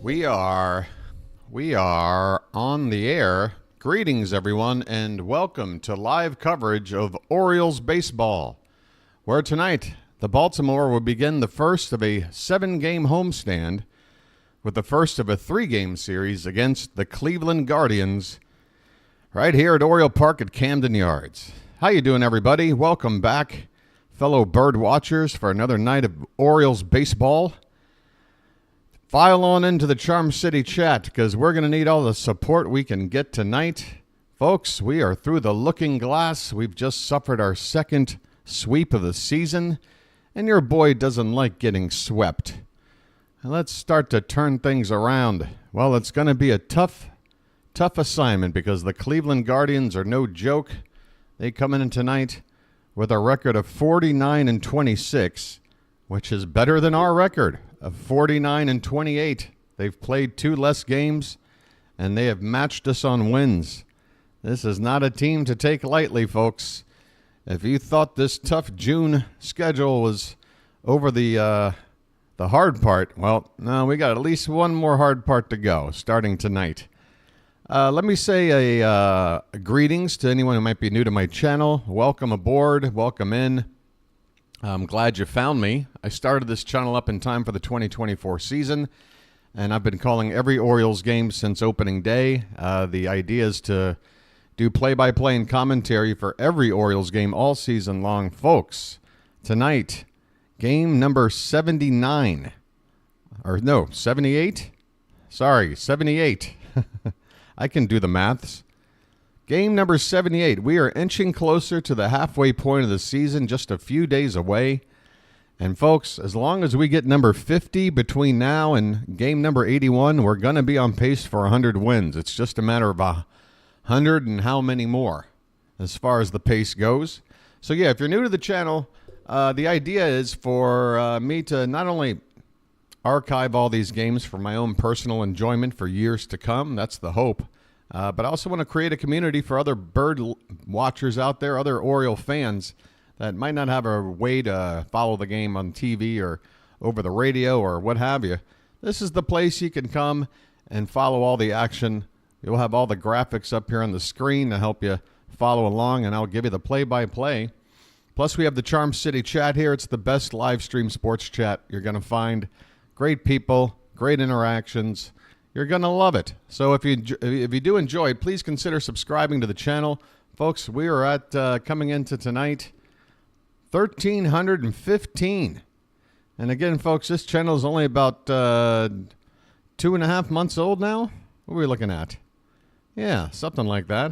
We are on the air. Greetings, everyone, and welcome to live coverage of Orioles baseball, where tonight the Baltimore will begin the first of a 7-game homestand with the first of a 3-game series against the Cleveland Guardians right here at Oriole Park at Camden Yards. How you doing, everybody? Welcome back, fellow bird watchers, for another night of Orioles baseball. File on into the Charm City chat because we're going to need all the support we can get tonight. Folks, we are through the looking glass. We've just suffered our second sweep of the season, and your boy doesn't like getting swept. And let's start to turn things around. Well, it's going to be a tough assignment because the Cleveland Guardians are no joke. They come in tonight with a record of 49-26, which is better than our record of 49-28. They've played 2 less games, and they have matched us on wins. This is not a team to take lightly, folks. If you thought this tough June schedule was over the hard part, well, no, we got at least one more hard part to go, starting tonight. Let me say a greetings to anyone who might be new to my channel. Welcome aboard. Welcome in. I'm glad you found me. I started this channel up in time for the 2024 season, and I've been calling every Orioles game since opening day. The idea is to do play-by-play and commentary for every Orioles game all season long. Folks, tonight, game number 79. Or no, 78? Sorry, 78. I can do the maths. Game number 78. We are inching closer to the halfway point of the season, just a few days away. And folks, as long as we get number 50 between now and game number 81, we're going to be on pace for 100 wins. It's just a matter of 100 and how many more as far as the pace goes. So yeah, if you're new to the channel, the idea is for me to not only archive all these games for my own personal enjoyment for years to come. That's the hope. But I also want to create a community for other bird watchers out there, other Oriole fans that might not have a way to follow the game on TV or over the radio or what have you. This is the place you can come and follow all the action. You'll have all the graphics up here on the screen to help you follow along, and I'll give you the play-by-play. Plus, we have the Charm City chat here. It's the best live stream sports chat you're going to find. Great people, great interactions. You're going to love it. So if you do enjoy, please consider subscribing to the channel. Folks, we are at, coming into tonight, 1,315. And again, folks, this channel is only about 2.5 months old now. What are we looking at? Yeah, something like that.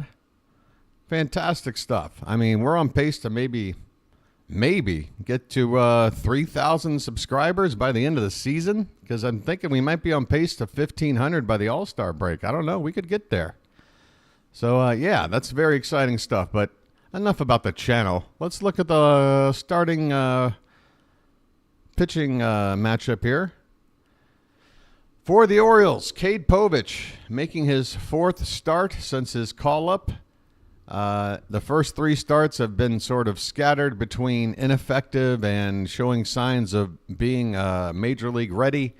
Fantastic stuff. I mean, we're on pace to maybe get to 3,000 subscribers by the end of the season, because I'm thinking we might be on pace to 1,500 by the All-Star break. I don't know. We could get there. So, yeah, that's very exciting stuff. But enough about the channel. Let's look at the starting pitching matchup here. For the Orioles, Cade Povich making his 4th start since his call-up. The first 3 starts have been sort of scattered between ineffective and showing signs of being major league ready.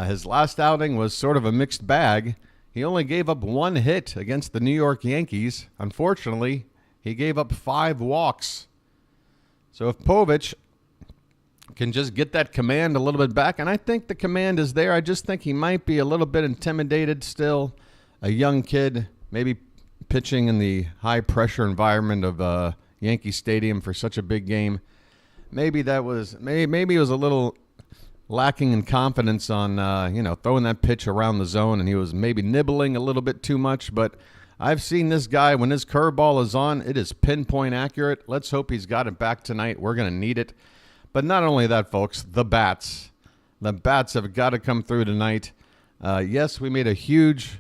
His last outing was sort of a mixed bag. He only gave up 1 hit against the New York Yankees. Unfortunately, he gave up 5 walks. So if Povich can just get that command a little bit back, and I think the command is there. I just think he might be a little bit intimidated still. A young kid, maybe pitching in the high-pressure environment of Yankee Stadium for such a big game. Maybe that was maybe he was a little lacking in confidence on throwing that pitch around the zone, and he was maybe nibbling a little bit too much. But I've seen this guy, when his curveball is on, it is pinpoint accurate. Let's hope he's got it back tonight. We're going to need it. But not only that, folks, the bats. The bats have got to come through tonight. Yes, we made a huge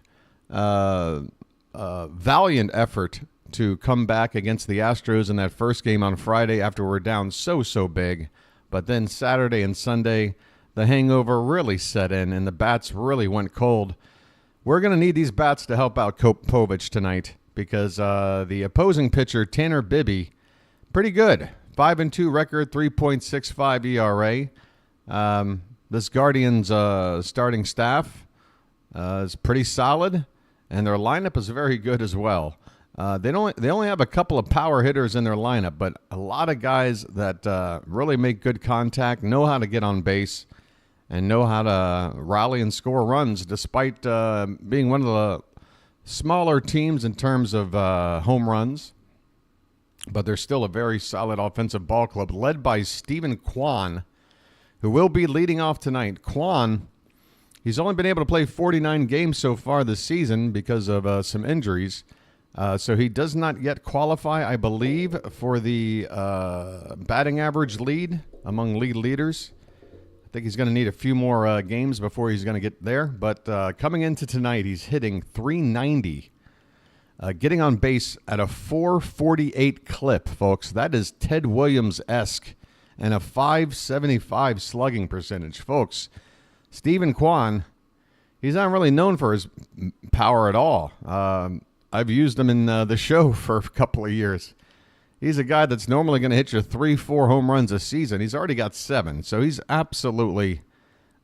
valiant effort to come back against the Astros in that first game on Friday after we're down so big. But then Saturday and Sunday, the hangover really set in, and the bats really went cold. We're going to need these bats to help out Povich tonight because the opposing pitcher, Tanner Bibee, pretty good. 5-2 record, 3.65 ERA. This Guardians starting staff is pretty solid, and their lineup is very good as well. They only have a couple of power hitters in their lineup, but a lot of guys that really make good contact, know how to get on base, and know how to rally and score runs, despite being one of the smaller teams in terms of home runs. But they're still a very solid offensive ball club, led by Stephen Kwan, who will be leading off tonight. Kwan, he's only been able to play 49 games so far this season because of some injuries. So he does not yet qualify, I believe, for the batting average lead among league leaders. I think he's going to need a few more games before he's going to get there. But coming into tonight, he's hitting .390, getting on base at a .448 clip, folks. That is Ted Williams-esque, and a .575 slugging percentage. Folks, Stephen Kwan, he's not really known for his power at all. I've used him in the show for a couple of years. He's a guy that's normally going to hit you 3-4 home runs a season. He's already got 7, so he's absolutely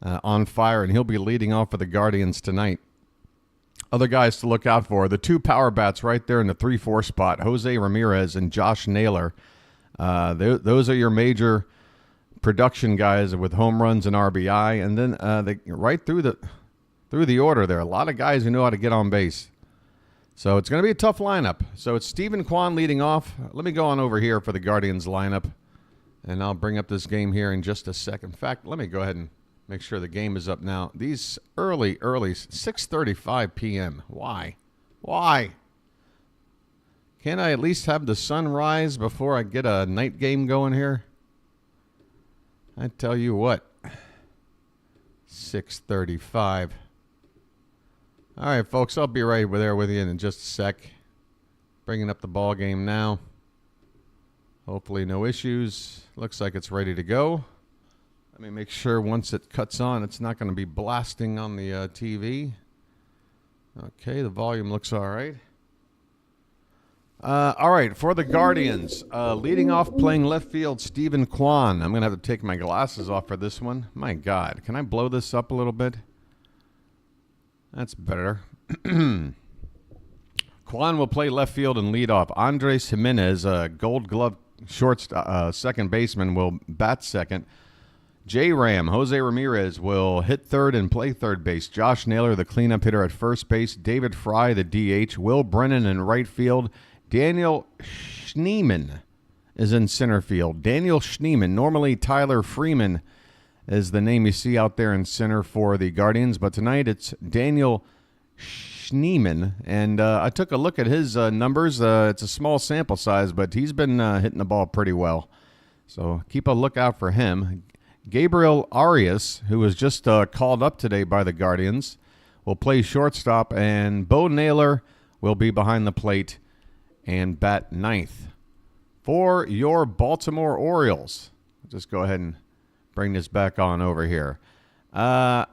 on fire, and he'll be leading off for the Guardians tonight. Other guys to look out for, the 2 power bats right there in the 3-4 spot, Jose Ramirez and Josh Naylor. Those are your major production guys with home runs and RBI, and then right through the order there, a lot of guys who know how to get on base. So it's going to be a tough lineup. So it's Stephen Kwan leading off. Let me go on over here for the Guardians lineup, and I'll bring up this game here in just a second. In fact, let me go ahead and make sure the game is up now. These early, 6:35 p.m. Why? Can't I at least have the sun rise before I get a night game going here? I tell you what, 6:35. All right, folks, I'll be right there with you in just a sec. Bringing up the ball game now. Hopefully no issues. Looks like it's ready to go. Let me make sure once it cuts on, it's not going to be blasting on the TV. Okay, the volume looks all right. All right, for the Guardians, leading off playing left field, Stephen Kwan. I'm going to have to take my glasses off for this one. My God, can I blow this up a little bit? That's better. Kwan will play left field and lead off. Andres Jimenez, a Gold Glove second baseman, will bat second. J-Ram, Jose Ramirez, will hit third and play third base. Josh Naylor, the cleanup hitter at first base. David Fry, the DH. Will Brennan in right field. Daniel Schneemann is in center field. Daniel Schneemann, normally Tyler Freeman is the name you see out there in center for the Guardians, but tonight it's Daniel Schneemann, and I took a look at his numbers. It's a small sample size, but he's been hitting the ball pretty well, so keep a lookout for him. Gabriel Arias, who was just called up today by the Guardians, will play shortstop, and Bo Naylor will be behind the plate and bat ninth. For your Baltimore Orioles, just go ahead and bring this back on over here. I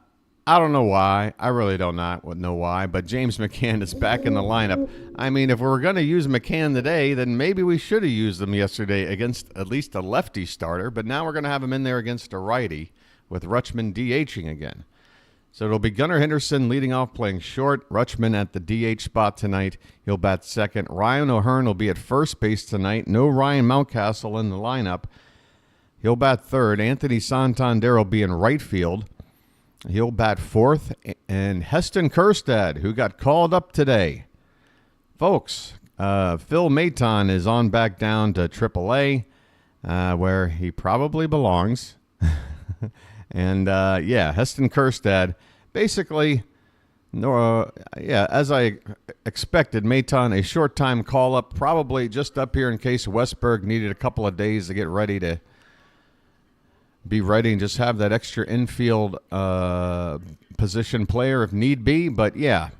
don't know why. I really don't know why, but James McCann is back in the lineup. I mean, if we're going to use McCann today, then maybe we should have used him yesterday against at least a lefty starter, but now we're going to have him in there against a righty with Rutschman DHing again. So it'll be Gunnar Henderson leading off playing short. Rutschman at the DH spot tonight. He'll bat second. Ryan O'Hearn will be at first base tonight. No Ryan Mountcastle in the lineup. He'll bat third. Anthony Santander will be in right field. He'll bat fourth. And Heston Kjerstad, who got called up today. Folks, Phil Maton is on back down to AAA, where he probably belongs. And, Heston Kjerstad, basically, as I expected, Maton, a short-time call-up, probably just up here in case Westberg needed a couple of days to get ready to be ready and just have that extra infield position player if need be. But, yeah,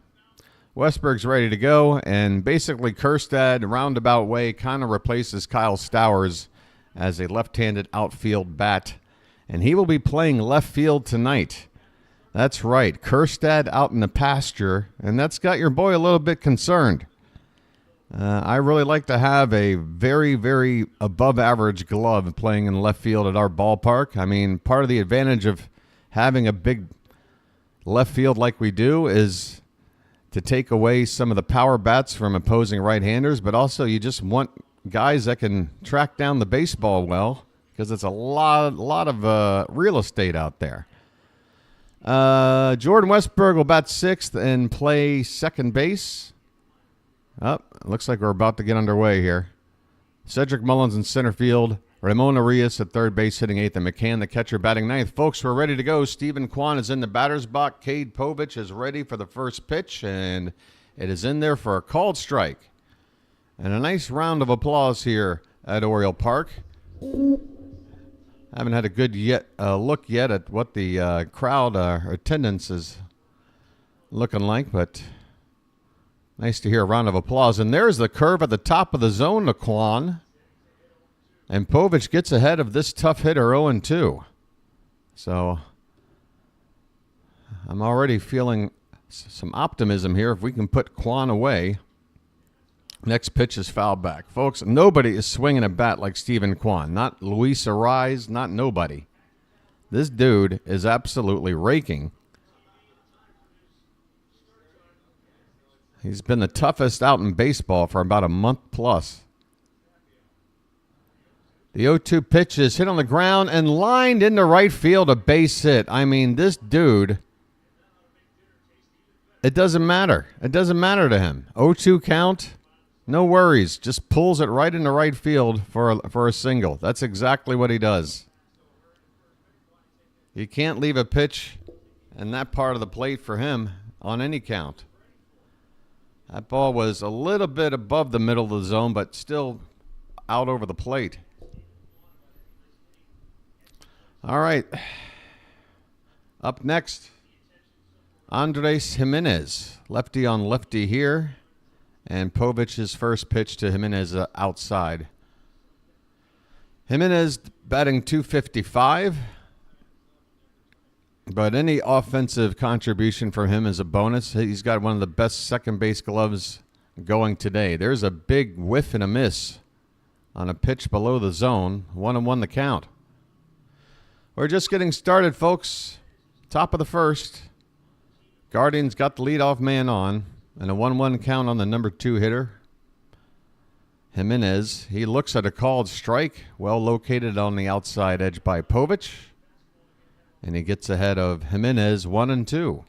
Westberg's ready to go, and basically Kjerstad, roundabout way, kind of replaces Kyle Stowers as a left-handed outfield bat, and he will be playing left field tonight. That's right, Kjerstad out in the pasture, and that's got your boy a little bit concerned. I really like to have a very, very above-average glove playing in left field at our ballpark. I mean, part of the advantage of having a big left field like we do is to take away some of the power bats from opposing right-handers, but also you just want guys that can track down the baseball well, because it's a lot of real estate out there. Jordan Westburg will bat sixth and play second base. Looks like we're about to get underway here. Cedric Mullins in center field. Ramon Arias at third base hitting eighth, and McCann, the catcher, batting ninth. Folks, we're ready to go. Stephen Kwan is in the batter's box. Cade Povich is ready for the first pitch, and it is in there for a called strike. And a nice round of applause here at Oriole Park. I haven't had a good look yet at what the crowd attendance is looking like, but nice to hear a round of applause. And there's the curve at the top of the zone to Kwan. And Povich gets ahead of this tough hitter 0-2. So I'm already feeling some optimism here. If we can put Kwan away, next pitch is fouled back. Folks, nobody is swinging a bat like Stephen Kwan. Not Luis Ariz, not nobody. This dude is absolutely raking. He's been the toughest out in baseball for about a month plus. The 0-2 pitch is hit on the ground and lined into right field, a base hit. I mean, this dude, it doesn't matter. It doesn't matter to him. 0-2 count, no worries. Just pulls it right into right field for a single. That's exactly what he does. You can't leave a pitch in that part of the plate for him on any count. That ball was a little bit above the middle of the zone, but still out over the plate. All right. Up next, Andres Jimenez. Lefty on lefty here. And Povich's first pitch to Jimenez outside. Jimenez batting .255. But any offensive contribution from him is a bonus. He's got one of the best second base gloves going today. There's a big whiff and a miss on a pitch below the zone. 1-1 the count. We're just getting started, folks. Top of the first. Guardians got the leadoff man on, and a 1-1 count on the number 2 hitter. Jimenez, he looks at a called strike, well located on the outside edge by Povich, and he gets ahead of Jimenez 1-2.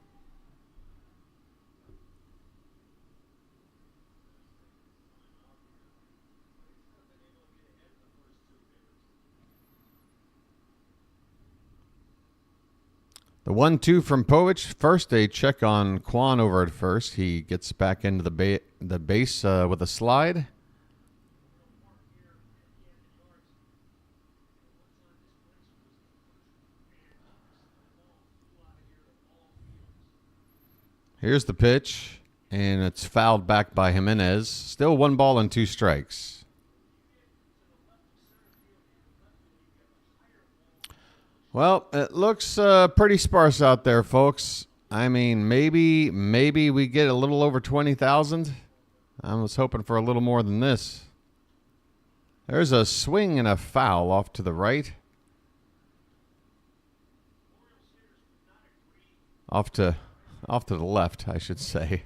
The 1-2 from Povich. First, a check on Kwan over at first. He gets back into the base with a slide. Here's the pitch, and it's fouled back by Jimenez. Still 1 ball and 2 strikes. Well, it looks pretty sparse out there, folks. I mean, maybe we get a little over 20,000. I was hoping for a little more than this. There's a swing and a foul off to the right. Off to the left, I should say.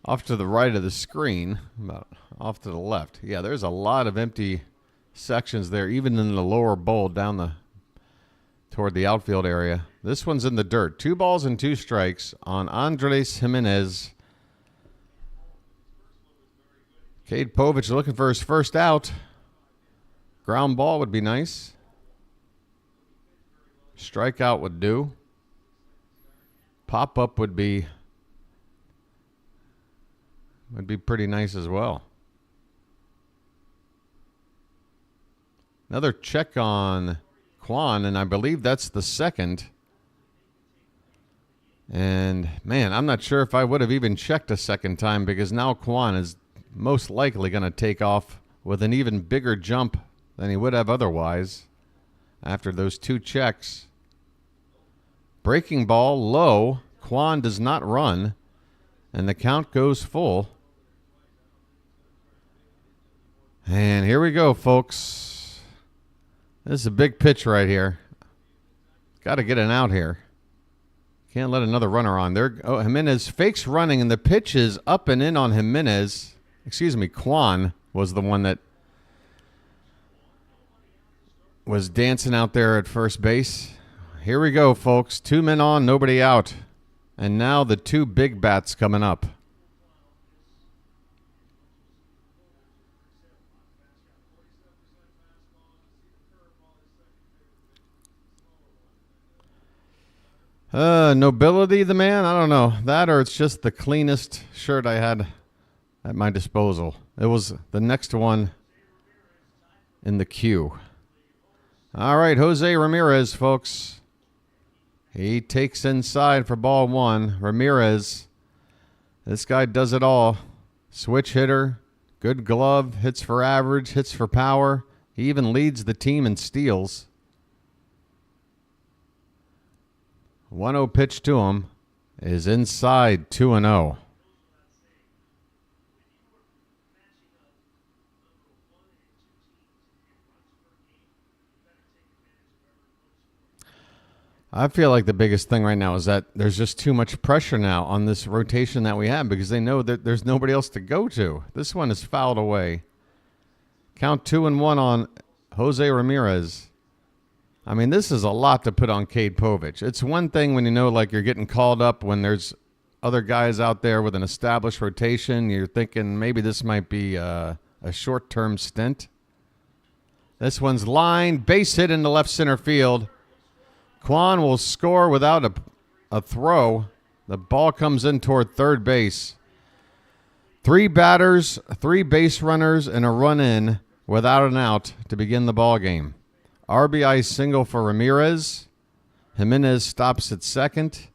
Off to the right of the screen, but off to the left. Yeah, there's a lot of empty sections there, even in the lower bowl down toward the outfield area. This one's in the dirt. 2 balls and 2 strikes on Andres Jimenez. Cade Povich looking for his first out. Ground ball would be nice. Strikeout would do. Pop-up would be pretty nice as well. Another check on Kwan, and I believe that's the second. And, man, I'm not sure if I would have even checked a second time, because now Kwan is most likely going to take off with an even bigger jump than he would have otherwise after those 2 checks. Breaking ball low. Kwan does not run, and the count goes full. And here we go, folks. This is a big pitch right here. Got to get an out here. Can't let another runner on. Jimenez fakes running, and the pitch is up and in on Jimenez. Excuse me, Kwan was the one that was dancing out there at first base. Here we go, folks. 2 men on, nobody out. And now the 2 big bats coming up. Nobility, the man? I don't know. That or it's just the cleanest shirt I had at my disposal. It was the next one in the queue. All right, Jose Ramirez, folks. He takes inside for ball 1. Ramirez, this guy does it all. Switch hitter, good glove, hits for average, hits for power. He even leads the team in steals. 1-0 pitch to him is inside, 2-0. I feel like the biggest thing right now is that there's just too much pressure now on this rotation that we have because they know that there's nobody else to go to. This one is fouled away. Count 2-1 on Jose Ramirez. I mean, this is a lot to put on Cade Povich. It's one thing when you know, like, you're getting called up when there's other guys out there with an established rotation. You're thinking maybe this might be a short-term stint. This one's lined, base hit into left center field. Kwan will score without a throw. The ball comes in toward third base. 3 batters, 3 base runners, and a run in without an out to begin the ball game. RBI single for Ramirez. Jimenez stops at second.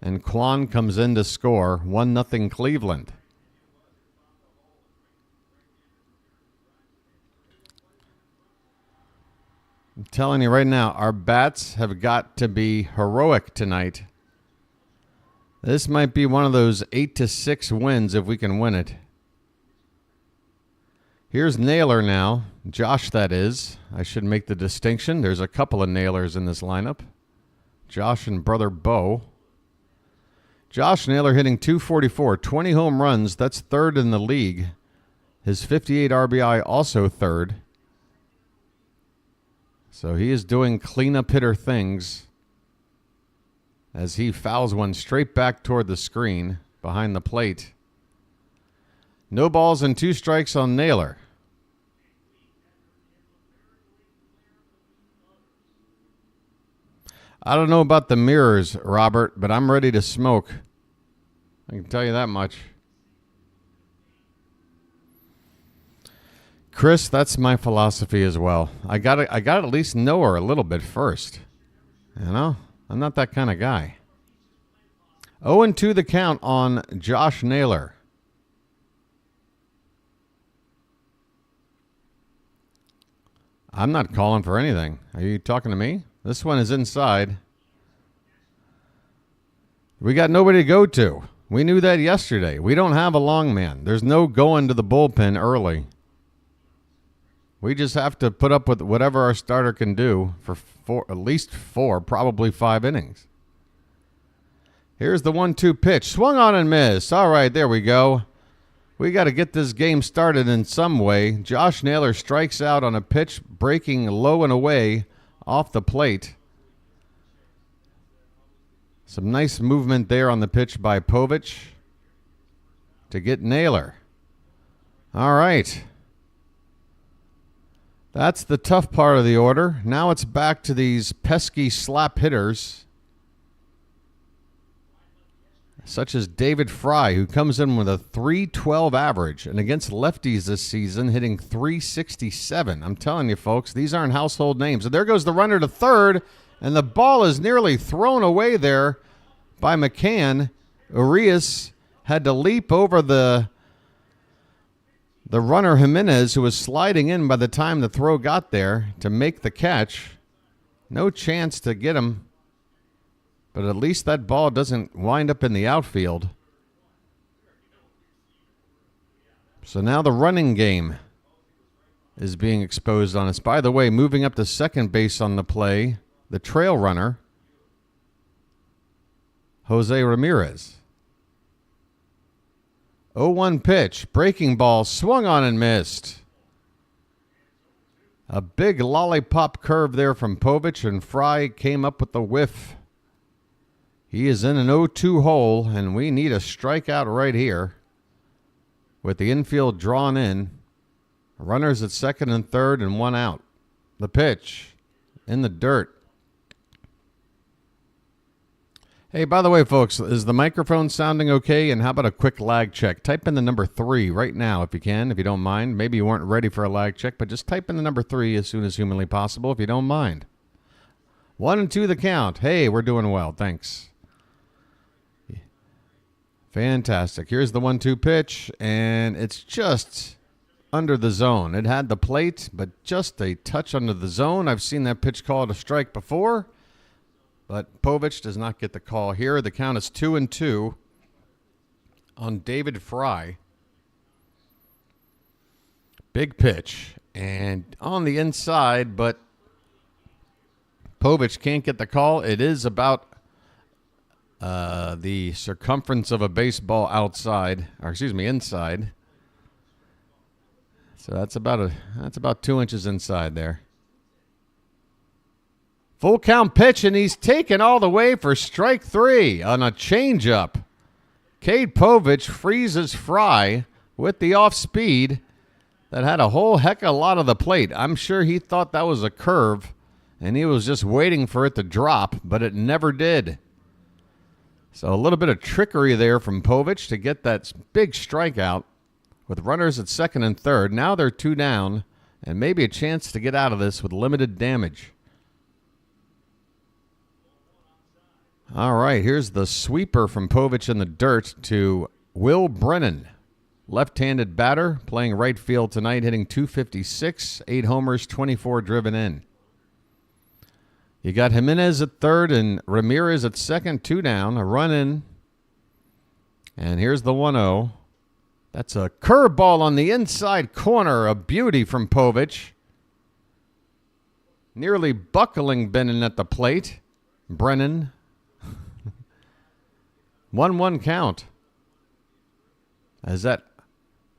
And Kwan comes in to score. 1-0 Cleveland. I'm telling you right now, our bats have got to be heroic tonight. This might be one of those 8-6 wins if we can win it. Here's Naylor now. Josh, that is. I should make the distinction. There's a couple of Naylors in this lineup. Josh and brother Bo. Josh Naylor hitting .244, 20 home runs. That's third in the league. His 58 RBI also third. So he is doing cleanup hitter things as he fouls one straight back toward the screen behind the plate. No balls and 2 strikes on Naylor. I don't know about the mirrors, Robert, but I'm ready to smoke. I can tell you that much. Chris, that's my philosophy as well. I gotta at least know her a little bit first. You know, I'm not that kind of guy. 0-2 the count on Josh Naylor. I'm not calling for anything. Are you talking to me? This one is inside. We got nobody to go to. We knew that yesterday. We don't have a long man. There's no going to the bullpen early. We just have to put up with whatever our starter can do for at least 4, probably 5 innings. Here's the 1-2 pitch. Swung on and missed. All right, there we go. We got to get this game started in some way. Josh Naylor strikes out on a pitch breaking low and away off the plate. Some nice movement there on the pitch by Povich to get Naylor. All right. That's the tough part of the order. Now it's back to these pesky slap hitters, such as David Fry, who comes in with a .312 average, and against lefties this season, hitting .367. I'm telling you, folks, these aren't household names. And there goes the runner to third, and the ball is nearly thrown away there by McCann. Urias had to leap over the runner Jimenez, who was sliding in by the time the throw got there, to make the catch. No chance to get him. But at least that ball doesn't wind up in the outfield. So now the running game is being exposed on us. By the way, moving up to second base on the play, the trail runner. Jose Ramirez. 0-1 pitch. Breaking ball. Swung on and missed. A big lollipop curve there from Povich, and Fry came up with the whiff. He is in an 0-2 hole, and we need a strikeout right here. With the infield drawn in. Runners at second and third and one out. The pitch in the dirt. Hey, by the way, folks, is the microphone sounding okay? And how about a quick lag check? Type in the number 3 right now if you can, if you don't mind. Maybe you weren't ready for a lag check, but just type in the number 3 as soon as humanly possible if you don't mind. 1 and 2 the count. Hey, we're doing well. Thanks. Fantastic. Here's the 1-2 pitch, and it's just under the zone. It had the plate, but just a touch under the zone. I've seen that pitch called a strike before. But Povich does not get the call here. The count is 2-2 on David Fry. Big pitch. And on the inside, but Povich can't get the call. It is about the circumference of a baseball outside, or excuse me, inside. So that's about 2 inches inside there. Full count pitch, and he's taken all the way for strike 3 on a changeup. Cade Povich freezes Fry with the off speed that had a whole heck of a lot of the plate. I'm sure he thought that was a curve, and he was just waiting for it to drop, but it never did. So a little bit of trickery there from Povich to get that big strikeout with runners at second and third. Now they're 2 down, and maybe a chance to get out of this with limited damage. All right, here's the sweeper from Povich in the dirt to Will Brennan. Left-handed batter, playing right field tonight, hitting .256, 8 homers, 24 driven in. You got Jimenez at third and Ramirez at second, 2 down, a run in. And here's the 1-0. That's a curveball on the inside corner, a beauty from Povich. Nearly buckling Brennan at the plate. Brennan. 1-1 count. As that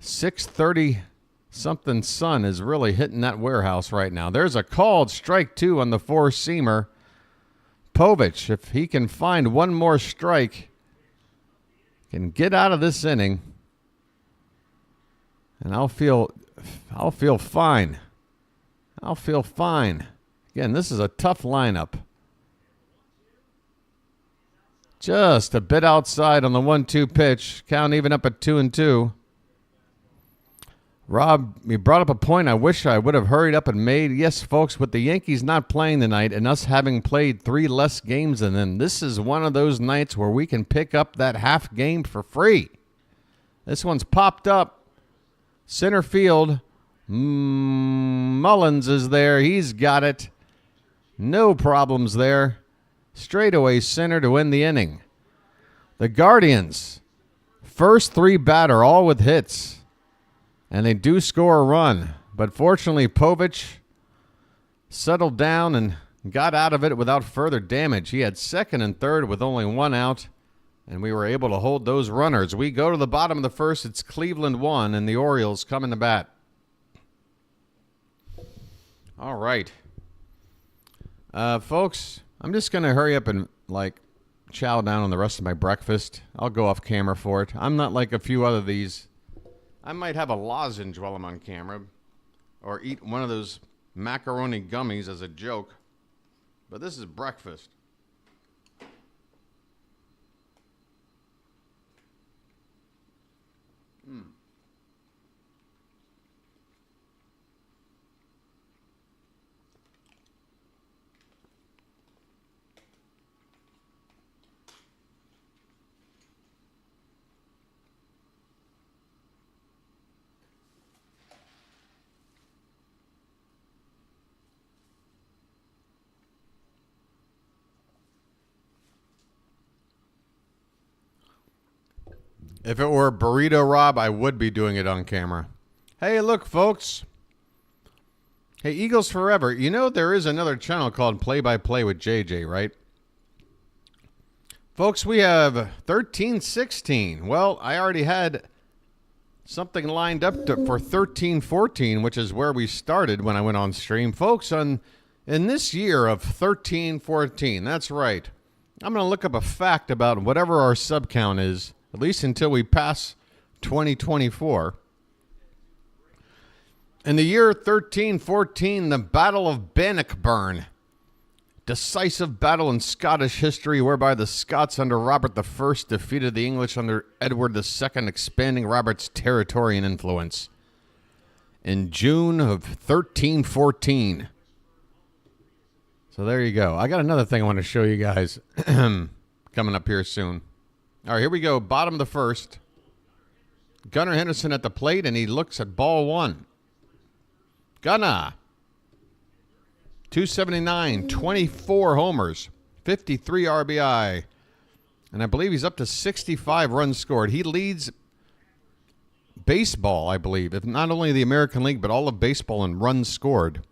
630-something sun is really hitting that warehouse right now. There's a called strike 2 on the 4-seamer. Povich, if he can find one more strike, can get out of this inning. And I'll feel fine. I'll feel fine. Again, this is a tough lineup. Just a bit outside on the 1-2 pitch. Count even up at 2-2. Rob, you brought up a point I wish I would have hurried up and made. Yes, folks, with the Yankees not playing tonight and us having played 3 less games than them, this is one of those nights where we can pick up that half game for free. This one's popped up. Center field. Mullins is there. He's got it. No problems there. Straightaway center to win the inning. The Guardians, first 3 batter, all with hits. And they do score a run. But fortunately, Povich settled down and got out of it without further damage. He had second and third with only 1 out. And we were able to hold those runners. We go to the bottom of the first. It's Cleveland 1 and the Orioles coming to bat. All right. Folks, I'm just going to hurry up and, chow down on the rest of my breakfast. I'll go off camera for it. I'm not like a few other these. I might have a lozenge while I'm on camera or eat one of those macaroni gummies as a joke. But this is breakfast. If it were Burrito Rob, I would be doing it on camera. Hey, look, folks. Hey, Eagles Forever. You know there is another channel called Play by Play with JJ, right? Folks, we have 13-16. Well, I already had something lined up for 13-14, which is where we started when I went on stream. Folks, in this year of 13-14, that's right, I'm going to look up a fact about whatever our sub count is, at least until we pass 2024. In the year 13-14, the Battle of Bannockburn, decisive battle in Scottish history whereby the Scots under Robert I defeated the English under Edward II, expanding Robert's territory and influence. In June of 1314. So there you go. I got another thing I want to show you guys coming up here soon. All right, here we go. Bottom of the first. Gunnar Henderson at the plate, and he looks at ball one. Gunnar. 279, 24 homers, 53 RBI, and I believe he's up to 65 runs scored. He leads baseball, I believe, if not only the American League, but all of baseball in runs scored.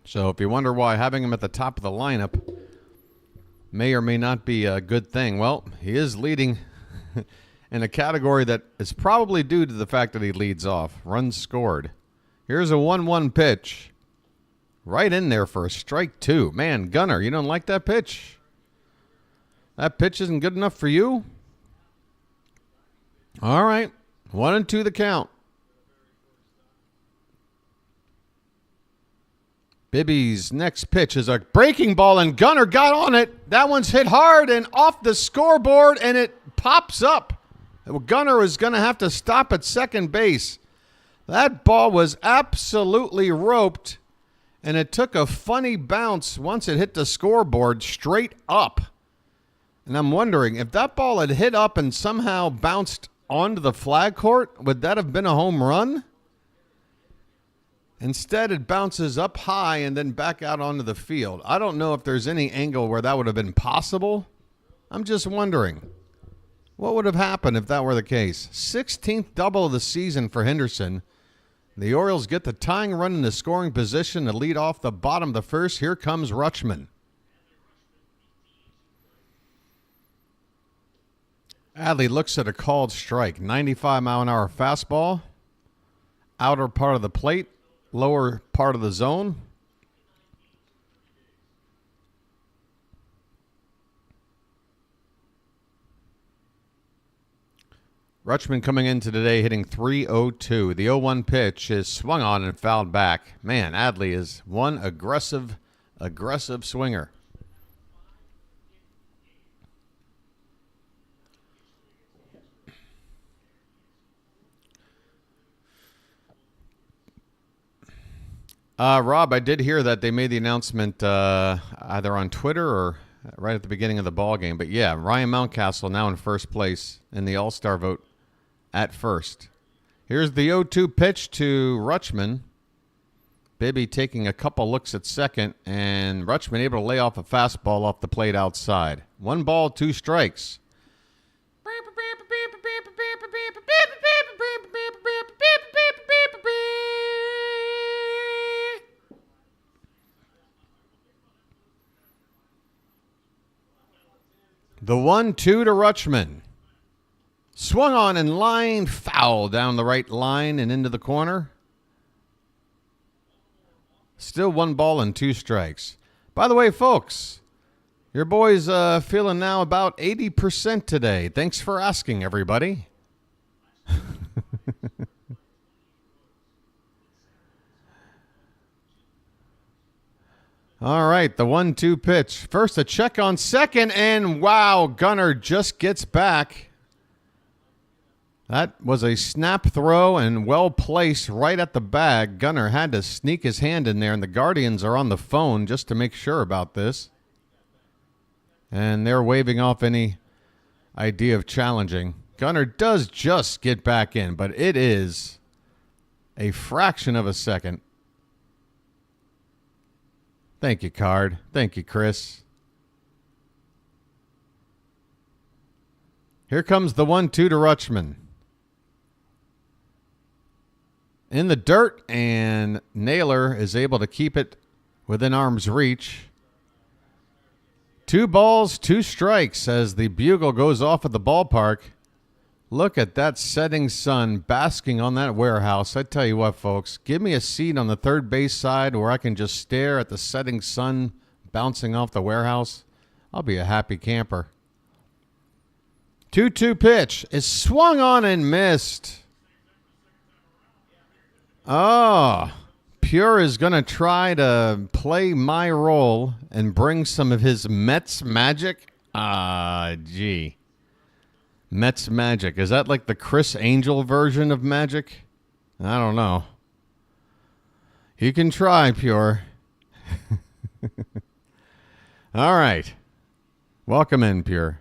So if you wonder why having him at the top of the lineup may or may not be a good thing, well, he is leading in a category that is probably due to the fact that he leads off. Runs scored. Here's a 1-1 pitch. Right in there for a strike two. Man, Gunnar, you don't like that pitch? That pitch isn't good enough for you? All right. 1-2 the count. Bibee's next pitch is a breaking ball, and Gunnar got on it. That one's hit hard and off the scoreboard, and it pops up. Gunnar is going to have to stop at second base. That ball was absolutely roped. And it took a funny bounce once it hit the scoreboard straight up. And I'm wondering, if that ball had hit up and somehow bounced onto the flag court, would that have been a home run? Instead, it bounces up high and then back out onto the field. I don't know if there's any angle where that would have been possible. I'm just wondering, what would have happened if that were the case? 16th double of the season for Henderson. The Orioles get the tying run in the scoring position to lead off the bottom of the first. Here comes Rutschman. Adley looks at a called strike. 95-mile-an-hour fastball. Outer part of the plate. Lower part of the zone. Rutschman coming into today hitting .302. The 0-1 pitch is swung on and fouled back. Man, Adley is one aggressive swinger. Rob, I did hear that they made the announcement either on Twitter or right at the beginning of the ball game. But yeah, Ryan Mountcastle now in first place in the All-Star vote. At first. Here's the 0-2 pitch to Rutschman. Bibee taking a couple looks at second, and Rutschman able to lay off a fastball off the plate outside. 1 ball, 2 strikes. The 1-2 to Rutschman. Swung on and line, foul down the right line and into the corner. Still 1 ball and 2 strikes. By the way, folks, your boy's feeling now about 80% today. Thanks for asking, everybody. All right, the 1-2 pitch. First a check on second, and wow, Gunnar just gets back. That was a snap throw and well placed right at the bag. Gunnar had to sneak his hand in there, and the Guardians are on the phone just to make sure about this. And they're waving off any idea of challenging. Gunnar does just get back in, but it is a fraction of a second. Thank you, Card. Thank you, Chris. Here comes the 1-2 to Rutschman. In the dirt, and Naylor is able to keep it within arm's reach. 2 balls, 2 strikes as the bugle goes off at the ballpark. Look at that setting sun basking on that warehouse. I tell you what, folks, give me a seat on the third base side where I can just stare at the setting sun bouncing off the warehouse. I'll be a happy camper. 2-2 pitch is swung on and missed. Oh, Pure is going to try to play my role and bring some of his Mets magic. Gee. Mets magic. Is that like the Chris Angel version of magic? I don't know. You can try, Pure. All right. Welcome in, Pure.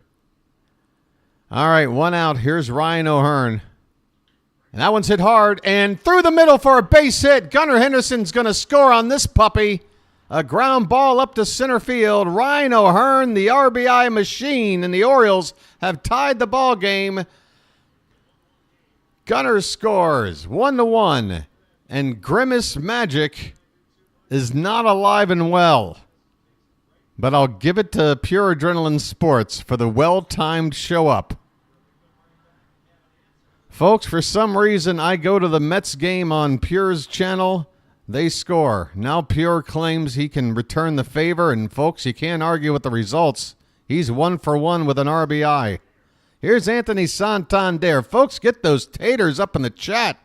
All right, 1 out. Here's Ryan O'Hearn. And that one's hit hard and through the middle for a base hit. Gunnar Henderson's going to score on this puppy. A ground ball up to center field. Ryan O'Hearn, the RBI machine, and the Orioles have tied the ball game. Gunnar scores 1-1, and Grimace Magic is not alive and well. But I'll give it to Pure Adrenaline Sports for the well-timed show up. Folks, for some reason, I go to the Mets game on Pure's channel. They score. Now Pure claims he can return the favor, and folks, you can't argue with the results. He's 1 for 1 with an RBI. Here's Anthony Santander. Folks, get those taters up in the chat.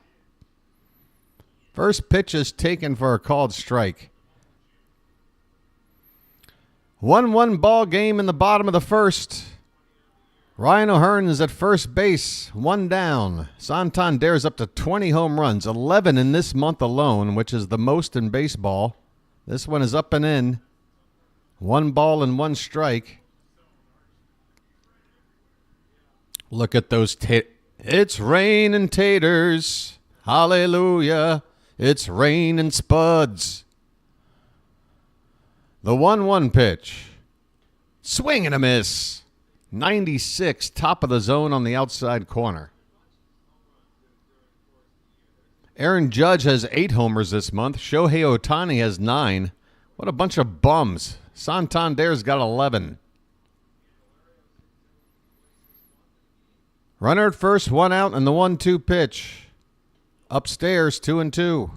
First pitch is taken for a called strike. 1-1 ball game in the bottom of the first. Ryan O'Hearn is at first base, 1 down. Santander's up to 20 home runs, 11 in this month alone, which is the most in baseball. This one is up and in. 1 ball and 1 strike. Look at those It's raining taters. Hallelujah. It's raining spuds. The 1-1 pitch. Swing and a miss. 96, top of the zone on the outside corner. Aaron Judge has 8 homers this month. Shohei Ohtani has 9. What a bunch of bums. Santander's got 11. Runner at first, 1 out, and the 1-2 pitch. Upstairs, 2-2.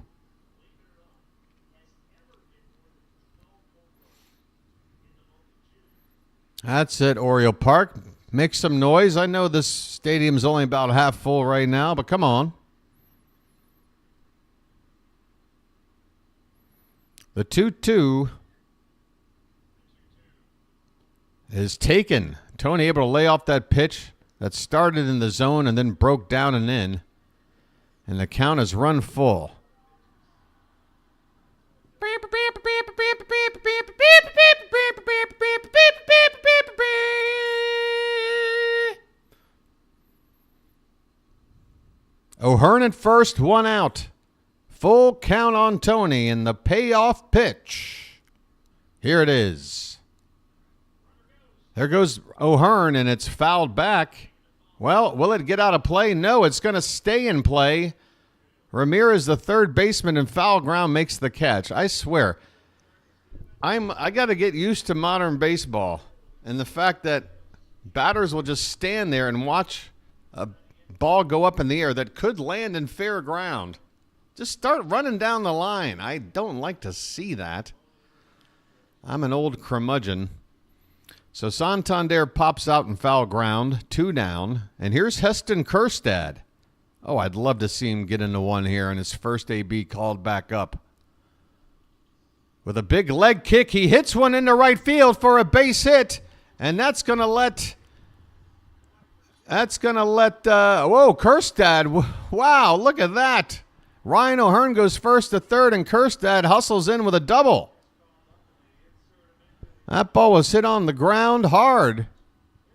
That's it, Oriole Park. Make some noise. I know this stadium's only about half full right now, but come on. The 2-2 is taken. Tony able to lay off that pitch that started in the zone and then broke down and in. And the count is run full. O'Hearn at first, 1 out. Full count on Tony in the payoff pitch. Here it is. There goes O'Hearn, and it's fouled back. Well, will it get out of play? No, it's going to stay in play. Ramirez, the third baseman in foul ground, makes the catch. I swear, I got to get used to modern baseball and the fact that batters will just stand there and watch a ball go up in the air that could land in fair ground. Just start running down the line. I don't like to see that. I'm an old curmudgeon. So Santander pops out in foul ground, 2 down. And here's Heston Kjerstad. Oh, I'd love to see him get into one here and his first AB called back up. With a big leg kick, he hits one into right field for a base hit. And that's going to let... whoa, Kjerstad. Wow, look at that. Ryan O'Hearn goes first to third, and Kjerstad hustles in with a double. That ball was hit on the ground hard.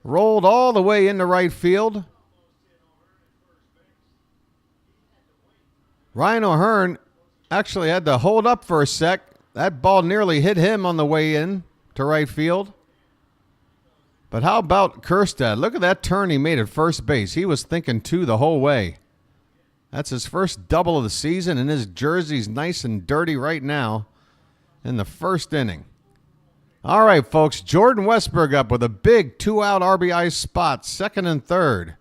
Rolled all the way into right field. Ryan O'Hearn actually had to hold up for a sec. That ball nearly hit him on the way in to right field. But how about Kjerstad? Look at that turn he made at first base. He was thinking 2 the whole way. That's his first double of the season, and his jersey's nice and dirty right now in the first inning. All right, folks. Jordan Westburg up with a big 2-out RBI spot, second and third.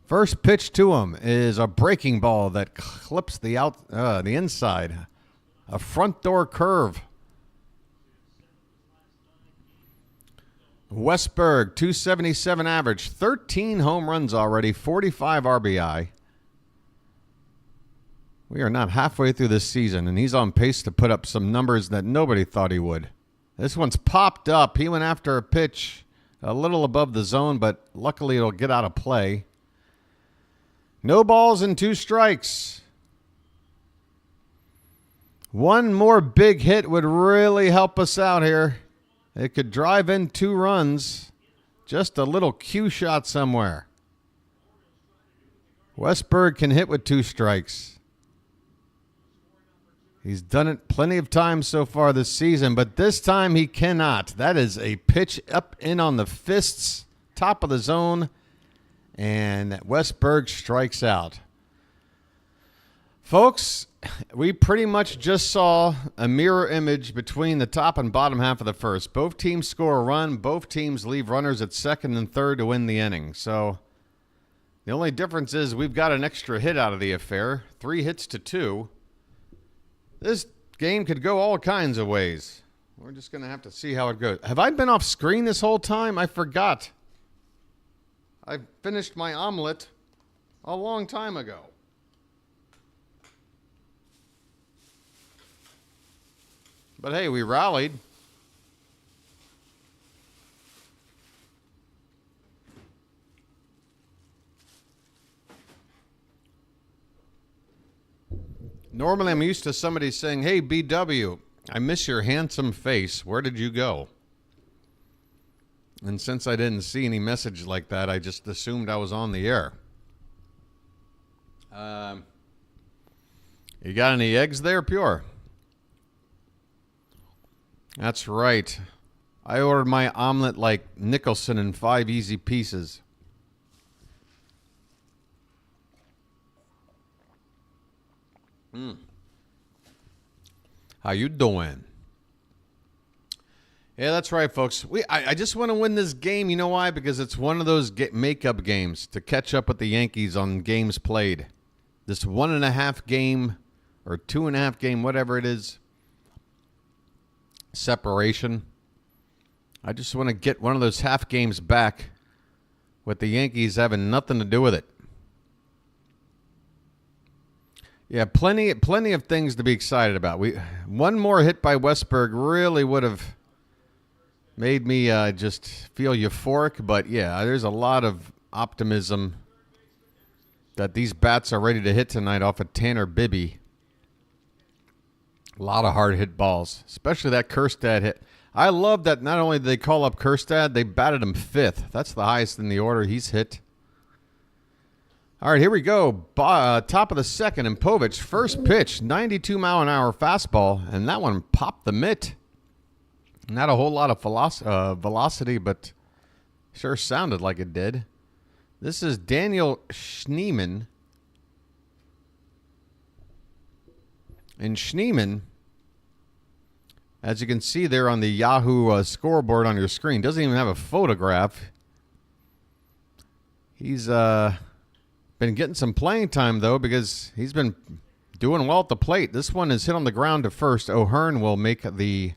First pitch to him is a breaking ball that clips the inside. A front door curve. Westburg, 277 average, 13 home runs already, 45 RBI. We are not halfway through this season, and he's on pace to put up some numbers that nobody thought he would. This one's popped up. He went after a pitch a little above the zone, but luckily it'll get out of play. No balls and 2 strikes. One more big hit would really help us out here. It could drive in 2 runs. Just a little cue shot somewhere. Westburg can hit with 2 strikes. He's done it plenty of times so far this season, but this time he cannot. That is a pitch up in on the fists, top of the zone, and Westburg strikes out. Folks, we pretty much just saw a mirror image between the top and bottom half of the first. Both teams score a run. Both teams leave runners at second and third to win the inning. So the only difference is we've got an extra hit out of the affair, 3 hits to 2. This game could go all kinds of ways. We're just going to have to see how it goes. Have I been off screen this whole time? I forgot. I finished my omelet a long time ago. But hey, we rallied. Normally, I'm used to somebody saying, "Hey, BW, I miss your handsome face. Where did you go?" And since I didn't see any message like that, I just assumed I was on the air. You got any eggs there, Pure? That's right. I ordered my omelet like Nicholson in 5 easy pieces. How you doing? Yeah, that's right, folks. I just want to win this game. You know why? Because it's one of those makeup games to catch up with the Yankees on games played. This 1.5 game or 2.5 game, whatever it is, separation. I just want to get one of those half games back with the Yankees having nothing to do with it. Yeah, plenty of things to be excited about. One more hit by Westburg really would have made me just feel euphoric. But yeah, there's a lot of optimism that these bats are ready to hit tonight off of Tanner Bibee. A lot of hard hit balls, especially that Kjerstad hit. I love that not only did they call up Kjerstad, they batted him 5th. That's the highest in the order he's hit. All right, here we go. Top of the second, and Povich, first pitch, 92-mile-an-hour fastball, and that one popped the mitt. Not a whole lot of velocity, but sure sounded like it did. This is Daniel Schneemann. And Schneemann, as you can see there on the Yahoo scoreboard on your screen, doesn't even have a photograph. He's been getting some playing time, though, because he's been doing well at the plate. This one is hit on the ground to first. O'Hearn will make the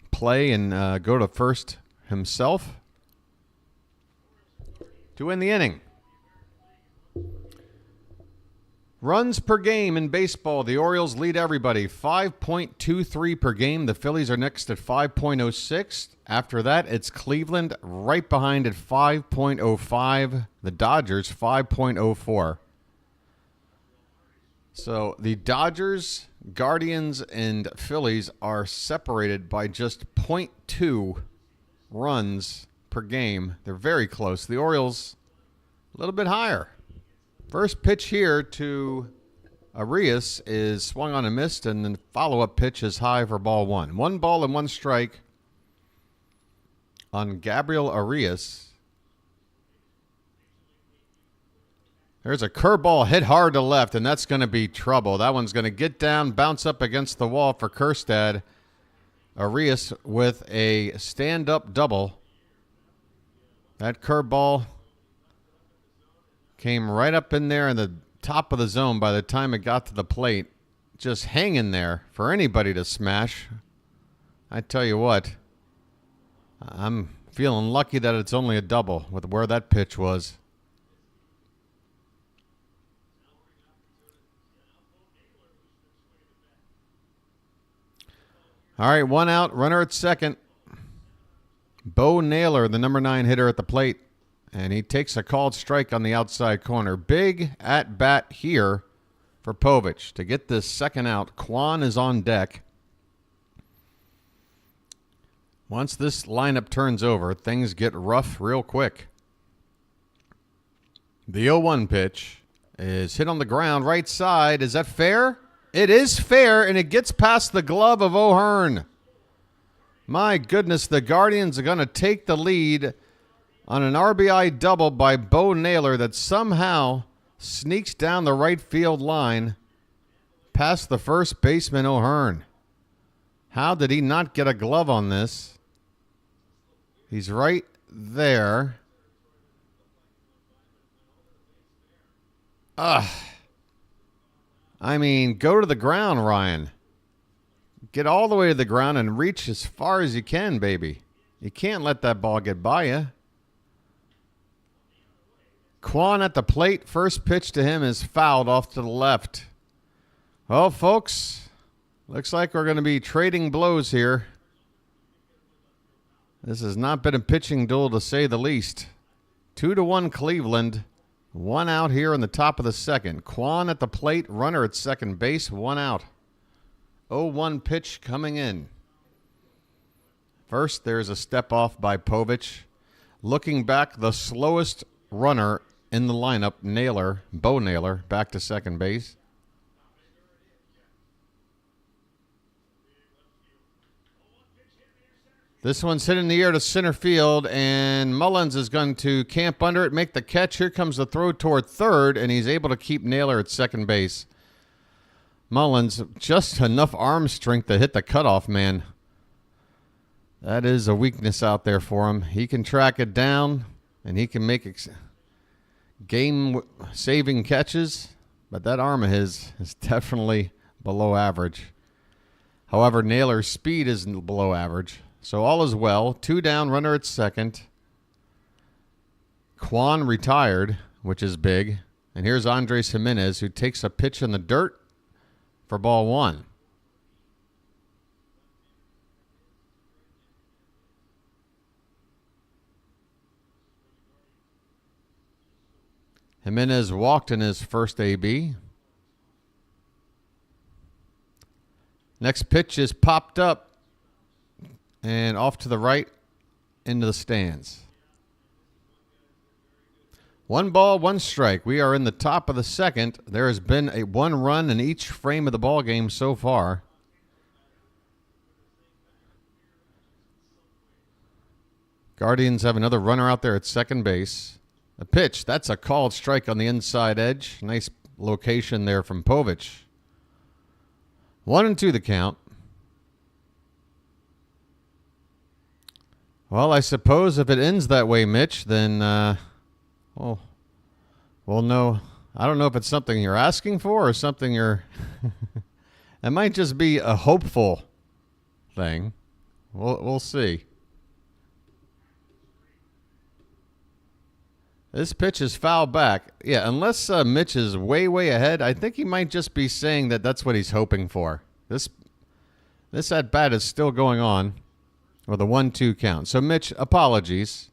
play and go to first himself to win the inning. Runs per game in baseball. The Orioles lead everybody, 5.23 per game. The Phillies are next at 5.06. After that, it's Cleveland right behind at 5.05. The Dodgers, 5.04. So the Dodgers, Guardians, and Phillies are separated by just 0.2 runs per game. They're very close. The Orioles, a little bit higher. First pitch here to Arias is swung on and missed, and then follow-up pitch is high for ball 1. 1 ball and 1 strike on Gabriel Arias. There's a curveball hit hard to left, and that's going to be trouble. That one's going to get down, bounce up against the wall for Kjerstad. Arias with a stand-up double. That curveball came right up in there in the top of the zone by the time it got to the plate. Just hanging there for anybody to smash. I tell you what, I'm feeling lucky that it's only a double with where that pitch was. All right, one out, runner at second. Bo Naylor, the number 9 hitter at the plate, and he takes a called strike on the outside corner. Big at bat here for Povich to get this second out. Kwan is on deck. Once this lineup turns over, things get rough real quick. The 0-1 pitch is hit on the ground, right side. Is that fair? It is fair, and it gets past the glove of O'Hearn. My goodness, the Guardians are going to take the lead on an RBI double by Bo Naylor that somehow sneaks down the right field line past the first baseman O'Hearn. How did he not get a glove on this? He's right there. I mean, go to the ground, Ryan. Get all the way to the ground and reach as far as you can, baby. You can't let that ball get by you. Kwan at the plate. First pitch to him is fouled off to the left. Well, folks, looks like we're going to be trading blows here. This has not been a pitching duel, to say the least. 2-1 Cleveland. One out here in the top of the second. Kwan at the plate, runner at second base, one out. 0-1 pitch coming in. First, there's a step off by Povich. Looking back, the slowest runner in the lineup, Naylor, Bo Naylor, back to second base. This one's hit in the air to center field, and Mullins is going to camp under it, make the catch. Here comes the throw toward third, and he's able to keep Naylor at second base. Mullins, just enough arm strength to hit the cutoff man. That is a weakness out there for him. He can track it down, and he can make game-saving catches, but that arm of his is definitely below average. However, Naylor's speed is below average. So all is well. 2 down, runner at second. Kwan retired, which is big. And here's Andres Jimenez, who takes a pitch in the dirt for ball 1. Jimenez walked in his first AB. Next pitch is popped up and off to the right into the stands. 1 ball, 1 strike. We are in the top of the second. There has been a 1 run in each frame of the ball game so far. Guardians have another runner out there at second base. A pitch. That's a called strike on the inside edge. Nice location there from Povich. 1-2 the count. Well, I suppose if it ends that way, Mitch, then, well, no. I don't know if it's something you're asking for or something you're... It might just be a hopeful thing. We'll see. This pitch is foul back. Yeah, unless Mitch is way, way ahead, I think he might just be saying that that's what he's hoping for. This at-bat is still going on. With a 1-2 count. So, Mitch, apologies.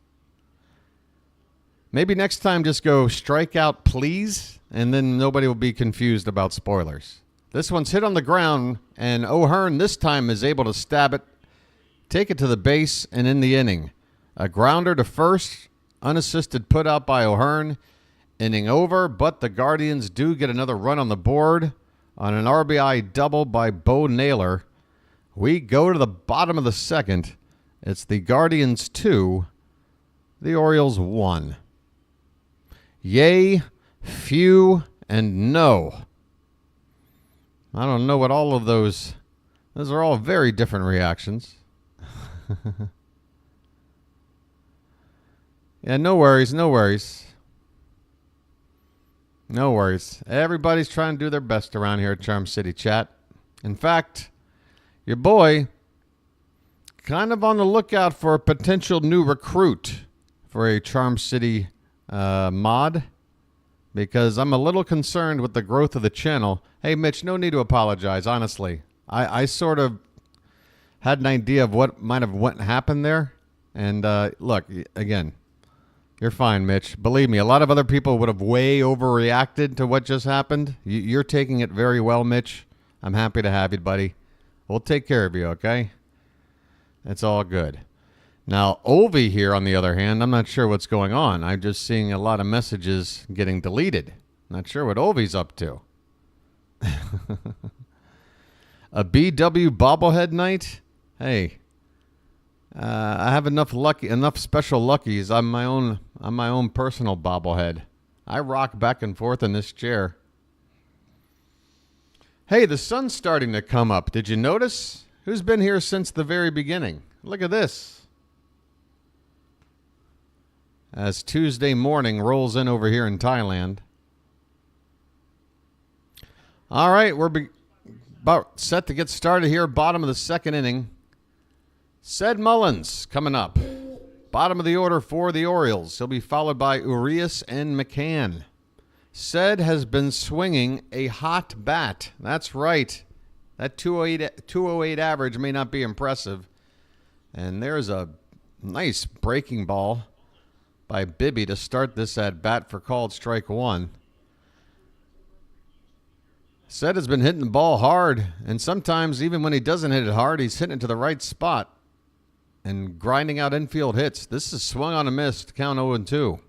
Maybe next time just go strike out, please, and then nobody will be confused about spoilers. This one's hit on the ground, and O'Hearn this time is able to stab it, take it to the base, and in the inning. A grounder to first, unassisted put out by O'Hearn. Inning over, but the Guardians do get another run on the board on an RBI double by Bo Naylor. We go to the bottom of the second. It's the Guardians 2, the Orioles 1. Yay, few, and no. I don't know what all of those Those are all very different reactions. Yeah, no worries, no worries. No worries. Everybody's trying to do their best around here at Charm City Chat. In fact, your boy kind of on the lookout for a potential new recruit for a Charm City mod, because I'm a little concerned with the growth of the channel. Hey, Mitch, no need to apologize, honestly. I sort of had an idea of what might have happened there. And look, again, you're fine, Mitch. Believe me, a lot of other people would have way overreacted to what just happened. You're taking it very well, Mitch. I'm happy to have you, buddy. We'll take care of you, okay? It's all good. Now, Ovi here, on the other hand, I'm not sure what's going on. I'm just seeing a lot of messages getting deleted. Not sure what Ovi's up to. A BW bobblehead night? Hey, I have enough special luckies. I'm my own personal bobblehead. I rock back and forth in this chair. Hey, the sun's starting to come up. Did you notice? Who's been here since the very beginning? Look at this. As Tuesday morning rolls in over here in Thailand. All right, we're about set to get started here. Bottom of the second inning. Ced Mullins coming up. Bottom of the order for the Orioles. He'll be followed by Urias and McCann. Ced has been swinging a hot bat. That's right. That 208 average may not be impressive. And there's a nice breaking ball by Bibee to start this at bat for called strike one. Ced has been hitting the ball hard, and sometimes even when he doesn't hit it hard, he's hitting it to the right spot and grinding out infield hits. This is swung on a miss to count 0-2.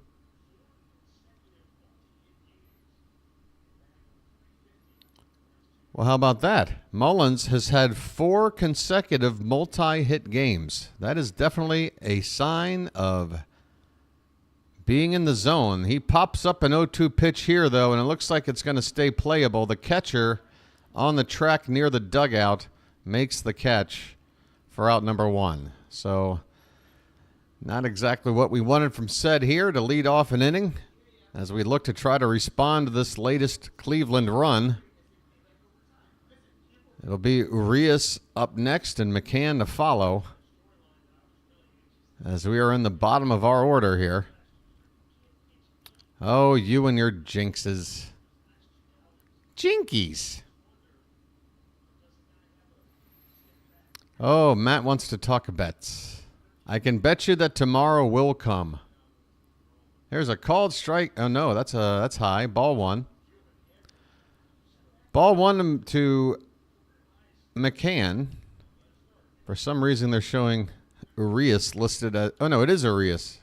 Well, how about that? Mullins has had 4 consecutive multi-hit games. That is definitely a sign of being in the zone. He pops up an 0-2 pitch here, though, and it looks like it's going to stay playable. The catcher on the track near the dugout makes the catch for out number 1. So not exactly what we wanted from Ced here to lead off an inning as we look to try to respond to this latest Cleveland run. It'll be Urias up next and McCann to follow as we are in the bottom of our order here. Oh, you and your jinxes. Jinkies. Oh, Matt wants to talk bets. I can bet you that tomorrow will come. There's a called strike. Oh, no, that's high. Ball 1. Ball 1 to McCann. For some reason, they're showing Urias listed as... Oh, no, it is Urias.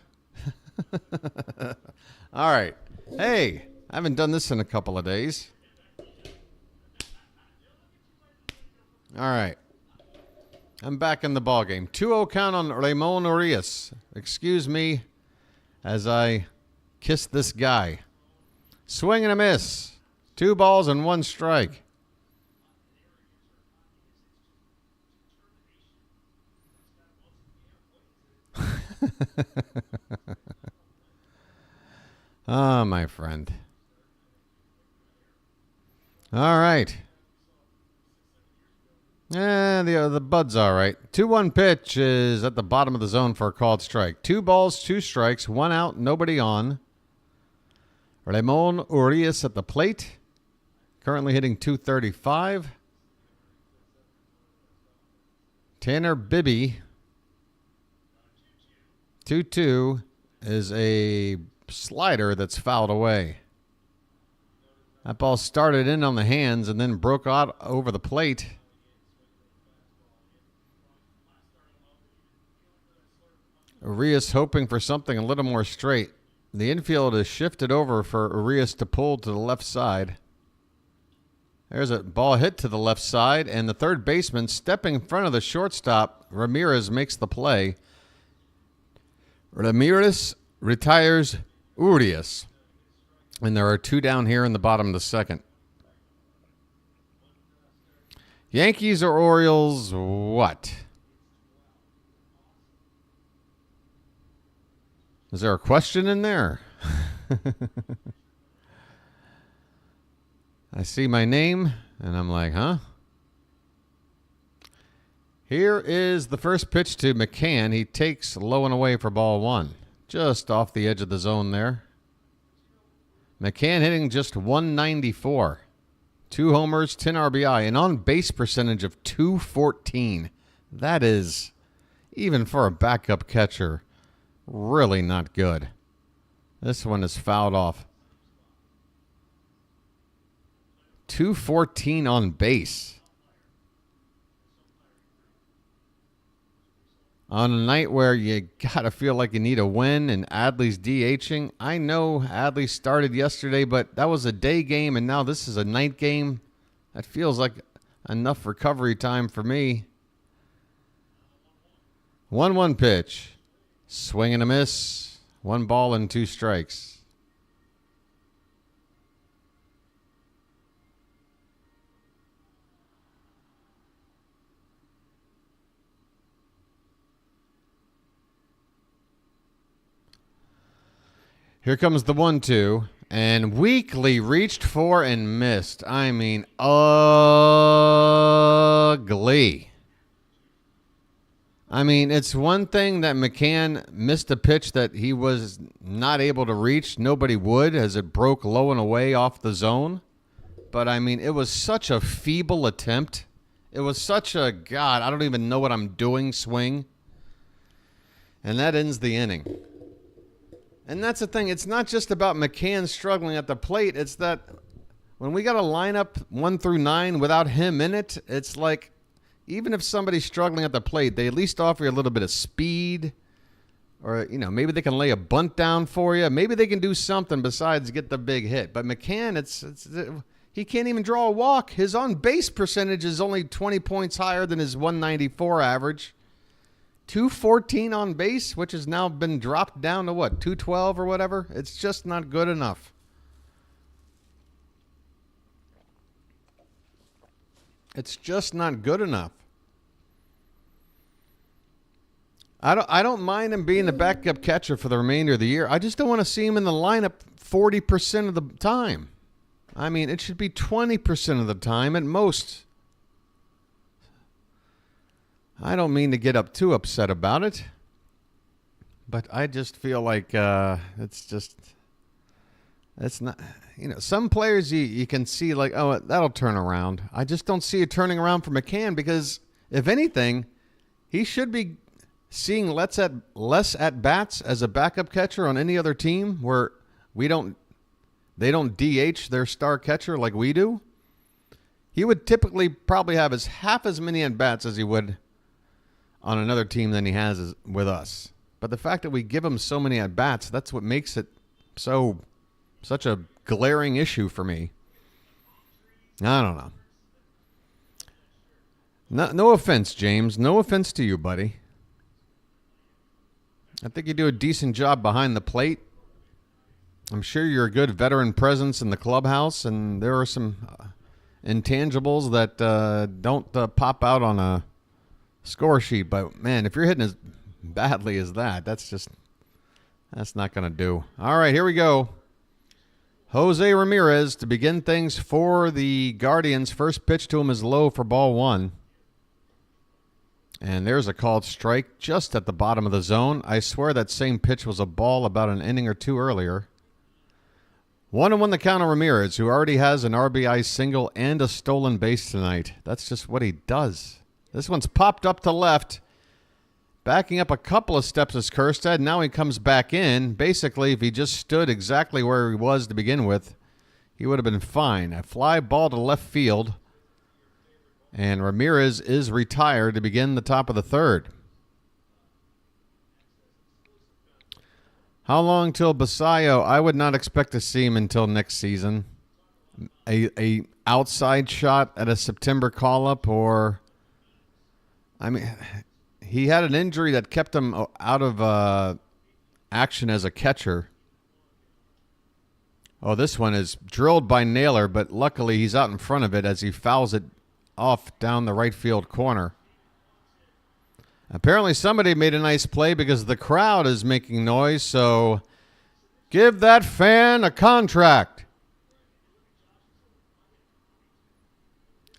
All right. Hey, I haven't done this in a couple of days. All right. I'm back in the ballgame. 2-0 count on Ramon Urias. Excuse me as I kiss this guy. Swing and a miss. 2 balls and 1 strike. Oh, my friend. All right. The bud's all right. 2-1 pitch is at the bottom of the zone for a called strike. 2 balls, 2 strikes, 1 out, nobody on. Ramon Urias at the plate. Currently hitting .235. Tanner Bibee. 2-2 is a slider that's fouled away. That ball started in on the hands and then broke out over the plate. Urias hoping for something a little more straight. The infield is shifted over for Urias to pull to the left side. There's a ball hit to the left side, and the third baseman stepping in front of the shortstop. Ramirez makes the play. Ramirez retires Urias. And there are 2 down here in the bottom of the second. Yankees or Orioles, what? Is there a question in there? I see my name, and I'm like, huh? Here is the first pitch to McCann. He takes low and away for ball one. Just off the edge of the zone there. McCann hitting just 194. 2 homers, 10 RBI, an on-base percentage of .214. That is, even for a backup catcher, really not good. This one is fouled off. .214 on base. On a night where you got to feel like you need a win and Adley's DHing. I know Adley started yesterday, but that was a day game, and now this is a night game. That feels like enough recovery time for me. 1-1 pitch. Swing and a miss. 1 ball and 2 strikes. Here comes the 1-2, and Weekly reached for and missed. I mean, ugly. I mean, it's one thing that McCann missed a pitch that he was not able to reach. Nobody would, as it broke low and away off the zone. But, I mean, it was such a feeble attempt. It was such a, God, I don't even know what I'm doing swing. And that ends the inning. And that's the thing. It's not just about McCann struggling at the plate. It's that when we got a lineup 1 through 9 without him in it, it's like even if somebody's struggling at the plate, they at least offer you a little bit of speed, or maybe they can lay a bunt down for you. Maybe they can do something besides get the big hit. But McCann, he can't even draw a walk. His on-base percentage is only 20 points higher than his 194 average. 214 on base, which has now been dropped down to what, 212 or whatever? It's just not good enough. It's just not good enough. I don't mind him being the backup catcher for the remainder of the year. I just don't want to see him in the lineup 40% of the time. I mean, it should be 20% of the time at most. I don't mean to get too upset about it, but I just feel like it's not, some players you can see like, oh, that'll turn around. I just don't see it turning around for McCann because, if anything, he should be seeing less at bats as a backup catcher on any other team where they don't DH their star catcher like we do. He would typically probably have half as many at bats as he would on another team than he has with us. But the fact that we give him so many at-bats, that's what makes it such a glaring issue for me. I don't know. No offense, James. No offense to you, buddy. I think you do a decent job behind the plate. I'm sure you're a good veteran presence in the clubhouse, and there are some intangibles that don't pop out on a score sheet, but man, if you're hitting as badly as that's not going to do. All right, here we go. Jose Ramirez to begin things for the Guardians. First pitch to him is low for ball 1. And there's a called strike just at the bottom of the zone. I swear that same pitch was a ball about an inning or two earlier. 1-1 the count on Ramirez, who already has an RBI single and a stolen base tonight. That's just what he does. This one's popped up to left. Backing up a couple of steps is Kjerstad. Now he comes back in. Basically, if he just stood exactly where he was to begin with, he would have been fine. A fly ball to left field. And Ramirez is retired to begin the top of the third. How long till Basayo? I would not expect to see him until next season. A outside shot at a September call-up, or... I mean, he had an injury that kept him out of action as a catcher. Oh, this one is drilled by Naylor, but luckily he's out in front of it as he fouls it off down the right field corner. Apparently somebody made a nice play because the crowd is making noise, so give that fan a contract.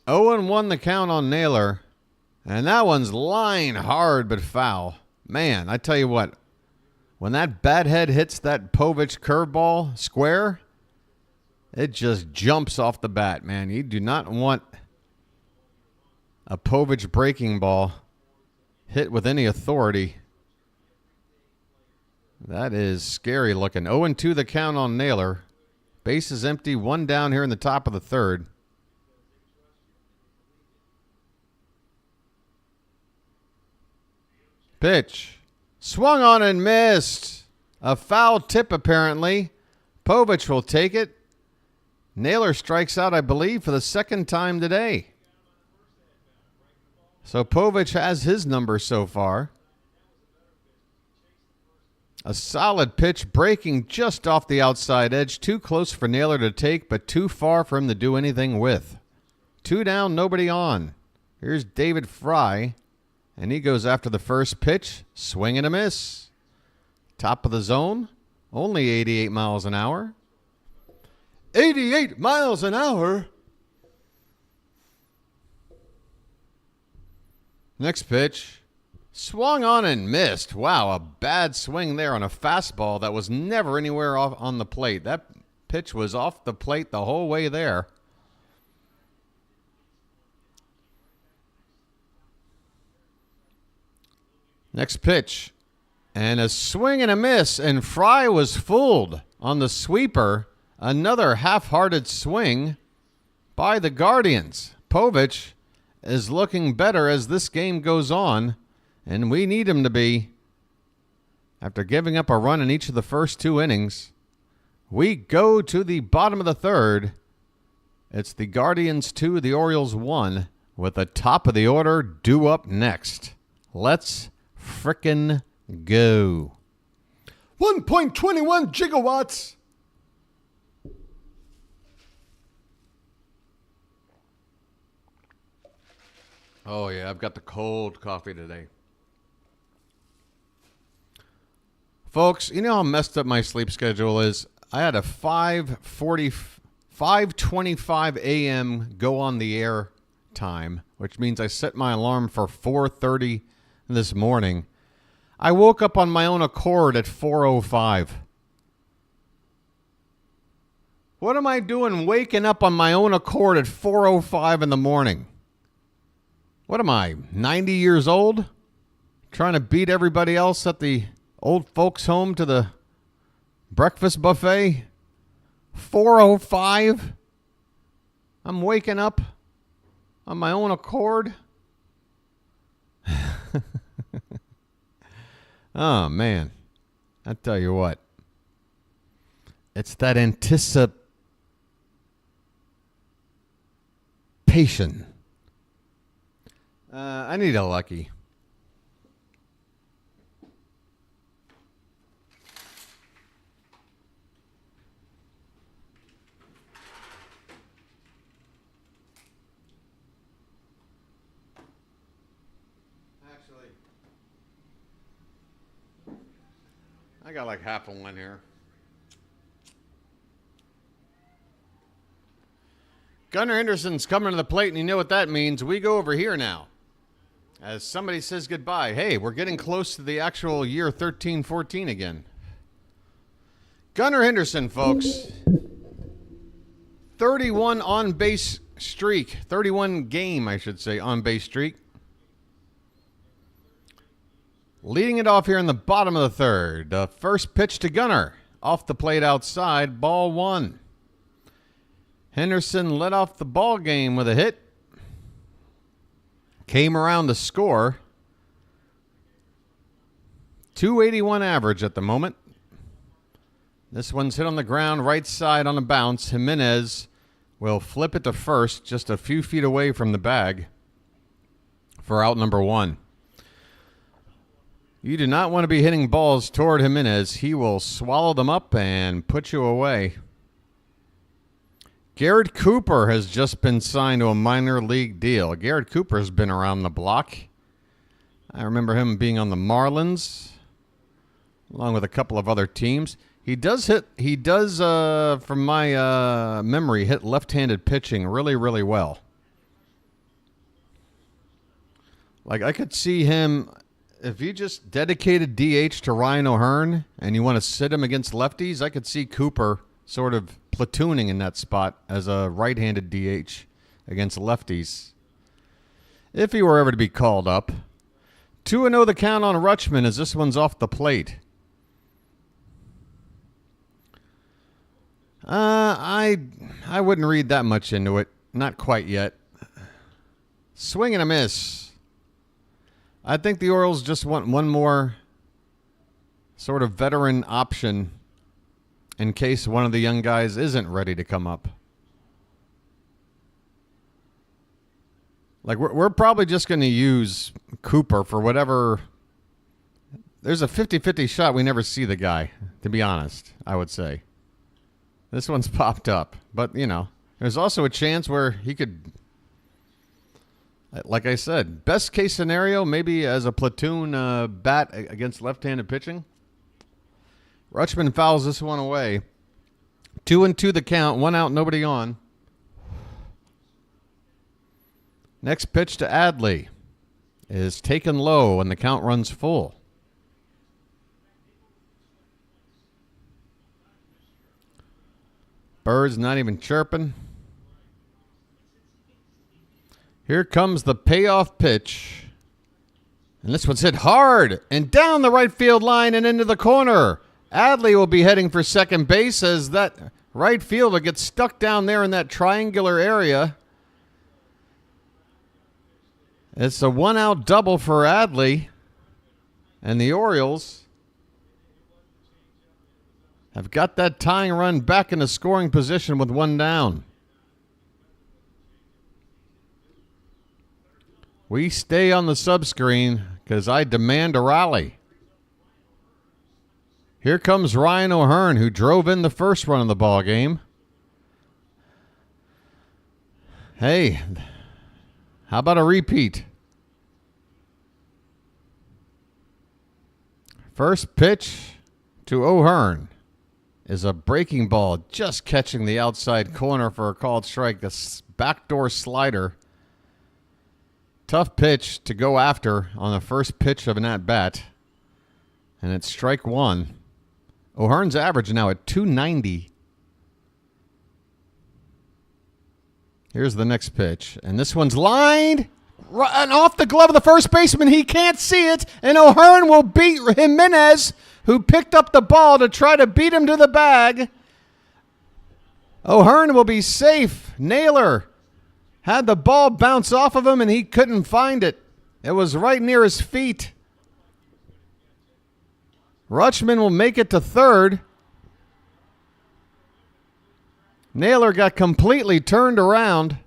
0-1 the count on Naylor, and that one's line hard but foul. Man, I tell you what, when that bat head hits that Povich curveball square, it just jumps off the bat, man. You do not want a Povich breaking ball hit with any authority. That is scary looking. 0-2 the count on Naylor. Base is empty, one down here in the top of the third. Pitch. Swung on and missed. A foul tip, apparently. Povich will take it. Naylor strikes out, I believe, for the second time today. So Povich has his number so far. A solid pitch, breaking just off the outside edge. Too close for Naylor to take, but too far for him to do anything with. 2 down, nobody on. Here's David Fry. And he goes after the first pitch. Swing and a miss. Top of the zone. Only 88 miles an hour. 88 miles an hour. Next pitch. Swung on and missed. Wow, a bad swing there on a fastball that was never anywhere off on the plate. That pitch was off the plate the whole way there. Next pitch, and a swing and a miss, and Fry was fooled on the sweeper. Another half-hearted swing by the Guardians. Povich is looking better as this game goes on, and we need him to be. After giving up a run in each of the first 2 innings, we go to the bottom of the third. It's the Guardians 2, the Orioles 1, with the top of the order due up next. Let's frickin' go. 1.21 gigawatts. Oh, yeah, I've got the cold coffee today. Folks, you know how messed up my sleep schedule is? I had a 5:25 a.m. go on the air time, which means I set my alarm for 4:30 this morning. I woke up on my own accord at 4:05. What am I doing waking up on my own accord at 4:05 in the morning? What am I, 90 years old? Trying to beat everybody else at the old folks' home to the breakfast buffet? 4:05? I'm waking up on my own accord? Oh, man. I tell you what. It's that anticipation. I need a Lucky. I got like half a one here. Gunnar Henderson's coming to the plate, and you know what that means. We go over here now. As somebody says goodbye. Hey, we're getting close to the actual year 13-14 again. Gunnar Henderson, folks. 31 on-base streak. 31 game, I should say, on-base streak. Leading it off here in the bottom of the third. The first pitch to Gunnar. Off the plate outside, ball 1. Henderson led off the ball game with a hit. Came around to score. 281 average at the moment. This one's hit on the ground, right side on a bounce. Jimenez will flip it to first, just a few feet away from the bag for out number 1. You do not want to be hitting balls toward Jimenez. He will swallow them up and put you away. Garrett Cooper has just been signed to a minor league deal. Garrett Cooper has been around the block. I remember him being on the Marlins, along with a couple of other teams. He does, from my memory, hit left-handed pitching really, really well. Like, I could see him, if you just dedicated DH to Ryan O'Hearn and you want to sit him against lefties, I could see Cooper sort of platooning in that spot as a right-handed DH against lefties if he were ever to be called up. 2-0 the count on Rutschman as this one's off the plate. I wouldn't read that much into it. Not quite yet. Swing and a miss. I think the Orioles just want one more sort of veteran option in case one of the young guys isn't ready to come up. Like, we're probably just going to use Cooper for whatever. There's a 50-50 shot we never see the guy, to be honest, I would say. This one's popped up. But, you know, there's also a chance where he could, like I said, best case scenario, maybe as a platoon bat against left-handed pitching. Rutschman fouls this one away. 2-2 the count. 1 out, nobody on. Next pitch to Adley is taken low and the count runs full. Bird's not even chirping. Here comes the payoff pitch. And this one's hit hard and down the right field line and into the corner. Adley will be heading for second base as that right fielder gets stuck down there in that triangular area. It's a 1-out double for Adley. And the Orioles have got that tying run back into scoring position with 1 down. We stay on the subscreen because I demand a rally. Here comes Ryan O'Hearn, who drove in the first run of the ball game. Hey, how about a repeat? First pitch to O'Hearn is a breaking ball, just catching the outside corner for a called strike. The backdoor slider. Tough pitch to go after on the first pitch of an at-bat. And it's strike 1. O'Hearn's average now at 290. Here's the next pitch. And this one's lined and off the glove of the first baseman. He can't see it. And O'Hearn will beat Jimenez, who picked up the ball to try to beat him to the bag. O'Hearn will be safe. Naylor had the ball bounce off of him, and he couldn't find it. It was right near his feet. Rutschman will make it to third. Naylor got completely turned around.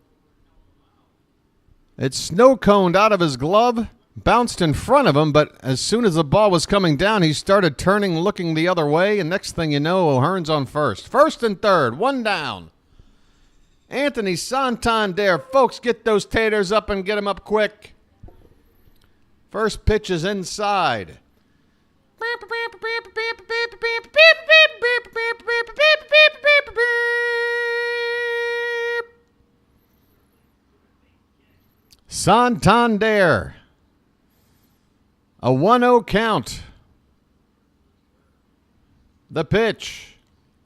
It snow-coned out of his glove, bounced in front of him, but as soon as the ball was coming down, he started turning, looking the other way, and next thing you know, O'Hearn's on first. First and third, 1 down. Anthony Santander. Folks, get those taters up and get them up quick. First pitch is inside. Santander. A 1-0 count. The pitch.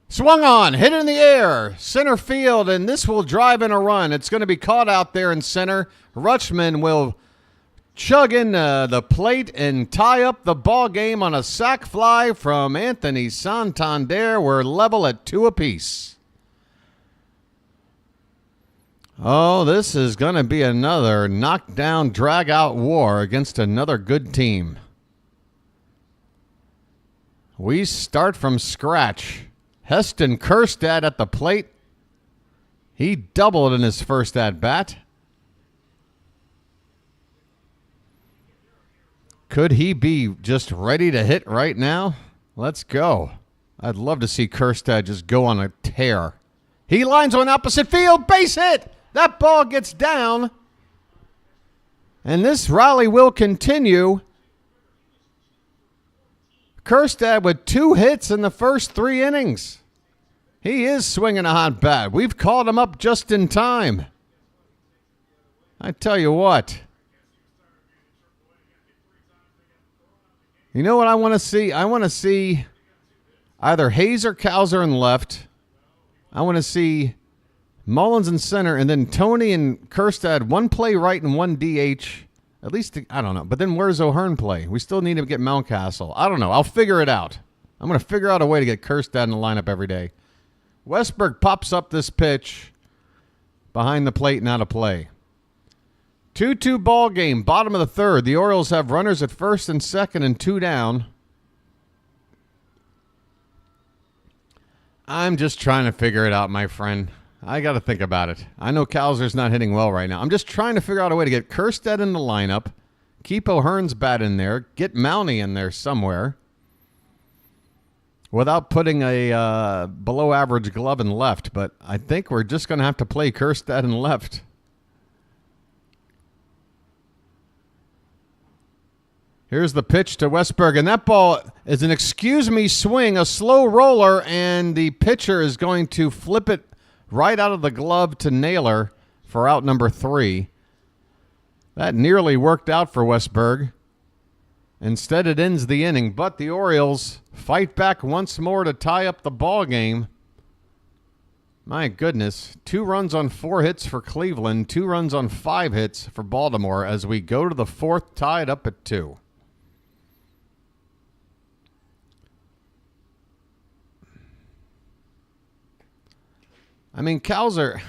Swung on, hit in the air, center field, and this will drive in a run. It's going to be caught out there in center. Rutschman will chug in the plate and tie up the ball game on a sac fly from Anthony Santander. We're level at 2 apiece. Oh, this is going to be another knockdown, drag-out war against another good team. We start from scratch. Heston Kjerstad at the plate. He doubled in his first at-bat. Could he be just ready to hit right now? Let's go. I'd love to see Kjerstad just go on a tear. He lines one opposite field. Base hit. That ball gets down. And this rally will continue. Kjerstad with 2 hits in the first 3 innings. He is swinging a hot bat. We've called him up just in time. I tell you what. You know what I want to see? I want to see either Hayes or Cowser in left. I want to see Mullins in center, and then Tony and Kjerstad, 1 play right and 1 DH. At least, I don't know. But then where's O'Hearn play? We still need to get Mountcastle. I don't know. I'll figure it out. I'm going to figure out a way to get Kjerstad in the lineup every day. Westberg pops up this pitch behind the plate and out of play. 2-2 ball game, bottom of the third. The Orioles have runners at first and second and 2 down. I'm just trying to figure it out, my friend. I got to think about it. I know Cowser's not hitting well right now. I'm just trying to figure out a way to get Kjerstad in the lineup, keep O'Hearn's bat in there, get Mounty in there somewhere without putting a below-average glove in left. But I think we're just going to have to play Kjerstad in left. Here's the pitch to Westberg, and that ball is an excuse-me swing, a slow roller, and the pitcher is going to flip it right out of the glove to Naylor for out number 3. That nearly worked out for Westberg. Instead, it ends the inning, but the Orioles fight back once more to tie up the ball game. My goodness, 2 runs on 4 hits for Cleveland, 2 runs on 5 hits for Baltimore as we go to the 4th, tied up at 2. I mean, Cowser,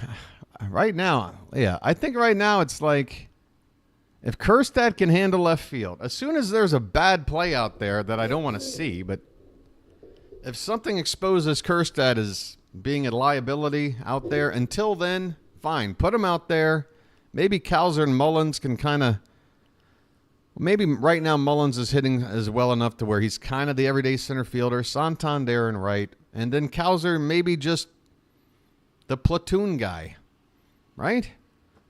right now, yeah, I think right now it's like if Kjerstad can handle left field, as soon as there's a bad play out there that I don't want to see, but if something exposes Kjerstad as being a liability out there, until then, fine, put him out there. Maybe Cowser and Mullins can kind of, maybe right now Mullins is hitting as well enough to where he's kind of the everyday center fielder, Santander in right, and then Cowser maybe just the platoon guy, right?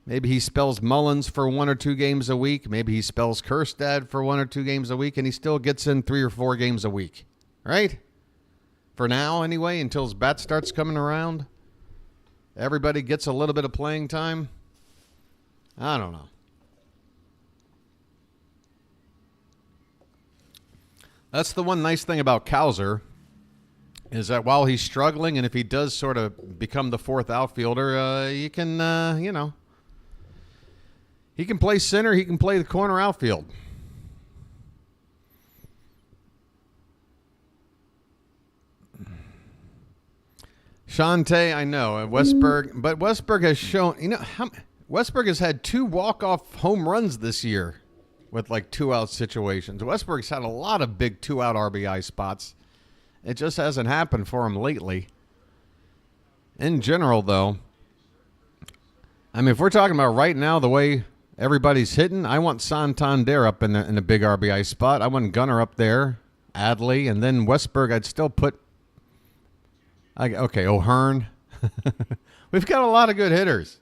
Maybe he spells Mullins for 1 or 2 games a week. Maybe he spells Kjerstad for 1 or 2 games a week, and he still gets in 3 or 4 games a week, right? For now, anyway, until his bat starts coming around. Everybody gets a little bit of playing time. I don't know. That's the one nice thing about Cowser, is that while he's struggling, and if he does sort of become the 4th outfielder, you can, he can play center, he can play the corner outfield. Shante, I know, Westberg, but Westberg has shown, Westberg has had 2 walk-off home runs this year with like 2-out situations. Westberg's had a lot of big 2-out RBI spots. It just hasn't happened for him lately. In general, though, I mean, if we're talking about right now, the way everybody's hitting, I want Santander up in the big RBI spot. I want Gunnar up there, Adley, and then Westberg. I'd still put. Okay, O'Hearn. We've got a lot of good hitters.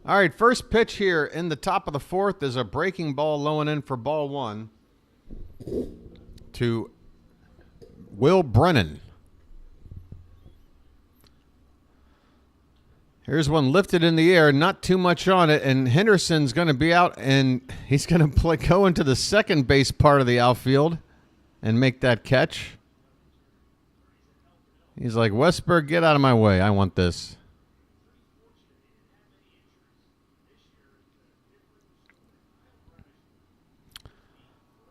All right, first pitch here in the top of the 4th is a breaking ball low and in for ball 1 to Will Brennan. Here's one lifted in the air, not too much on it, and Henderson's going to be out, and he's going to go into the second base part of the outfield and make that catch. He's like, Westberg, get out of my way. I want this.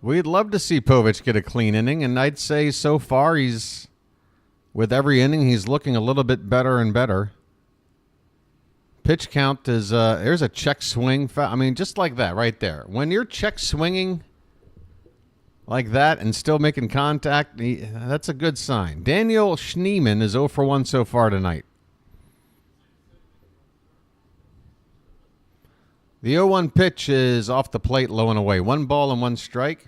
We'd love to see Povich get a clean inning, and I'd say so far he's, with every inning, he's looking a little bit better and better. Pitch count is, there's a check swing. I mean, just like that right there. When you're check swinging like that and still making contact, that's a good sign. Daniel Schneemann is 0 for 1 so far tonight. The 0-1 pitch is off the plate, low and away. 1 ball and 1 strike.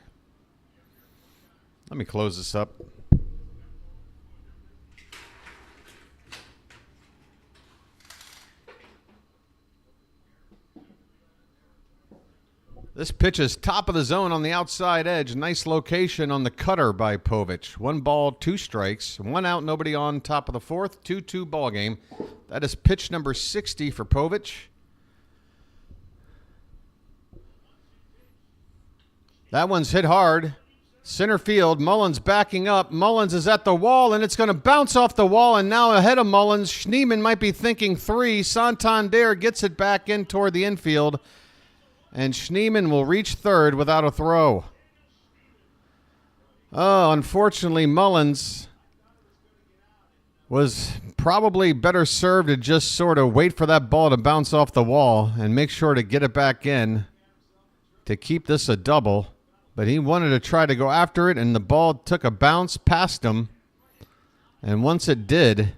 Let me close this up. This pitch is top of the zone on the outside edge. Nice location on the cutter by Povich. 1 ball, 2 strikes. 1 out, nobody on, top of the 4th. 2-2 ball game. That is pitch number 60 for Povich. That one's hit hard. Center field. Mullins backing up. Mullins is at the wall, and it's going to bounce off the wall. And now ahead of Mullins, Schneemann might be thinking 3. Santander gets it back in toward the infield. And Schneemann will reach third without a throw. Oh, unfortunately, Mullins was probably better served to just sort of wait for that ball to bounce off the wall and make sure to get it back in to keep this a double. But he wanted to try to go after it, and the ball took a bounce past him. And once it did,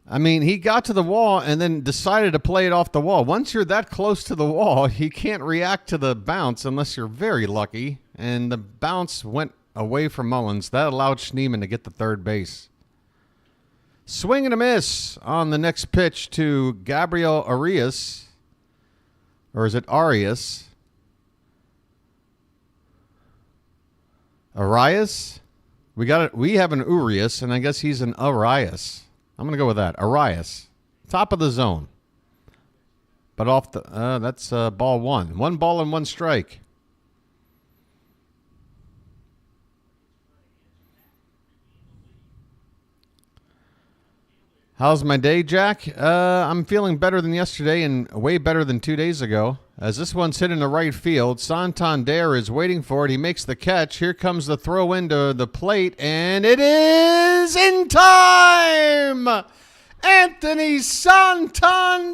I mean, he got to the wall and then decided to play it off the wall. Once you're that close to the wall, you can't react to the bounce unless you're very lucky. And the bounce went away from Mullins. That allowed Schneemann to get to third base. Swing and a miss on the next pitch to Gabriel Arias. Or is it Arias? Arias? We got it. We have an Urias, and I guess he's an Arias. I'm going to go with that. Arias. Top of the zone. But off the... that's ball 1. 1 ball and 1 strike. How's my day, Jack? I'm feeling better than yesterday and way better than 2 days ago. As this one's hit in the right field, Santander is waiting for it. He makes the catch. Here comes the throw into the plate, and it is in time! Anthony Santander!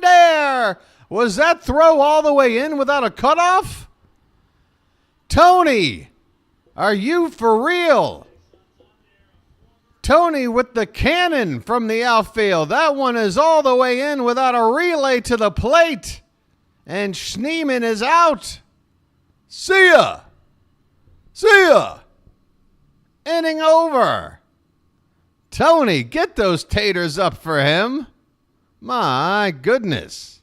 Was that throw all the way in without a cutoff? Tony, are you for real? Tony with the cannon from the outfield. That one is all the way in without a relay to the plate. And Schneemann is out. See ya. See ya. Inning over. Tony, get those taters up for him. My goodness.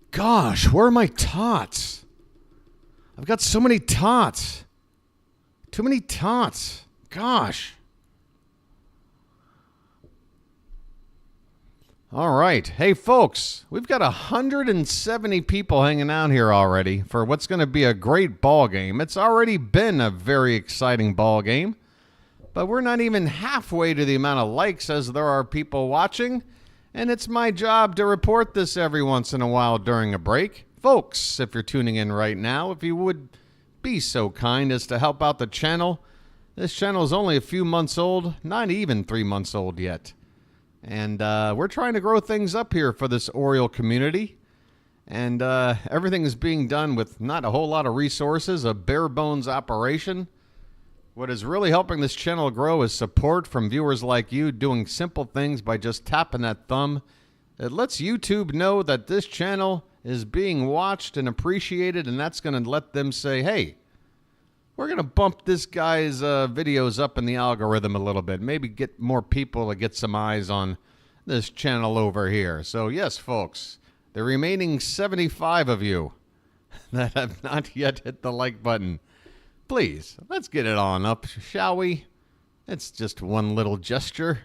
Gosh, where are my tots? I've got so many tots. Too many tots. Gosh. All right. Hey, folks, we've got 170 people hanging out here already for what's going to be a great ball game. It's already been a very exciting ball game, but we're not even halfway to the amount of likes as there are people watching, and it's my job to report this every once in a while during a break. Folks, if you're tuning in right now, if you would be so kind as to help out the channel. This channel is only a few months old, not even 3 months old yet. And we're trying to grow things up here for this Oriole community. And everything is being done with not a whole lot of resources, a bare bones operation. What is really helping this channel grow is support from viewers like you doing simple things by just tapping that thumb. It lets YouTube know that this channel is being watched and appreciated, and that's going to let them say, hey, we're going to bump this guy's videos up in the algorithm a little bit. Maybe get more people to get some eyes on this channel over here. So, yes, folks, the remaining 75 of you that have not yet hit the like button, please, let's get it on up, shall we? It's just one little gesture,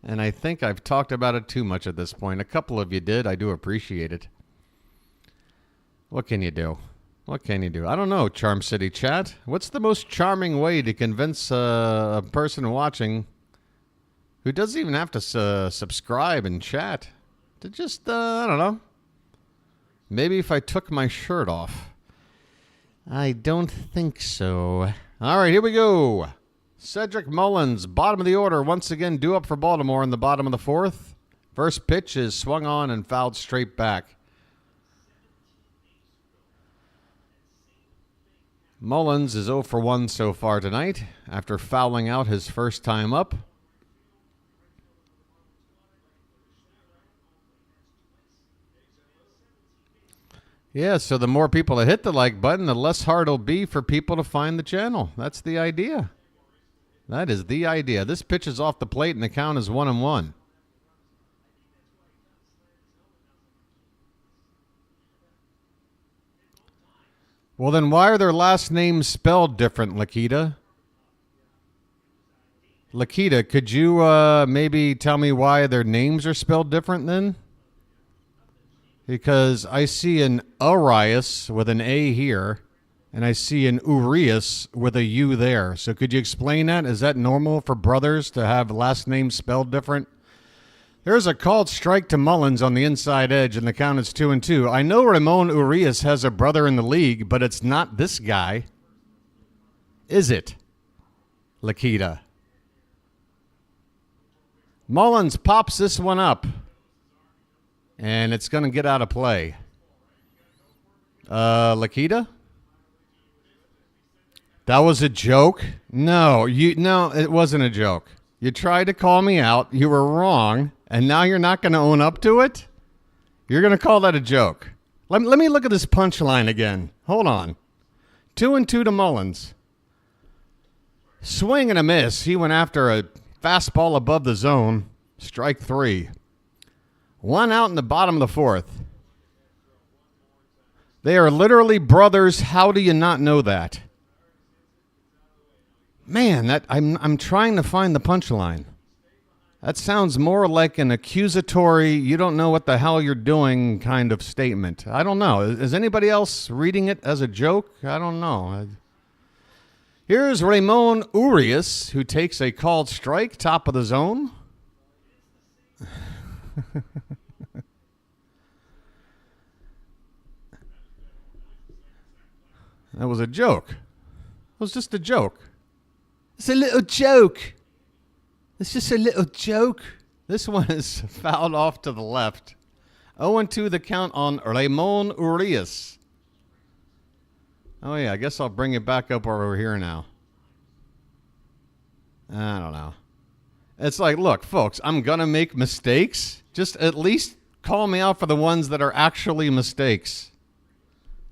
and I think I've talked about it too much at this point. A couple of you did. I do appreciate it. What can you do? What can you do? I don't know, Charm City chat. What's the most charming way to convince a person watching who doesn't even have to subscribe and chat to just, I don't know. Maybe if I took my shirt off. I don't think so. All right, here we go. Cedric Mullins, bottom of the order, once again due up for Baltimore in the bottom of the 4th. First pitch is swung on and fouled straight back. Mullins is 0 for 1 so far tonight after fouling out his first time up. Yeah, so the more people that hit the like button, the less hard it'll be for people to find the channel. That's the idea. That is the idea. This pitch is off the plate and the count is 1-1. Well, then why are their last names spelled different, Lakita? Lakita, could you maybe tell me why their names are spelled different then? Because I see an Arias with an A here, and I see an Urias with a U there. So could you explain that? Is that normal for brothers to have last names spelled different? There's a called strike to Mullins on the inside edge, and the count is 2-2. I know Ramon Urias has a brother in the league, but it's not this guy. Is it, Lakita? Mullins pops this one up, and it's going to get out of play. Lakita? That was a joke? No, it wasn't a joke. You tried to call me out. You were wrong, and now you're not going to own up to it? You're going to call that a joke. Let me look at this punchline again. Hold on. 2-2 to Mullins. Swing and a miss. He went after a fastball above the zone. Strike 3. 1 out in the bottom of the 4th. They are literally brothers. How do you not know that? Man, I'm trying to find the punchline. That sounds more like an accusatory, you don't know what the hell you're doing kind of statement. I don't know. Is anybody else reading it as a joke? I don't know. Here's Ramon Urias, who takes a called strike, top of the zone. That was a joke. It was just a joke. It's a little joke. It's just a little joke. This one is fouled off to the left. 0-2 the count on Ramon Urias. Oh, yeah, I guess I'll bring it back up over here now. I don't know. It's like, look, folks, I'm going to make mistakes. Just at least call me out for the ones that are actually mistakes.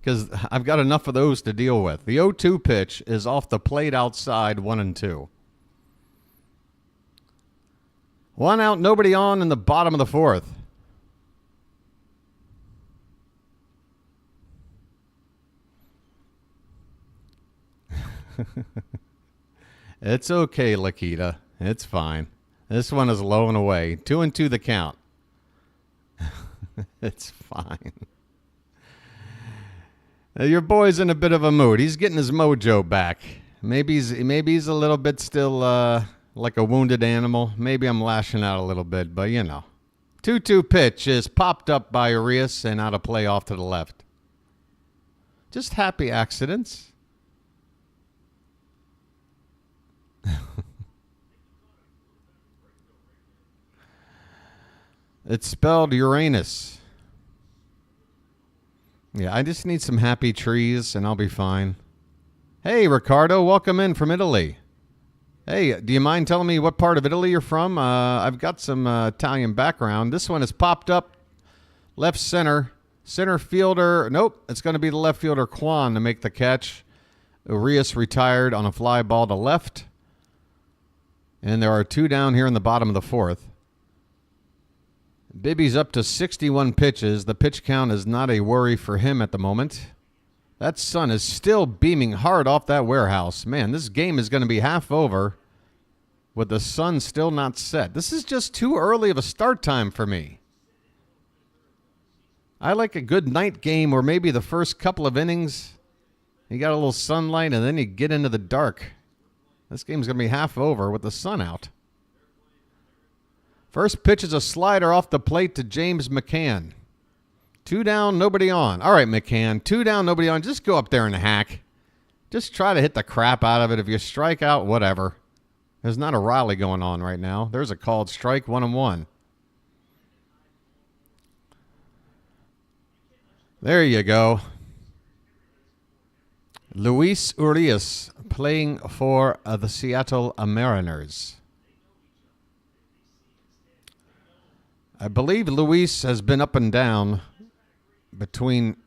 Because I've got enough of those to deal with. The 0-2 pitch is off the plate outside, 1-2. 1 out, nobody on in the bottom of the 4th. It's okay, Lakita. It's fine. This one is low and away. 2-2 the count. It's fine. Your boy's in a bit of a mood. He's getting his mojo back. Maybe he's a little bit still like a wounded animal. Maybe I'm lashing out a little bit, but you know. 2-2 pitch is popped up by Urias and out of play off to the left. Just happy accidents. It's spelled Uranus. Yeah, I just need some happy trees and I'll be fine. Hey, Ricardo, welcome in from Italy. Hey, do you mind telling me what part of Italy you're from? I've got some Italian background. This one is popped up left center. Center fielder, nope, it's going to be the left fielder Kwan to make the catch. Urias retired on a fly ball to left. And there are 2 down here in the bottom of the 4th. Bibee's up to 61 pitches. The pitch count is not a worry for him at the moment. That sun is still beaming hard off that warehouse. Man, this game is going to be half over with the sun still not set. This is just too early of a start time for me. I like a good night game where maybe the first couple of innings, you got a little sunlight and then you get into the dark. This game's going to be half over with the sun out. First pitch is a slider off the plate to James McCann. 2 down, nobody on. All right, McCann, 2 down, nobody on. Just go up there and hack. Just try to hit the crap out of it. If you strike out, whatever. There's not a rally going on right now. There's a called strike, 1-1. There you go. Luis Urias playing for the Seattle Mariners. I believe Luis has been up and down between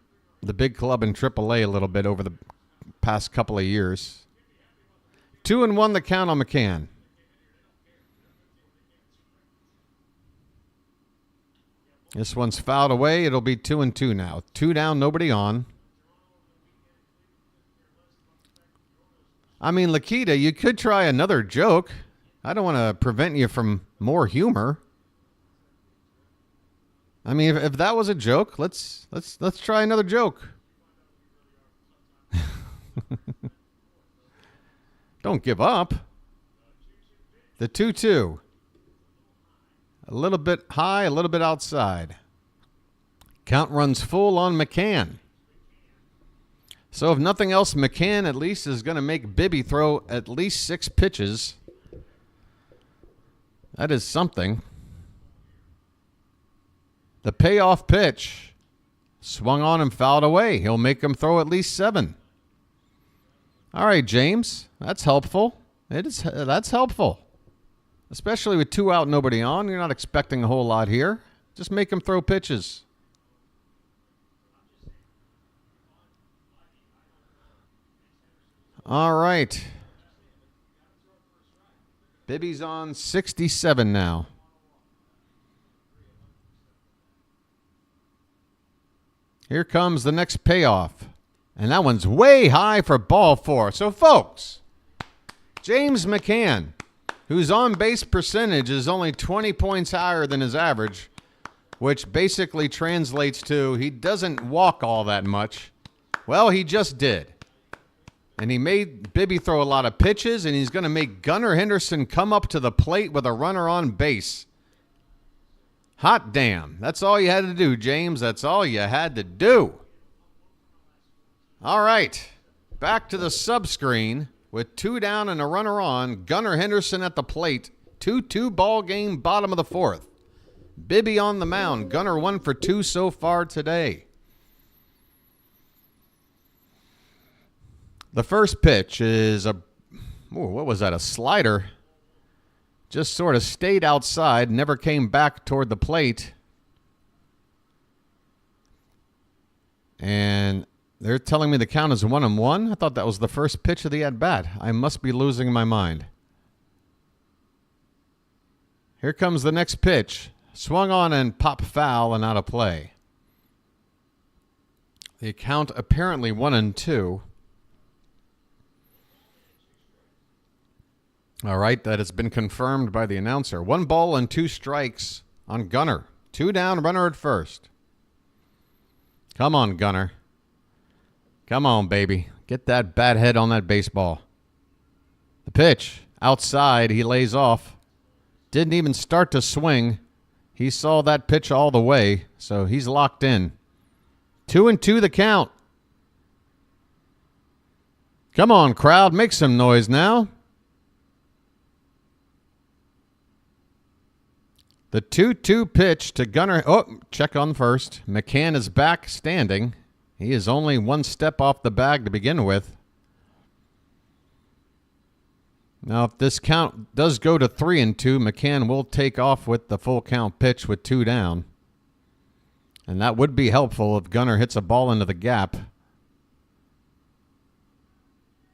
the big club and AAA a little bit over the past couple of years. 2-1 the count on McCann. This one's fouled away. It'll be 2-2 now. 2 down, nobody on. I mean, Lakita, you could try another joke. I don't want to prevent you from more humor. I mean, if that was a joke, let's try another joke. Don't give up. The 2-2. A little bit high, a little bit outside. Count runs full on McCann. So if nothing else, McCann at least is going to make Bibee throw at least 6 pitches. That is something. The payoff pitch swung on and fouled away. He'll make him throw at least 7. All right, James, that's helpful. That's helpful. Especially with 2 out, nobody on. You're not expecting a whole lot here. Just make him throw pitches. All right. Bibee's on 67 now. Here comes the next payoff. And that one's way high for ball 4. So, folks, James McCann, whose on-base percentage is only 20 points higher than his average, which basically translates to he doesn't walk all that much. Well, he just did. And he made Bibee throw a lot of pitches, and he's going to make Gunnar Henderson come up to the plate with a runner on base. Hot damn. That's all you had to do, James. That's all you had to do. All right. Back to the sub-screen with 2 down and a runner on. Gunnar Henderson at the plate. 2-2 ball game, bottom of the 4th. Bibee on the mound. Gunnar 1 for 2 so far today. The first pitch is what was that, a slider? Just sort of stayed outside, never came back toward the plate. And they're telling me the count is 1-1. I thought that was the first pitch of the at-bat. I must be losing my mind. Here comes the next pitch. Swung on and pop foul and out of play. The count apparently 1-2. All right, that has been confirmed by the announcer. 1 ball and 2 strikes on Gunnar. 2 down, runner at first. Come on, Gunnar. Come on, baby. Get that bat head on that baseball. The pitch. Outside, he lays off. Didn't even start to swing. He saw that pitch all the way, so he's locked in. 2-2 the count. Come on, crowd. Make some noise now. The 2-2 pitch to Gunnar. Oh, check on first. McCann is back standing. He is only 1 step off the bag to begin with. Now, if this count does go to 3-2, McCann will take off with the full count pitch with 2 down. And that would be helpful if Gunnar hits a ball into the gap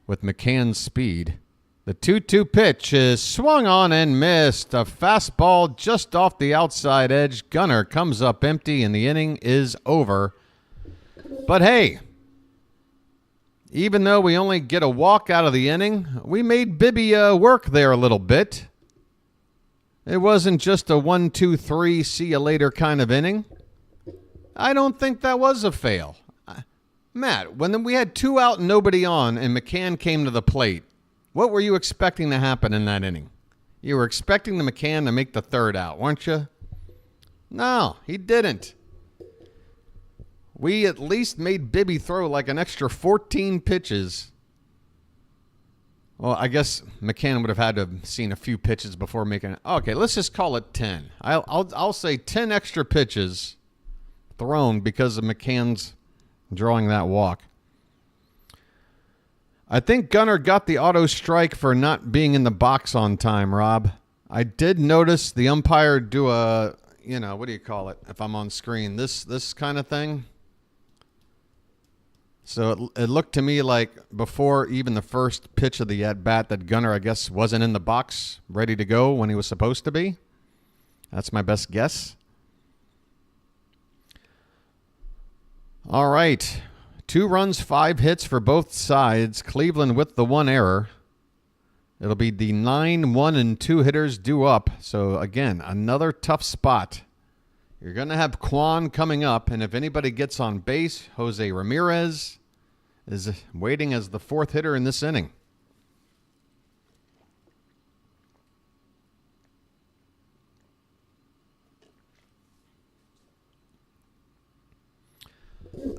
with McCann's speed. The 2-2 pitch is swung on and missed. A fastball just off the outside edge. Gunnar comes up empty, and the inning is over. But hey, even though we only get a walk out of the inning, we made Bibee work there a little bit. It wasn't just a 1-2-3, see you later kind of inning. I don't think that was a fail. Matt, when we had 2 out and nobody on, and McCann came to the plate, what were you expecting to happen in that inning? You were expecting the McCann to make the 3rd out, weren't you? No, he didn't. We at least made Bibee throw like an extra 14 pitches. Well, I guess McCann would have had to have seen a few pitches before making it. Okay, let's just call it 10. I'll say 10 extra pitches thrown because of McCann's drawing that walk. I think Gunnar got the auto strike for not being in the box on time, Rob. I did notice the umpire do a, what do you call it if I'm on screen? This kind of thing. So it looked to me like before even the first pitch of the at-bat that Gunnar, I guess, wasn't in the box ready to go when he was supposed to be. That's my best guess. All right. 2 runs, 5 hits for both sides. Cleveland with the 1 error. It'll be the 9, 1, and 2 hitters due up. So, again, another tough spot. You're going to have Kwan coming up, and if anybody gets on base, Jose Ramirez is waiting as the 4th hitter in this inning.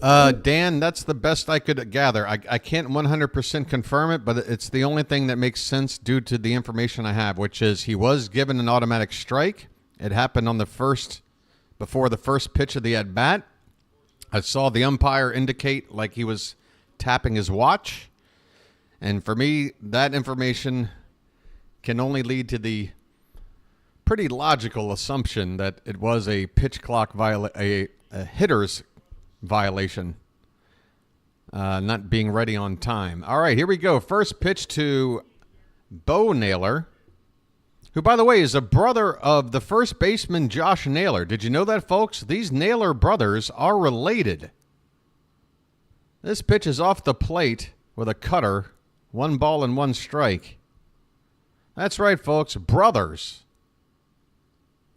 Dan, that's the best I could gather. I can't 100% confirm it, but it's the only thing that makes sense due to the information I have, which is he was given an automatic strike. It happened on before the first pitch of the at-bat. I saw the umpire indicate like he was tapping his watch. And for me, that information can only lead to the pretty logical assumption that it was a pitch clock a hitter's violation, not being ready on time. All right, here we go. First pitch to Bo Naylor, who, by the way, is a brother of the first baseman Josh Naylor. Did you know that, folks? These Naylor brothers are related. This pitch is off the plate with a cutter, 1 ball and 1 strike. That's right, folks, brothers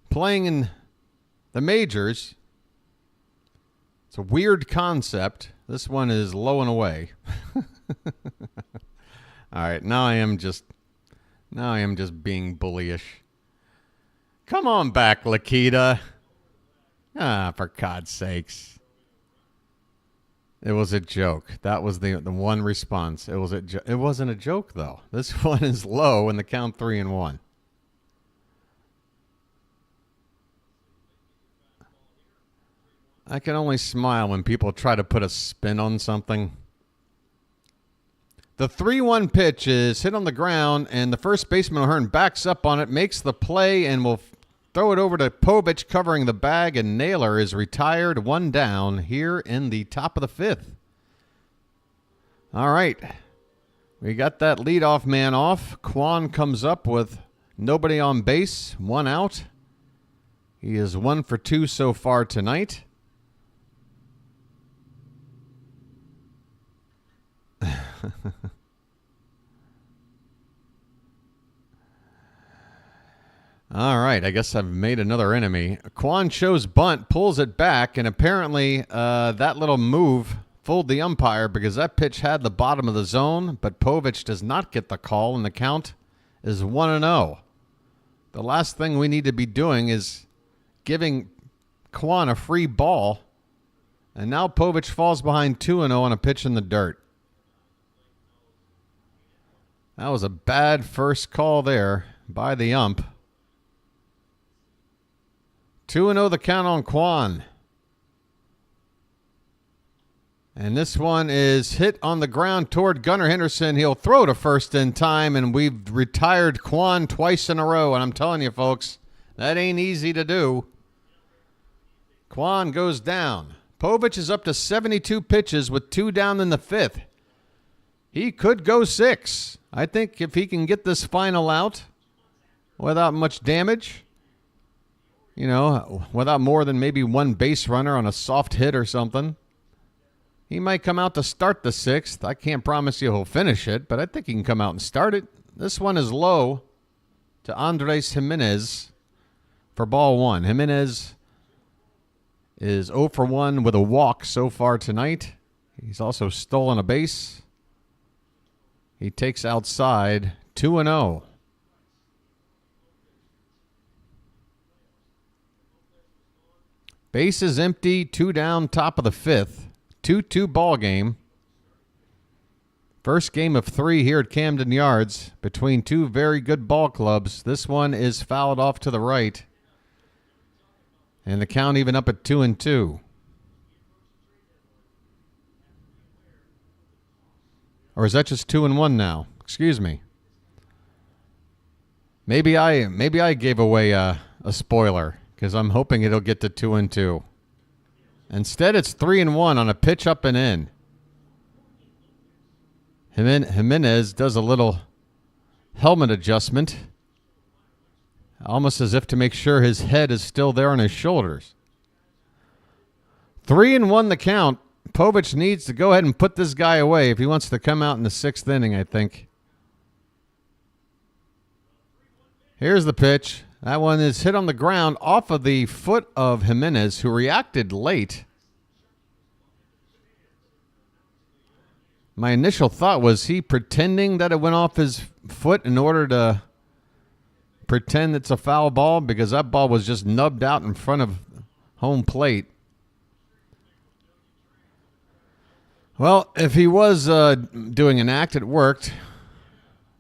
playing in the majors. It's a weird concept. This one is low and away. All right, now I am just being bullyish. Come on back, Lakita. For God's sakes. It was a joke. That was the one response. It wasn't a joke, though. This one is low in the count 3-1. I can only smile when people try to put a spin on something. The 3-1 pitch is hit on the ground, and the first baseman O'Hearn backs up on it, makes the play, and will throw it over to Povich covering the bag, and Naylor is retired, 1 down here in the top of the 5th. All right. We got that leadoff man off. Kwan comes up with nobody on base, 1 out. He is 1 for 2 so far tonight. All right, I guess I've made another enemy. Kwan shows bunt, pulls it back, and apparently that little move fooled the umpire because that pitch had the bottom of the zone, but Povich does not get the call, and the count is 1-0. The last thing we need to be doing is giving Kwan a free ball, and now Povich falls behind 2-0 on a pitch in the dirt. That was a bad first call there by the ump. 2-0 the count on Kwan. And this one is hit on the ground toward Gunnar Henderson. He'll throw to first in time, and we've retired Kwan twice in a row. And I'm telling you, folks, that ain't easy to do. Kwan goes down. Povich is up to 72 pitches with 2 down in the 5th. He could go 6. I think if he can get this final out without much damage, without more than maybe 1 base runner on a soft hit or something, he might come out to start the 6th. I can't promise you he'll finish it, but I think he can come out and start it. This one is low to Andres Jimenez for ball 1. Jimenez is 0 for 1 with a walk so far tonight. He's also stolen a base. He takes outside, 2-0. Base is empty, 2 down, top of the 5th. 2-2 ball game. First game of 3 here at Camden Yards between 2 very good ball clubs. This one is fouled off to the right. And the count even up at 2-2. Or is that just 2-1 now? Excuse me. Maybe I gave away a spoiler because I'm hoping it'll get to 2-2. Instead, it's 3-1 on a pitch up and in. Jimenez does a little helmet adjustment, almost as if to make sure his head is still there on his shoulders. 3-1 the count. Povich needs to go ahead and put this guy away if he wants to come out in the 6th inning, I think. Here's the pitch. That one is hit on the ground off of the foot of Jimenez, who reacted late. My initial thought was he pretending that it went off his foot in order to pretend it's a foul ball, because that ball was just nubbed out in front of home plate. Well, if he was doing an act, it worked.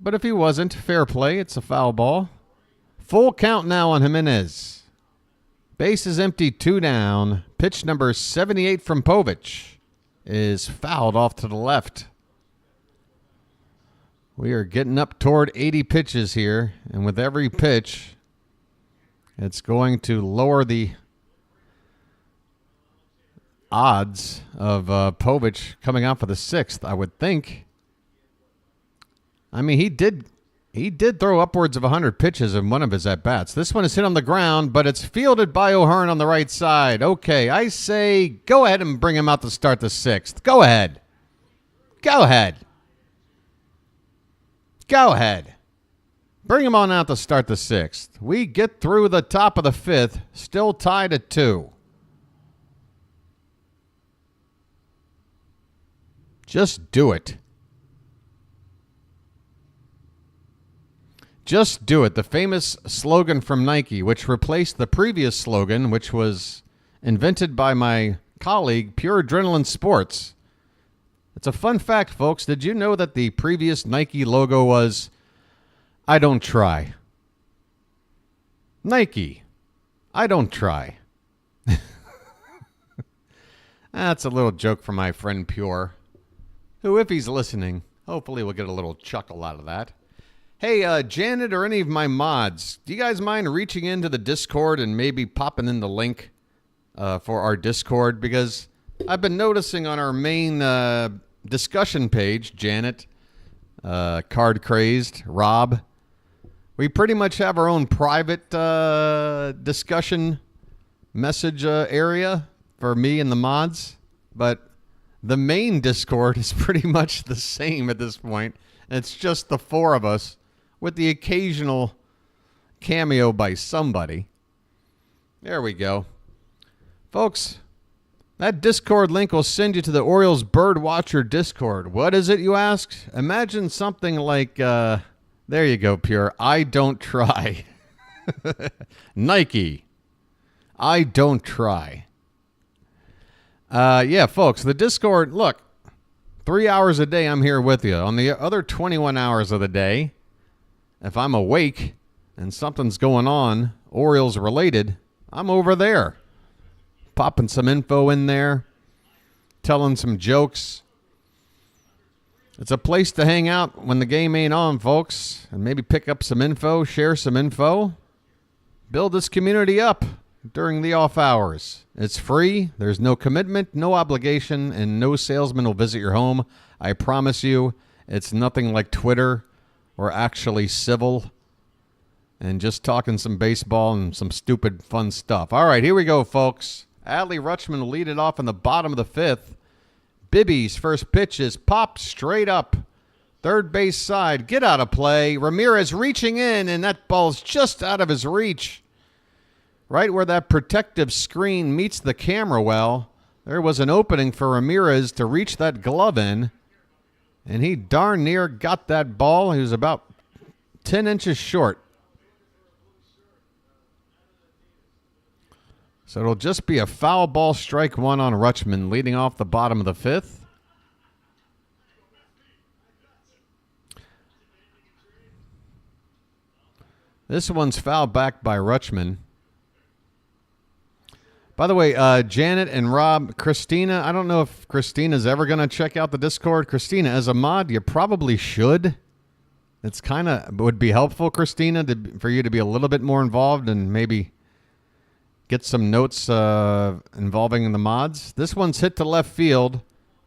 But if he wasn't, fair play. It's a foul ball. Full count now on Jimenez. Base is empty, 2 down. Pitch number 78 from Povich is fouled off to the left. We are getting up toward 80 pitches here, and with every pitch, it's going to lower the odds of Povich coming out for the 6th, I would think. I mean, he did throw upwards of 100 pitches in one of his at-bats. This one is hit on the ground, but it's fielded by O'Hearn on the right side. Okay, I say go ahead and bring him out to start the 6th. Go ahead. Go ahead. Go ahead. Bring him on out to start the 6th. We get through the top of the 5th, still tied at 2. Just do it. Just do it. The famous slogan from Nike, which replaced the previous slogan, which was invented by my colleague, Pure Adrenaline Sports. It's a fun fact, folks. Did you know that the previous Nike logo was, I don't try? Nike, I don't try. That's a little joke from my friend Pure, who, if he's listening, hopefully will get a little chuckle out of that. Hey, Janet or any of my mods, do you guys mind reaching into the Discord and maybe popping in the link for our Discord? Because I've been noticing on our main discussion page, Janet, Card Crazed, Rob, we pretty much have our own private discussion message area for me and the mods. But the main Discord is pretty much the same at this point. It's just the 4 of us, with the occasional cameo by somebody. There we go. Folks, that Discord link will send you to the Orioles Bird Watcher Discord. What is it, you ask? Imagine something like, there you go, Pure. I don't try. Nike. I don't try. Yeah, folks, the Discord, look, 3 hours a day I'm here with you. On the other 21 hours of the day, if I'm awake and something's going on, Orioles related, I'm over there. Popping some info in there, telling some jokes. It's a place to hang out when the game ain't on, folks, and maybe pick up some info, share some info, build this community up during the off hours. It's free. There's no commitment, no obligation, and no salesman will visit your home. I promise you, it's nothing like Twitter or actually civil and just talking some baseball and some stupid fun stuff. All right, here we go, folks. Adley Rutschman will lead it off in the bottom of the 5th. Bibee's first pitch is popped straight up. Third base side, get out of play. Ramirez reaching in, and that ball's just out of his reach. Right where that protective screen meets the camera well, there was an opening for Ramirez to reach that glove in, and he darn near got that ball. He was about 10 inches short. So it'll just be a foul ball, strike 1 on Rutschman, leading off the bottom of the 5th. This one's fouled back by Rutschman. By the way, Janet and Rob, Christina, I don't know if Christina's ever going to check out the Discord. Christina, as a mod, you probably should. It's kind of would be helpful, Christina, for you to be a little bit more involved and maybe get some notes involving the mods. This one's hit to left field,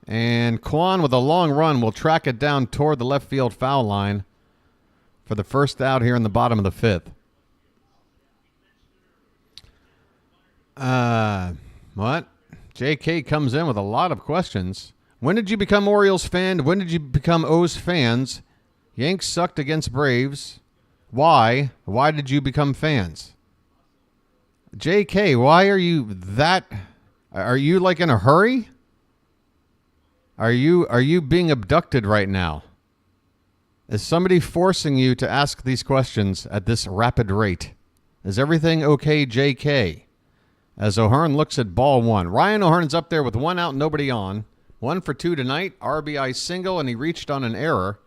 and Kwan with a long run will track it down toward the left field foul line for the first out here in the bottom of the 5th. What? JK comes in with a lot of questions. When did you become Orioles fan? When did you become O's fans? Yanks sucked against Braves. Why? Why did you become fans? JK, why are you that? Are you like in a hurry? Are you being abducted right now? Is somebody forcing you to ask these questions at this rapid rate? Is everything okay, JK? As O'Hearn looks at ball one. Ryan O'Hearn's up there with 1 out, nobody on. 1 for 2 tonight. RBI single, and he reached on an error.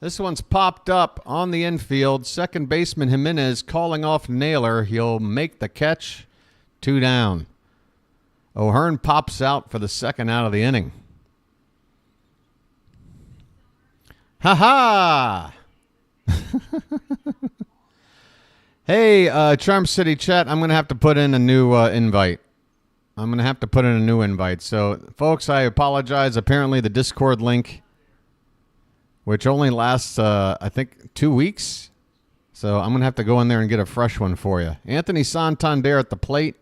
This one's popped up on the infield. Second baseman Jimenez calling off Naylor. He'll make the catch. 2 down. O'Hearn pops out for the second out of the inning. Ha-ha! Hey, Charm City chat, I'm going to have to put in a new invite. So, folks, I apologize. Apparently, the Discord link, which only lasts, I think, 2 weeks. So, I'm going to have to go in there and get a fresh one for you. Anthony Santander at the plate.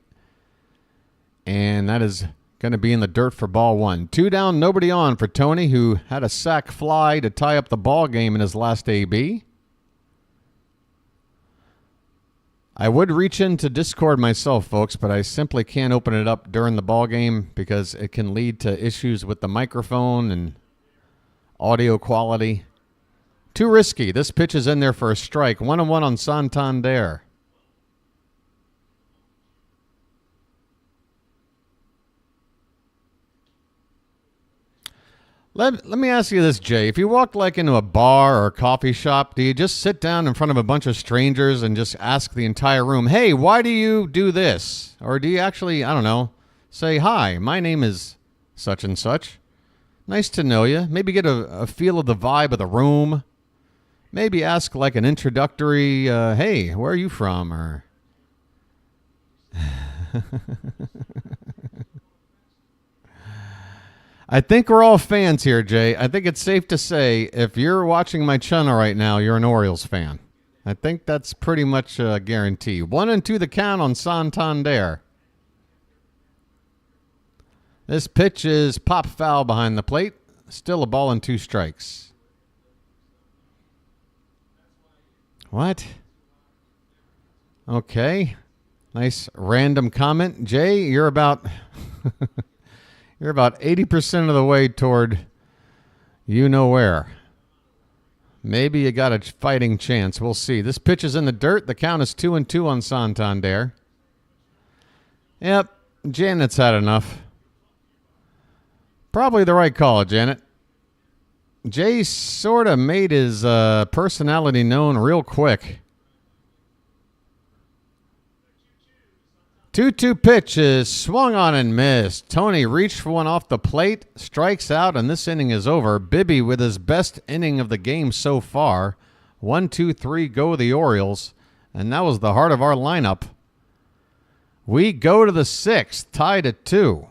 And that is going to be in the dirt for ball one. 2 down, nobody on for Tony, who had a sac fly to tie up the ball game in his last AB. I would reach into Discord myself, folks, but I simply can't open it up during the ball game because it can lead to issues with the microphone and audio quality. Too risky. This pitch is in there for a strike. 1-1 on Santander. Let me ask you this, Jay. If you walk like into a bar or a coffee shop, do you just sit down in front of a bunch of strangers and just ask the entire room, hey, why do you do this? Or do you actually, I don't know, say, hi, my name is such and such. Nice to know you. Maybe get a feel of the vibe of the room. Maybe ask like an introductory, hey, where are you from? Or I think we're all fans here, Jay. I think it's safe to say if you're watching my channel right now, you're an Orioles fan. I think that's pretty much a guarantee. 1-2 the count on Santander. This pitch is pop foul behind the plate. Still a ball and 2 strikes. What? Okay. Nice random comment. Jay, you're about... You're about 80% of the way toward you know where. Maybe you got a fighting chance. We'll see. This pitch is in the dirt. The count is 2-2 on Santander. Yep, Janet's had enough. Probably the right call, Janet. Jay sort of made his personality known real quick. 2-2 pitch is swung on and missed. Tony reached for one off the plate, strikes out, and this inning is over. Bibee with his best inning of the game so far. 1-2-3 go the Orioles, and that was the heart of our lineup. We go to the 6th, tied at 2.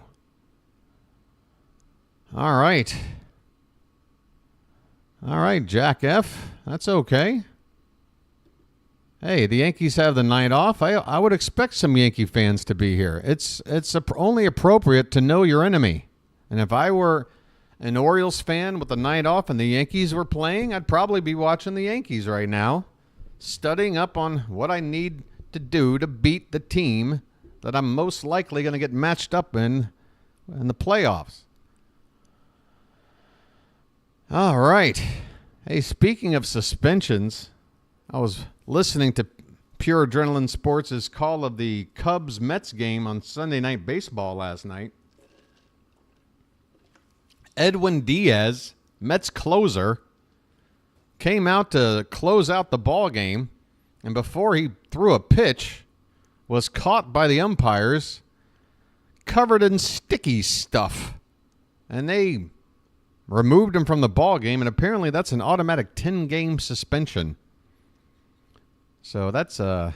All right. All right, Jack F. That's okay. Hey, the Yankees have the night off. I would expect some Yankee fans to be here. It's only appropriate to know your enemy. And if I were an Orioles fan with the night off and the Yankees were playing, I'd probably be watching the Yankees right now, studying up on what I need to do to beat the team that I'm most likely going to get matched up in the playoffs. All right. Hey, speaking of suspensions, I was listening to Pure Adrenaline Sports' call of the Cubs-Mets game on Sunday Night Baseball last night. Edwin Diaz, Mets closer, came out to close out the ball game, and before he threw a pitch, was caught by the umpires covered in sticky stuff. And they removed him from the ball game, and apparently that's an automatic 10-game suspension. So that's a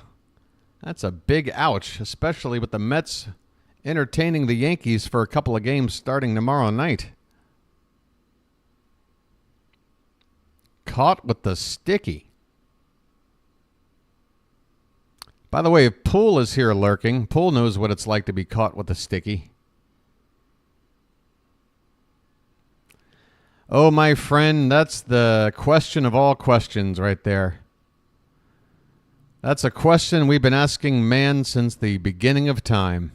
big ouch, especially with the Mets entertaining the Yankees for a couple of games starting tomorrow night. Caught with the sticky. By the way, if Poole is here lurking, Poole knows what it's like to be caught with a sticky. Oh, my friend, that's the question of all questions right there. That's a question we've been asking man since the beginning of time.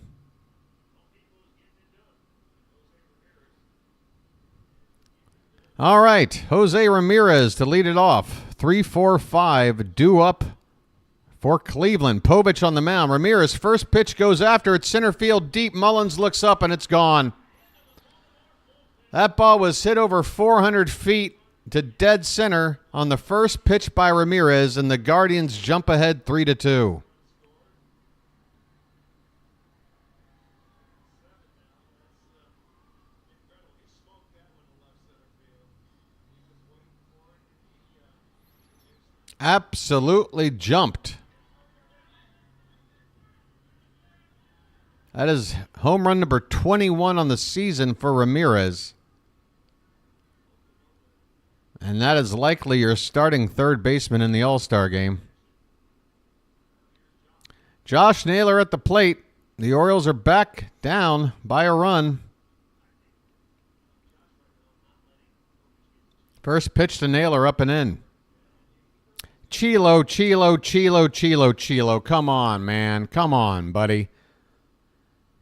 All right, Jose Ramirez to lead it off. 3-4-5, due up for Cleveland. Povich on the mound. Ramirez, first pitch goes after it. Center field deep. Mullins looks up and it's gone. That ball was hit over 400 feet to dead center on the first pitch by Ramirez, and the Guardians jump ahead 3-2. Absolutely jumped. That is home run number 21 on the season for Ramirez. And that is likely your starting third baseman in the All-Star game. Josh Naylor at the plate. The Orioles are back down by a run. First pitch to Naylor, up and in. Chilo. Come on, man. Come on, buddy.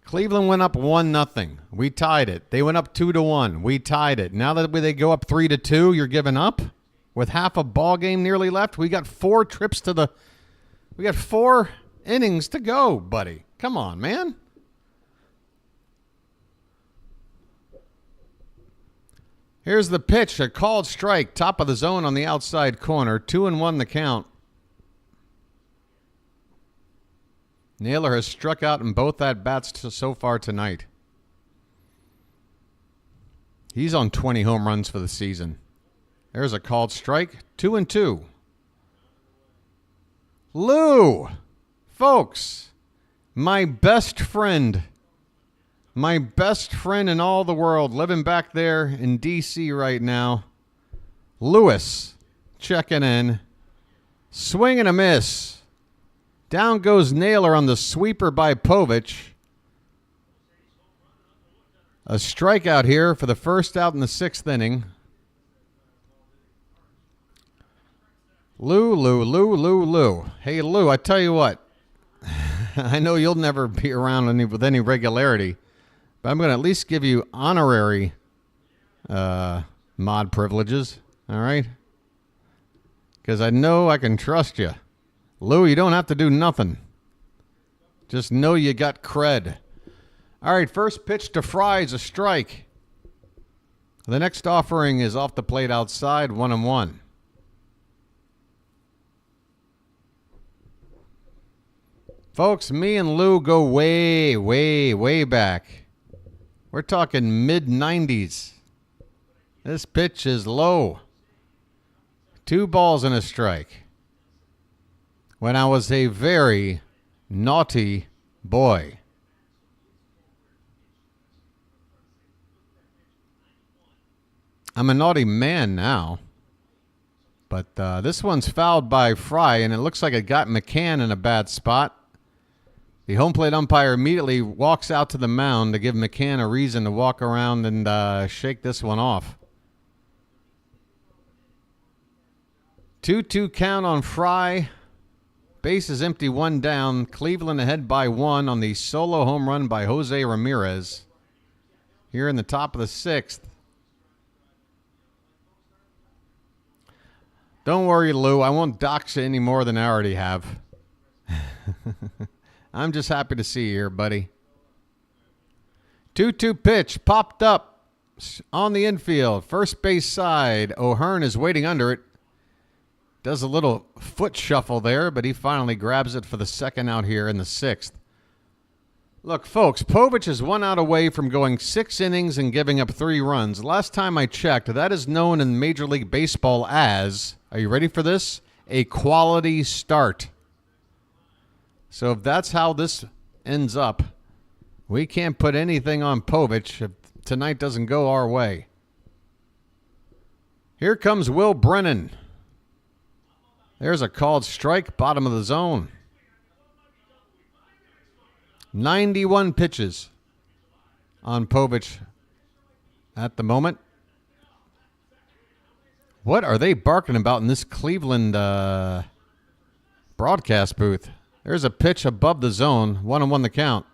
Cleveland went up 1-0. We tied it. They went up 2-1. We tied it. Now that they go up 3-2, you're giving up with half a ball game nearly left. We got 4 trips to the. We got 4 innings to go, buddy. Come on, man. Here's the pitch, a called strike, top of the zone on the outside corner. 2-1 the count. Naylor has struck out in both at-bats so far tonight. He's on 20 home runs for the season. There's a called strike, 2-2. Lou, folks, my best friend in all the world, living back there in D.C. right now. Lewis checking in. Swing and a miss. Down goes Naylor on the sweeper by Povich. A strikeout here for the first out in the 6th inning. Lou. Hey, Lou, I tell you what. I know you'll never be around with any regularity, but I'm going to at least give you honorary mod privileges, all right? Because I know I can trust you. Lou, you don't have to do nothing. Just know you got cred. All right, first pitch to Fry is a strike. The next offering is off the plate outside, 1-1. Folks, me and Lou go way back. We're talking mid-90s. This pitch is low. 2 balls and a strike. When I was a very naughty boy. I'm a naughty man now. But this one's fouled by Fry, and it looks like it got McCann in a bad spot. The home plate umpire immediately walks out to the mound to give McCann a reason to walk around and shake this one off. 2-2 count on Fry. Base is empty, 1 down. Cleveland ahead by 1 on the solo home run by Jose Ramirez. Here in the top of the 6th. Don't worry, Lou. I won't dox you any more than I already have. I'm just happy to see you here, buddy. 2-2 pitch. Popped up on the infield. First base side. O'Hearn is waiting under it. Does a little foot shuffle there, but he finally grabs it for the second out here in the 6th. Look, folks, Povich is 1 out away from going 6 innings and giving up 3 runs. Last time I checked, that is known in Major League Baseball as, are you ready for this? A quality start. So if that's how this ends up, we can't put anything on Povich if tonight doesn't go our way. Here comes Will Brennan. There's a called strike, bottom of the zone. 91 pitches on Povich at the moment. What are they barking about in this Cleveland broadcast booth. There's a pitch above the zone. 1-1 the count.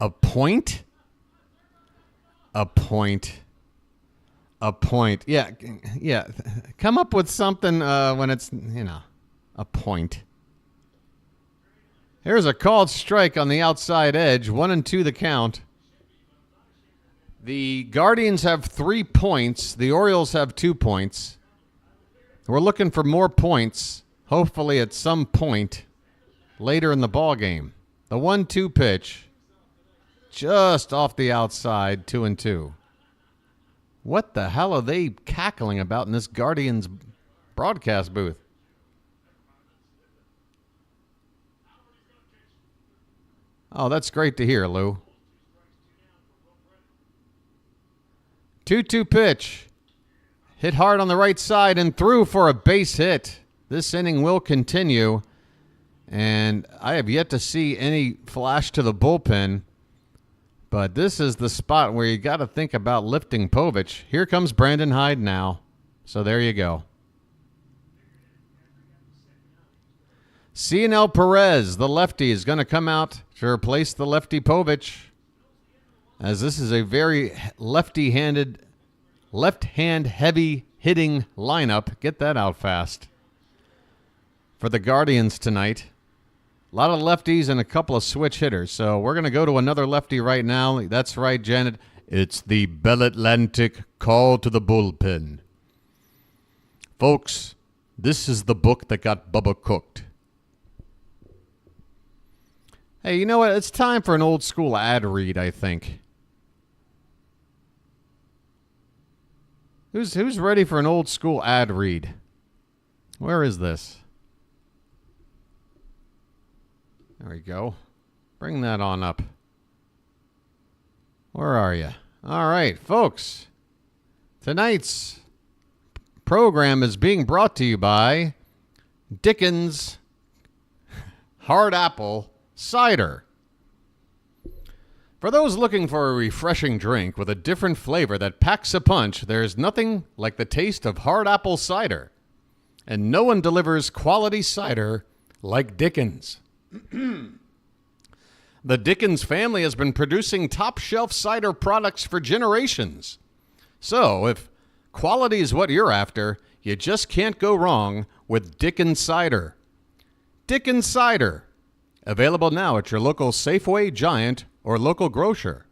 A point? A point. A point. Yeah. Come up with something when it's, a point. Here's a called strike on the outside edge. 1-2 the count. The Guardians have 3 points. The Orioles have 2 points. We're looking for more points, hopefully at some point later in the ball game. The 1-2 pitch, just off the outside, 2-2. What the hell are they cackling about in this Guardians broadcast booth? Oh, that's great to hear, Lou. 2-2 pitch. Hit hard on the right side and through for a base hit. This inning will continue. And I have yet to see any flash to the bullpen. But this is the spot where you got to think about lifting Povich. Here comes Brandon Hyde now. So there you go. Cionel Perez, the lefty, is going to come out to replace the lefty Povich, as this is a very left-hand heavy hitting lineup. Get that out fast for the Guardians tonight. A lot of lefties and a couple of switch hitters. So we're going to go to another lefty right now. That's right, Janet. It's the Bell Atlantic call to the bullpen. Folks, this is the book that got Bubba cooked. Hey, you know what? It's time for an old school ad read, I think. Who's ready for an old school ad read? Where is this? There we go. Bring that on up. Where are you? All right, folks. Tonight's program is being brought to you by Dickens Hard Apple Cider. For those looking for a refreshing drink with a different flavor that packs a punch, there's nothing like the taste of hard apple cider. And no one delivers quality cider like Dickens. The Dickens family has been producing top-shelf cider products for generations. So, if quality is what you're after, you just can't go wrong with Dickens Cider. Dickens Cider. Available now at your local Safeway, Giant, or local grocer.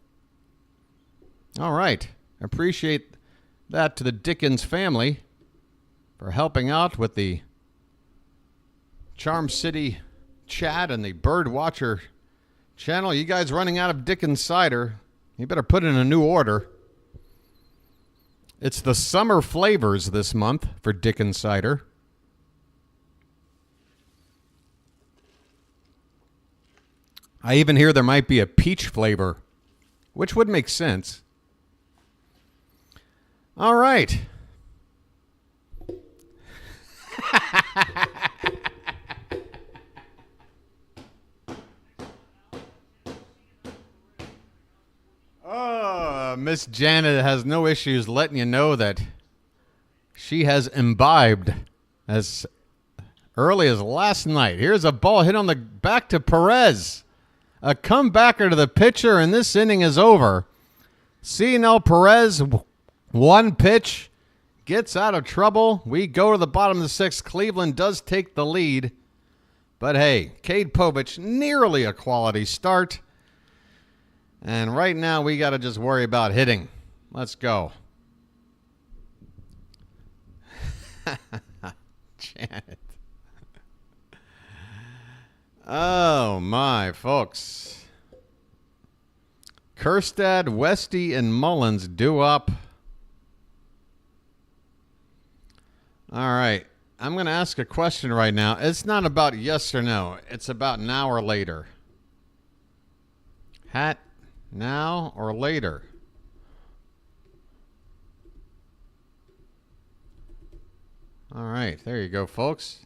All right. Appreciate that to the Dickens family for helping out with the Charm City chat and the Bird Watcher channel. You guys running out of Dickens cider, you better put in a new order. It's the summer flavors this month for Dickens cider. I even hear there might be a peach flavor, which would make sense. All right. Miss Janet has no issues letting you know that she has imbibed as early as last night. Here's a ball hit on the back to Perez. A comebacker to the pitcher, and this inning is over. Cionel Perez, one pitch, gets out of trouble. We go to the bottom of the sixth. Cleveland does take the lead. But hey, Cade Povich, nearly a quality start. And right now, we got to just worry about hitting. Let's go. Janet. Oh, my, folks. Kerstad, Westy, and Mullins due up. All right. I'm going to ask a question right now. It's not about yes or no. It's about now or later. Hat, now or later? All right. There you go, folks.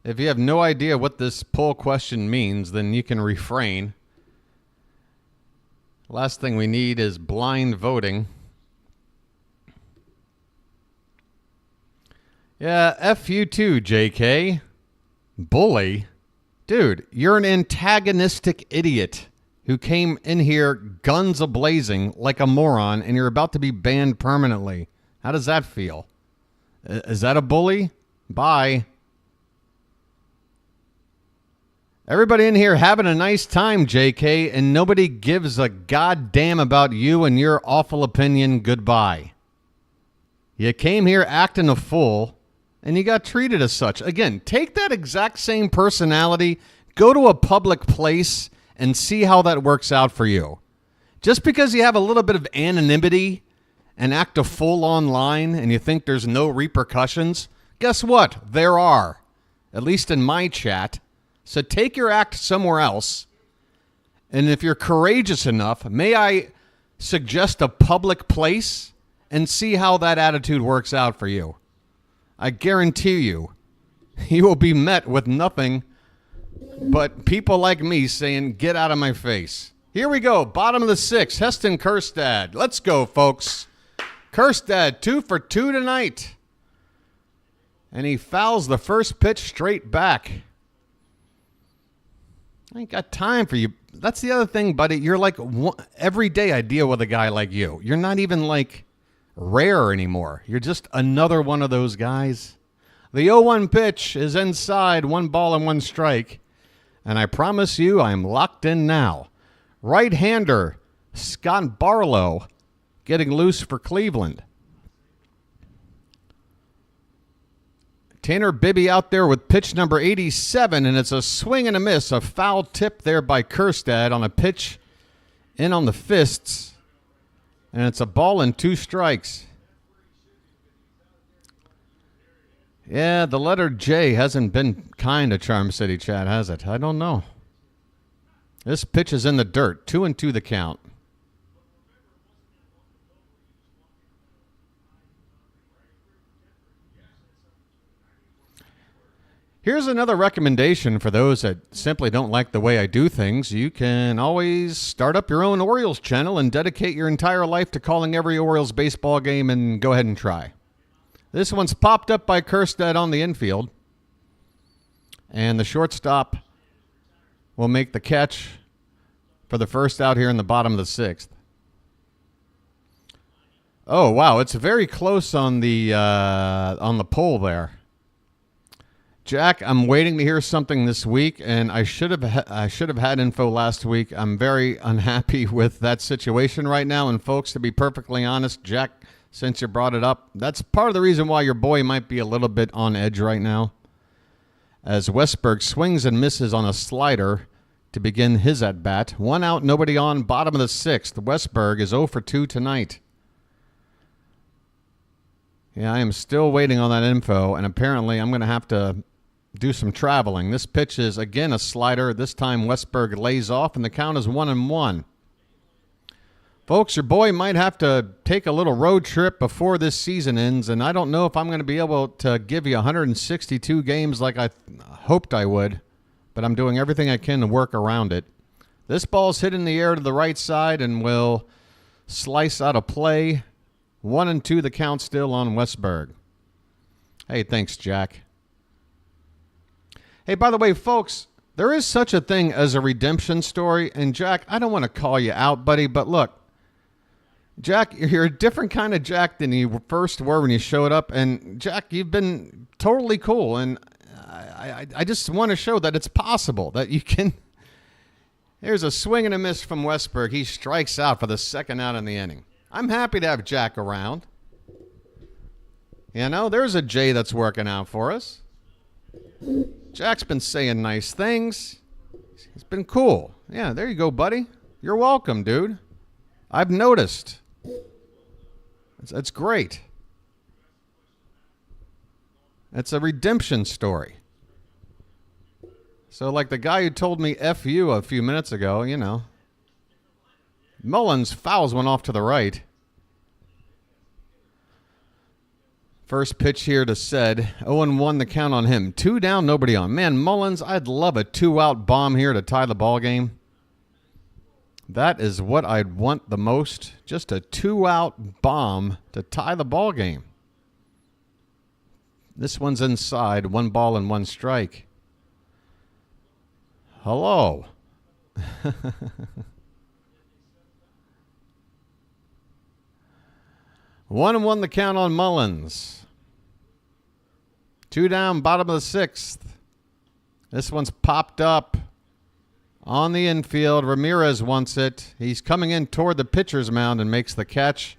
If you have no idea what this poll question means, then you can refrain. Last thing we need is blind voting. Yeah, F you too, JK. Bully? Dude, you're an antagonistic idiot who came in here guns a-blazing like a moron, and you're about to be banned permanently. How does that feel? Is that a bully? Bye. Everybody in here having a nice time, JK, and nobody gives a goddamn about you and your awful opinion. Goodbye. You came here acting a fool, and you got treated as such. Again, take that exact same personality, go to a public place, and see how that works out for you. Just because you have a little bit of anonymity and act a fool online and you think there's no repercussions, guess what? There are. At least in my chat. So take your act somewhere else. And if you're courageous enough, may I suggest a public place and see how that attitude works out for you. I guarantee you, you will be met with nothing but people like me saying, get out of my face. Here we go. Bottom of the sixth, Heston Kjerstad. Let's go, folks. Kjerstad, 2 for 2 tonight. And he fouls the first pitch straight back. I ain't got time for you. That's the other thing, buddy. You're like, every day I deal with a guy like you. You're not even like rare anymore. You're just another one of those guys. The 0-1 pitch is inside, 1 ball and 1 strike. And I promise you, I'm locked in now. Right-hander Scott Barlow getting loose for Cleveland. Tanner Bibee out there with pitch number 87, and it's a swing and a miss. A foul tip there by Kjerstad on a pitch in on the fists. And it's a ball and 2 strikes. Yeah, the letter J hasn't been kind to Charm City Chat, has it? I don't know. This pitch is in the dirt. 2-2 the count. Here's another recommendation for those that simply don't like the way I do things. You can always start up your own Orioles channel and dedicate your entire life to calling every Orioles baseball game, and go ahead and try. This one's popped up by Kjerstad on the infield. And the shortstop will make the catch for the first out here in the bottom of the sixth. Oh, wow. It's very close on the pole there. Jack, I'm waiting to hear something this week, and I should have had info last week. I'm very unhappy with that situation right now. And folks, to be perfectly honest, Jack, since you brought it up, that's part of the reason why your boy might be a little bit on edge right now. As Westberg swings and misses on a slider to begin his at-bat. 1 out, nobody on, bottom of the sixth. Westberg is 0 for 2 tonight. Yeah, I am still waiting on that info, and apparently I'm going to have to do some traveling. This pitch is, again, a slider. This time Westberg lays off, and the count is 1-1. Folks, your boy might have to take a little road trip before this season ends, and I don't know if I'm going to be able to give you 162 games like I hoped I would, but I'm doing everything I can to work around it. This ball's hit in the air to the right side and will slice out of play. 1-2 the count still on Westberg. Hey, thanks, Jack. Hey, by the way, folks, there is such a thing as a redemption story. And, Jack, I don't want to call you out, buddy, but look, Jack, you're a different kind of Jack than you first were when you showed up. And, Jack, you've been totally cool. And I just want to show that it's possible that you can. Here's a swing and a miss from Westberg. He strikes out for the second out in the inning. I'm happy to have Jack around. You know, there's a J that's working out for us. Jack's been saying nice things. He's been cool. Yeah, there you go, buddy. You're welcome, dude. I've noticed. That's great. It's a redemption story. So like the guy who told me F you a few minutes ago, you know. Mullins fouls one off to the right. First pitch here to Said. 0-1 the count on him. 2 down, nobody on. Man, Mullins, I'd love a 2-out bomb here to tie the ball game. That is what I'd want the most. Just a 2-out bomb to tie the ball game. This one's inside. 1 ball and 1 strike. Hello. 1-1 the count on Mullins. 2 down, bottom of the 6th. This one's popped up on the infield. Ramirez wants it. He's coming in toward the pitcher's mound and makes the catch.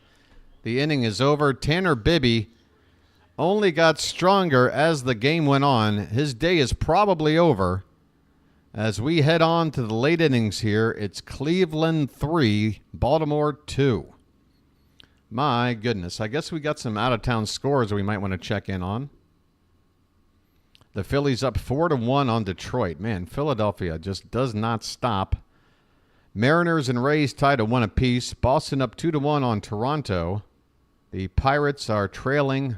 The inning is over. Tanner Bibee only got stronger as the game went on. His day is probably over. As we head on to the late innings here, it's Cleveland 3, Baltimore 2. My goodness, I guess we got some out-of-town scores we might want to check in on. The Phillies up 4-1 on Detroit. Man, Philadelphia just does not stop. Mariners and Rays tied at 1 apiece. Boston up 2-1 on Toronto. The Pirates are trailing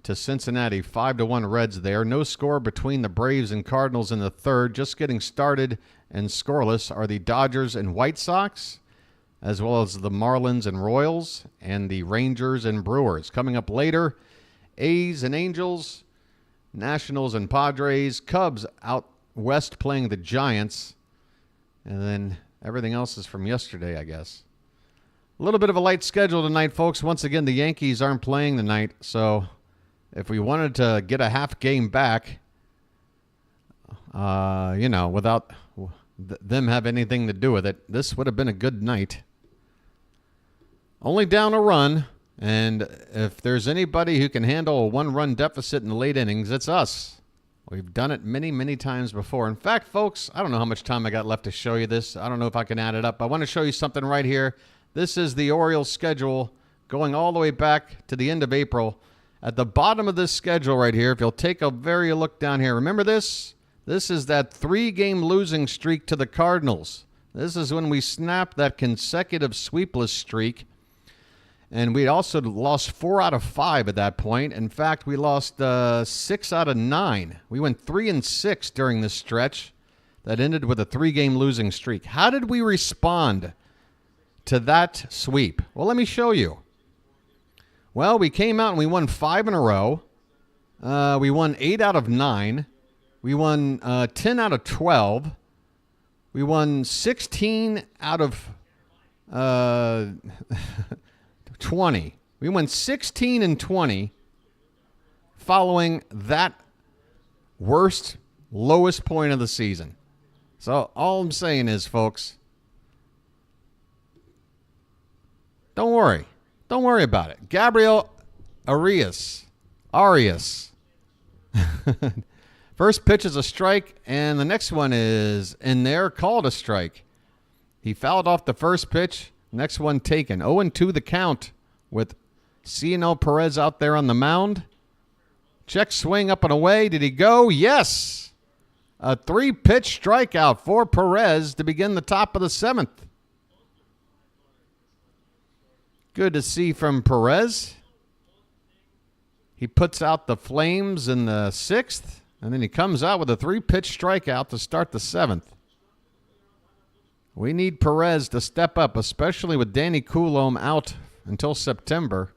to Cincinnati, 5-1 Reds there. No score between the Braves and Cardinals in the third. Just getting started and scoreless are the Dodgers and White Sox, as well as the Marlins and Royals, and the Rangers and Brewers. Coming up later, A's and Angels, Nationals and Padres, Cubs out west playing the Giants, and then everything else is from yesterday, I guess. A little bit of a light schedule tonight, folks. Once again, the Yankees aren't playing tonight, so if we wanted to get a half game back, without them have anything to do with it, this would have been a good night. Only down a run, and if there's anybody who can handle a 1-run deficit in the late innings, it's us. We've done it many, many times before. In fact, folks, I don't know how much time I got left to show you this. I don't know if I can add it up. I want to show you something right here. This is the Orioles schedule going all the way back to the end of April. At the bottom of this schedule right here, if you'll take a very look down here, remember this? This is that 3-game losing streak to the Cardinals. This is when we snapped that consecutive sweepless streak. And we also lost 4 out of 5 at that point. In fact, we lost 6 out of 9. We went 3-6 during this stretch that ended with a 3-game losing streak. How did we respond to that sweep? Well, let me show you. Well, we came out and we won 5 in a row. We won 8 out of 9. We won 10 out of 12. We won 16 out of 20. We went 16-20 following that lowest point of the season. So all I'm saying is, folks, don't worry. Don't worry about it. Gabriel Arias. First pitch is a strike, and the next one is in there, called a strike. He fouled off the first pitch. Next one taken. 0-2 the count with Cionel Perez out there on the mound. Check swing up and away. Did he go? Yes. A 3-pitch strikeout for Perez to begin the top of the 7th. Good to see from Perez. He puts out the Flames in the 6th, and then he comes out with a 3-pitch strikeout to start the 7th. We need Perez to step up, especially with Danny Coulombe out until September.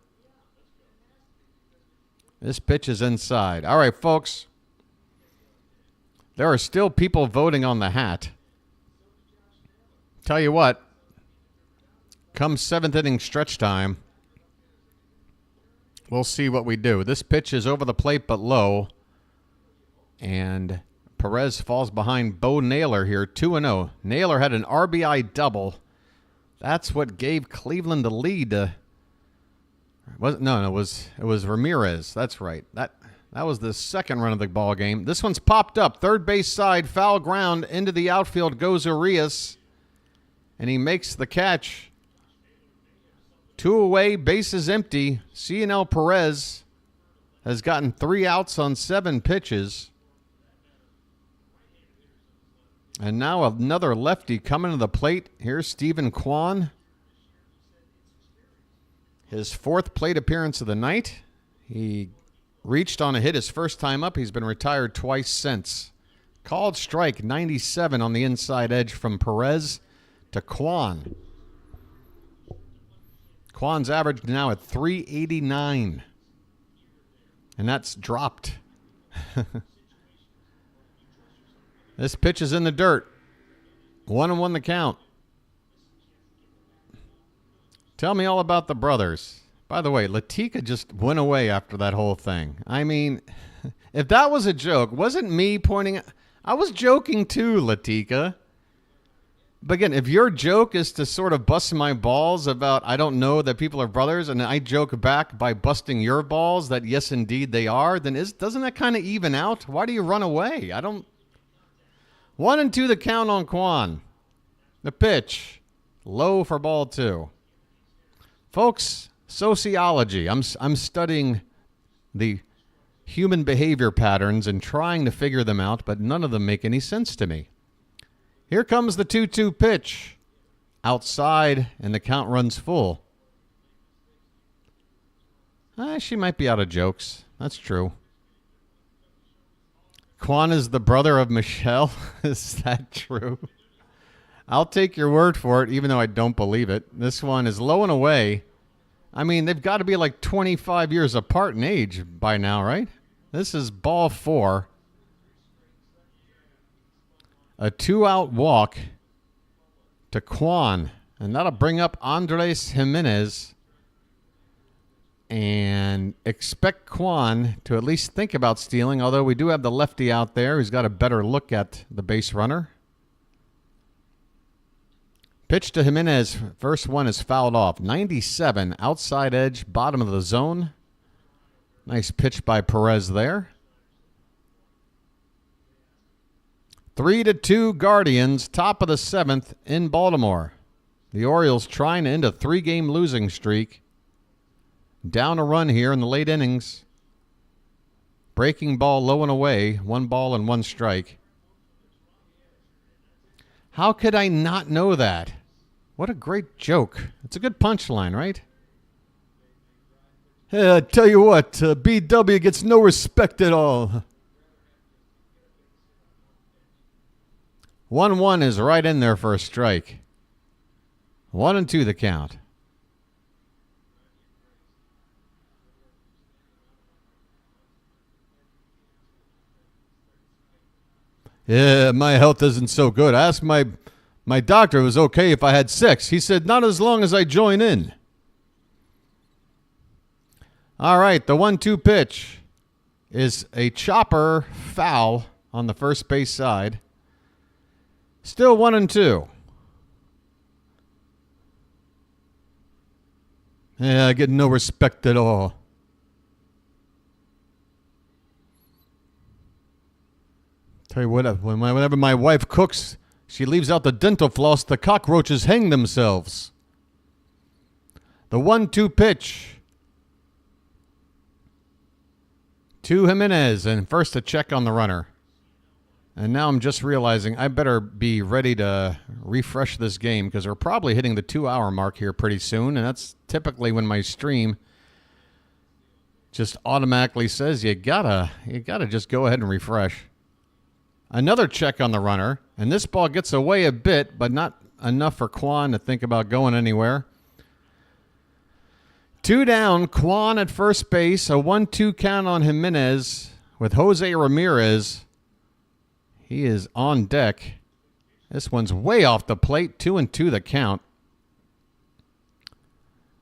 This pitch is inside. All right, folks. There are still people voting on the hat. Tell you what, come 7th inning stretch time, we'll see what we do. This pitch is over the plate but low, and Perez falls behind Bo Naylor here, 2-0. Naylor had an RBI double. That's what gave Cleveland the lead. It was Ramirez. That's right. That was the second run of the ball game. This one's popped up. Third base side, foul ground. Into the outfield goes Arias, and he makes the catch. 2 away, bases empty. Cionel Perez has gotten 3 outs on 7 pitches. And now another lefty coming to the plate. Here's Stephen Kwan. His 4th plate appearance of the night. He reached on a hit his first time up. He's been retired twice since. Called strike 97 on the inside edge from Perez to Kwan. Kwan's average now at 389. And that's dropped. This pitch is in the dirt. 1-1 the count. Tell me all about the brothers. By the way, Latika just went away after that whole thing. I mean, if that was a joke, wasn't me pointing... I was joking too, Latika. But again, if your joke is to sort of bust my balls about I don't know that people are brothers, and I joke back by busting your balls that yes, indeed they are, then doesn't that kind of even out? Why do you run away? I don't... 1-2 the count on Kwan. The pitch. Low for ball 2. Folks, sociology. I'm studying the human behavior patterns and trying to figure them out, but none of them make any sense to me. Here comes the 2-2 pitch. Outside, and the count runs full. She might be out of jokes. That's true. Kwan is the brother of Michelle. Is that true? I'll take your word for it, even though I don't believe it. This one is low and away. I mean, they've got to be like 25 years apart in age by now, right? This is ball 4. A 2-out walk to Kwan. And that'll bring up Andres Jimenez. And expect Kwan to at least think about stealing, although we do have the lefty out there who's got a better look at the base runner. Pitch to Jimenez. First one is fouled off. 97, outside edge, bottom of the zone. Nice pitch by Perez there. 3-2 Guardians, top of the 7th in Baltimore. The Orioles trying to end a 3-game losing streak. Down a run here in the late innings. Breaking ball low and away. 1 ball and 1 strike. How could I not know that? What a great joke. It's a good punchline, right? Hey, I tell you what, BW gets no respect at all. 1-1 is right in there for a strike. 1-2 the count. Yeah, my health isn't so good. I asked my doctor if it was okay if I had sex. He said, not as long as I join in. All right, the 1-2 pitch is a chopper foul on the first base side. Still 1-2. Yeah, I get no respect at all. Tell you what, whenever my wife cooks, she leaves out the dental floss, the cockroaches hang themselves. The 1-2 pitch to Jimenez, and first a check on the runner. And now I'm just realizing I better be ready to refresh this game because we're probably hitting the 2-hour mark here pretty soon, and that's typically when my stream just automatically says you gotta just go ahead and refresh. Another check on the runner, and this ball gets away a bit, but not enough for Kwan to think about going anywhere. 2 down, Kwan at first base, a 1-2 count on Jimenez with Jose Ramirez. He is on deck. This one's way off the plate, 2-2 the count.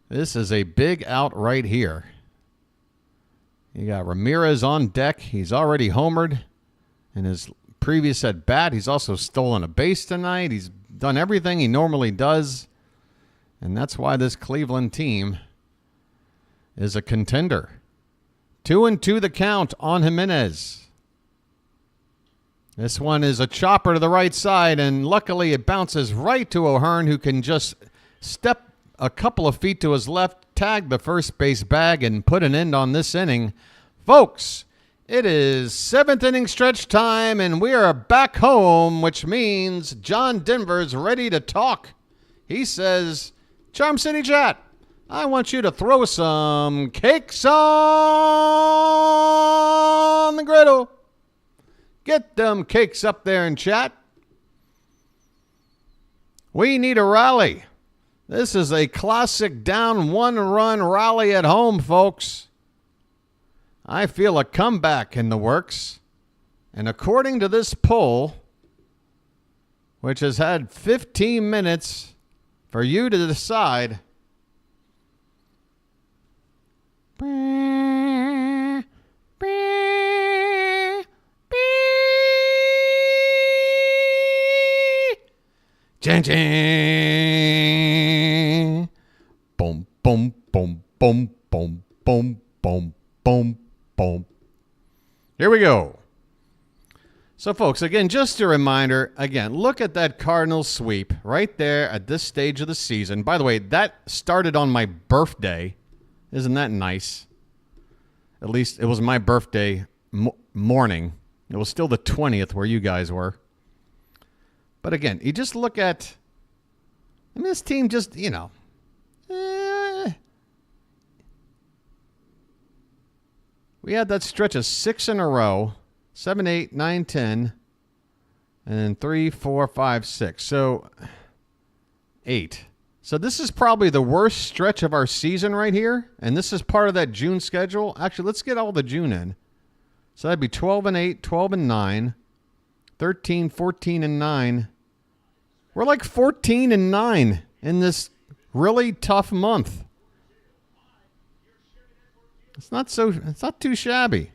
This is a big out right here. You got Ramirez on deck. He's already homered in his previous at bat. He's also stolen a base tonight. He's done everything he normally does. And that's why this Cleveland team is a contender. 2-2 the count on Jimenez. This one is a chopper to the right side, and luckily it bounces right to O'Hearn, who can just step a couple of feet to his left, tag the first base bag, and put an end on this inning. Folks, it is 7th inning stretch time, and we are back home, which means John Denver's ready to talk. He says, Charm City Chat, I want you to throw some cakes on the griddle. Get them cakes up there in chat. We need a rally. This is a classic down 1-run rally at home, folks. I feel a comeback in the works. And according to this poll, which has had 15 minutes for you to decide, ching ching, boom boom boom boom boom boom boom boom boom. Here we go. So, folks, again, just a reminder, again, look at that Cardinals sweep right there at this stage of the season. By the way, that started on my birthday. Isn't that nice? At least it was my birthday morning. It was still the 20th where you guys were. But again, you just look at, I mean, this team just, we had that stretch of 6 in a row, 7, 8, 9, 10, and then 3, 4, 5, 6. So 8. So this is probably the worst stretch of our season right here. And this is part of that June schedule. Actually, let's get all the June in. So that'd be 12 and 8, 12 and 9, 13, 14 and 9. We're like 14 and 9 in this really tough month. It's not too shabby.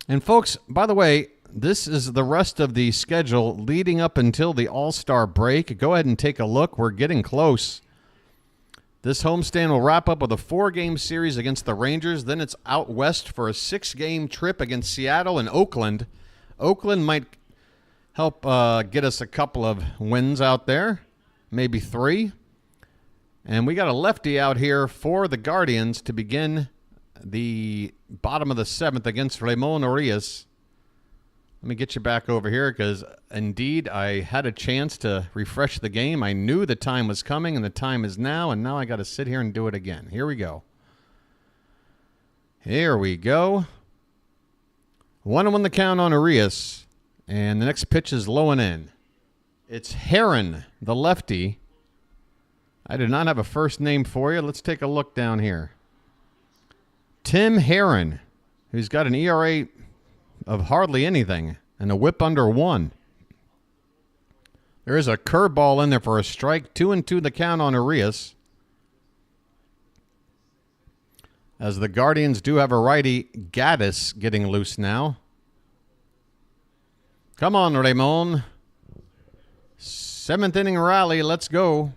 And folks, by the way, this is the rest of the schedule leading up until the All-Star break. Go ahead and take a look. We're getting close. This homestand will wrap up with a 4-game series against the Rangers. Then it's out west for a 6-game trip against Seattle and Oakland. Oakland might help get us a couple of wins out there, maybe 3. And we got a lefty out here for the Guardians to begin the bottom of the 7th against Ramon Urias. Let me get you back over here because, indeed, I had a chance to refresh the game. I knew the time was coming, and the time is now, and now I got to sit here and do it again. Here we go. Here we go. 1-1 the count on Urias, and the next pitch is low and in. It's Heron, the lefty. I did not have a first name for you. Let's take a look down here. Tim Heron, who's got an ERA of hardly anything and a whip under 1. There is a curveball in there for a strike. 2-2 the count on Urias. As the Guardians do have a righty, Gaddis, getting loose now. Come on, Ramon. 7th inning rally. Let's go.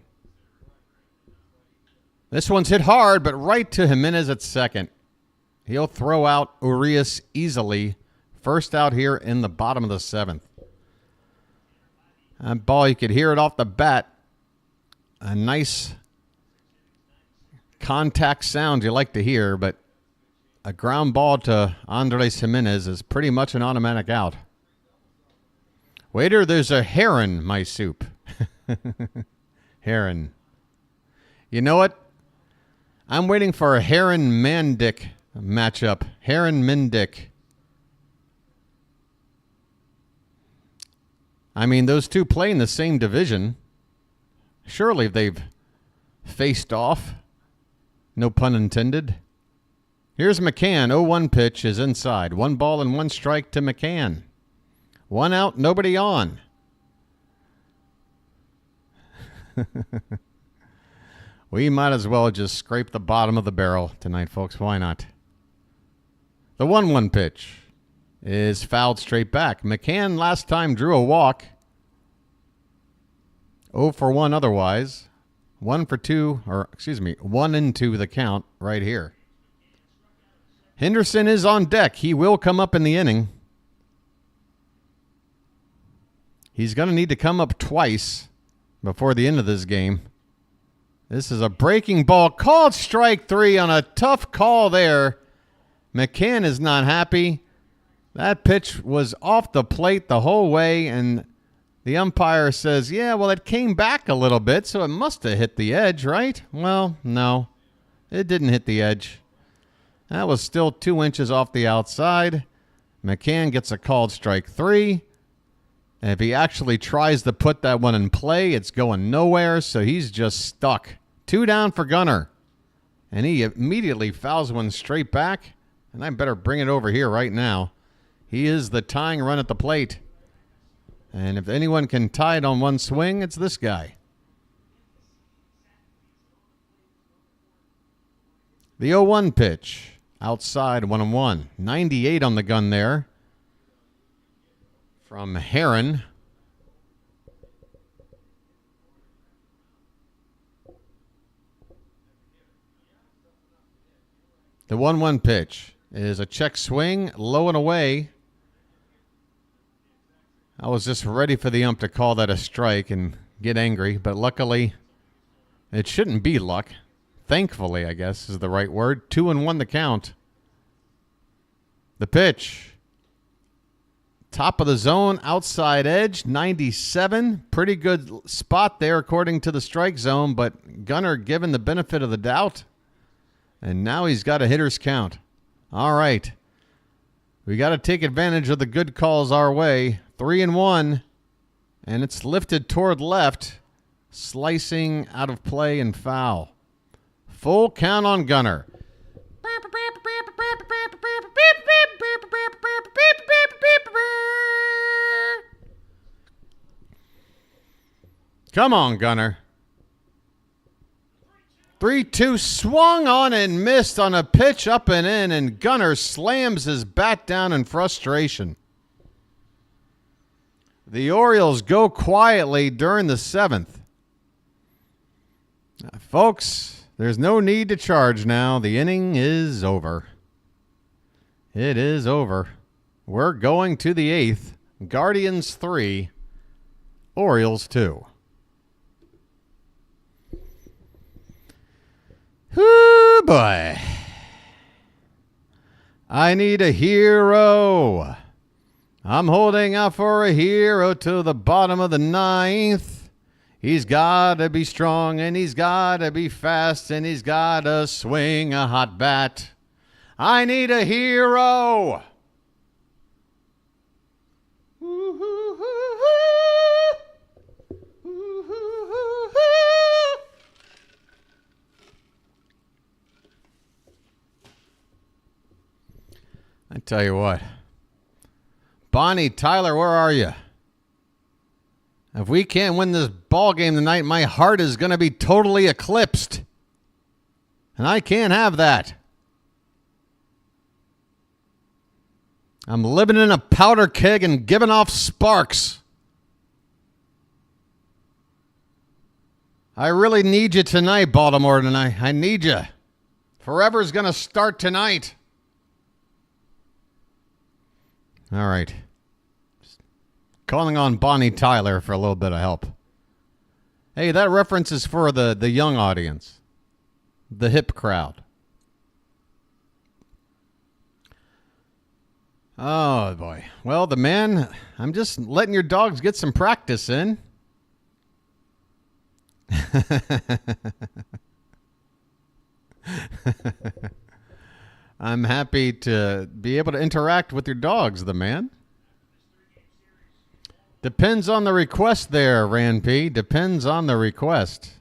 This one's hit hard, but right to Jimenez at second. He'll throw out Urias easily. First out here in the bottom of the 7th. That ball, you could hear it off the bat. A nice contact sound you like to hear, but a ground ball to Andres Jimenez is pretty much an automatic out. Waiter, there's a heron, my soup. Heron. You know what? I'm waiting for a Heron-Mandick matchup. Heron-Mendick. I mean, those two play in the same division. Surely they've faced off. No pun intended. Here's McCann. 0-1 pitch is inside. 1 ball and 1 strike to McCann. 1 out, nobody on. We might as well just scrape the bottom of the barrel tonight, folks. Why not? The 1-1 pitch is fouled straight back. McCann last time drew a walk. 0 for 1 otherwise. 1 for 2, or excuse me, 1-2 the count right here. Henderson is on deck. He will come up in the inning. He's going to need to come up twice before the end of this game. This is a breaking ball. Called strike 3 on a tough call there. McCann is not happy. That pitch was off the plate the whole way, and the umpire says, yeah, well, it came back a little bit, so it must have hit the edge, right? Well, no, it didn't hit the edge. That was still 2 inches off the outside. McCann gets a called strike 3. And if he actually tries to put that one in play, it's going nowhere, so he's just stuck. 2 down for Gunnar. And he immediately fouls one straight back. And I better bring it over here right now. He is the tying run at the plate. And if anyone can tie it on one swing, it's this guy. The 0-1 pitch. Outside, 1-1. 98 on the gun there. From Heron. The 1-1 pitch is a check swing, low and away. I was just ready for the ump to call that a strike and get angry, but luckily it shouldn't be luck. Thankfully, I guess is the right word. 2-1 the count. The pitch. Top of the zone, outside edge, 97. Pretty good spot there according to the strike zone, but Gunnar given the benefit of the doubt. And now he's got a hitter's count. All right. We got to take advantage of the good calls our way. 3-1. And it's lifted toward left. Slicing out of play and foul. Full count on Gunnar. Come on, Gunnar. 3-2 swung on and missed on a pitch up and in, and Gunnar slams his bat down in frustration. The Orioles go quietly during the 7th. Folks, there's no need to charge now. The inning is over. It is over. We're going to the 8th. Guardians 3, Orioles 2. Whoo, boy. I need a hero. I'm holding out for a hero to the bottom of the 9th. He's got to be strong, and he's got to be fast, and he's got to swing a hot bat. I need a hero. I tell you what. Bonnie, Tyler, where are you? If we can't win this ball game tonight, my heart is going to be totally eclipsed. And I can't have that. I'm living in a powder keg and giving off sparks. I really need you tonight, Baltimore, tonight. I need you. Forever's going to start tonight. All right. Just calling on Bonnie Tyler for a little bit of help. Hey, that reference is for the young audience. The hip crowd. Oh, boy. Well, the man, I'm just letting your dogs get some practice in. I'm happy to be able to interact with your dogs, the man. Depends on the request there, Rand P. Depends on the request.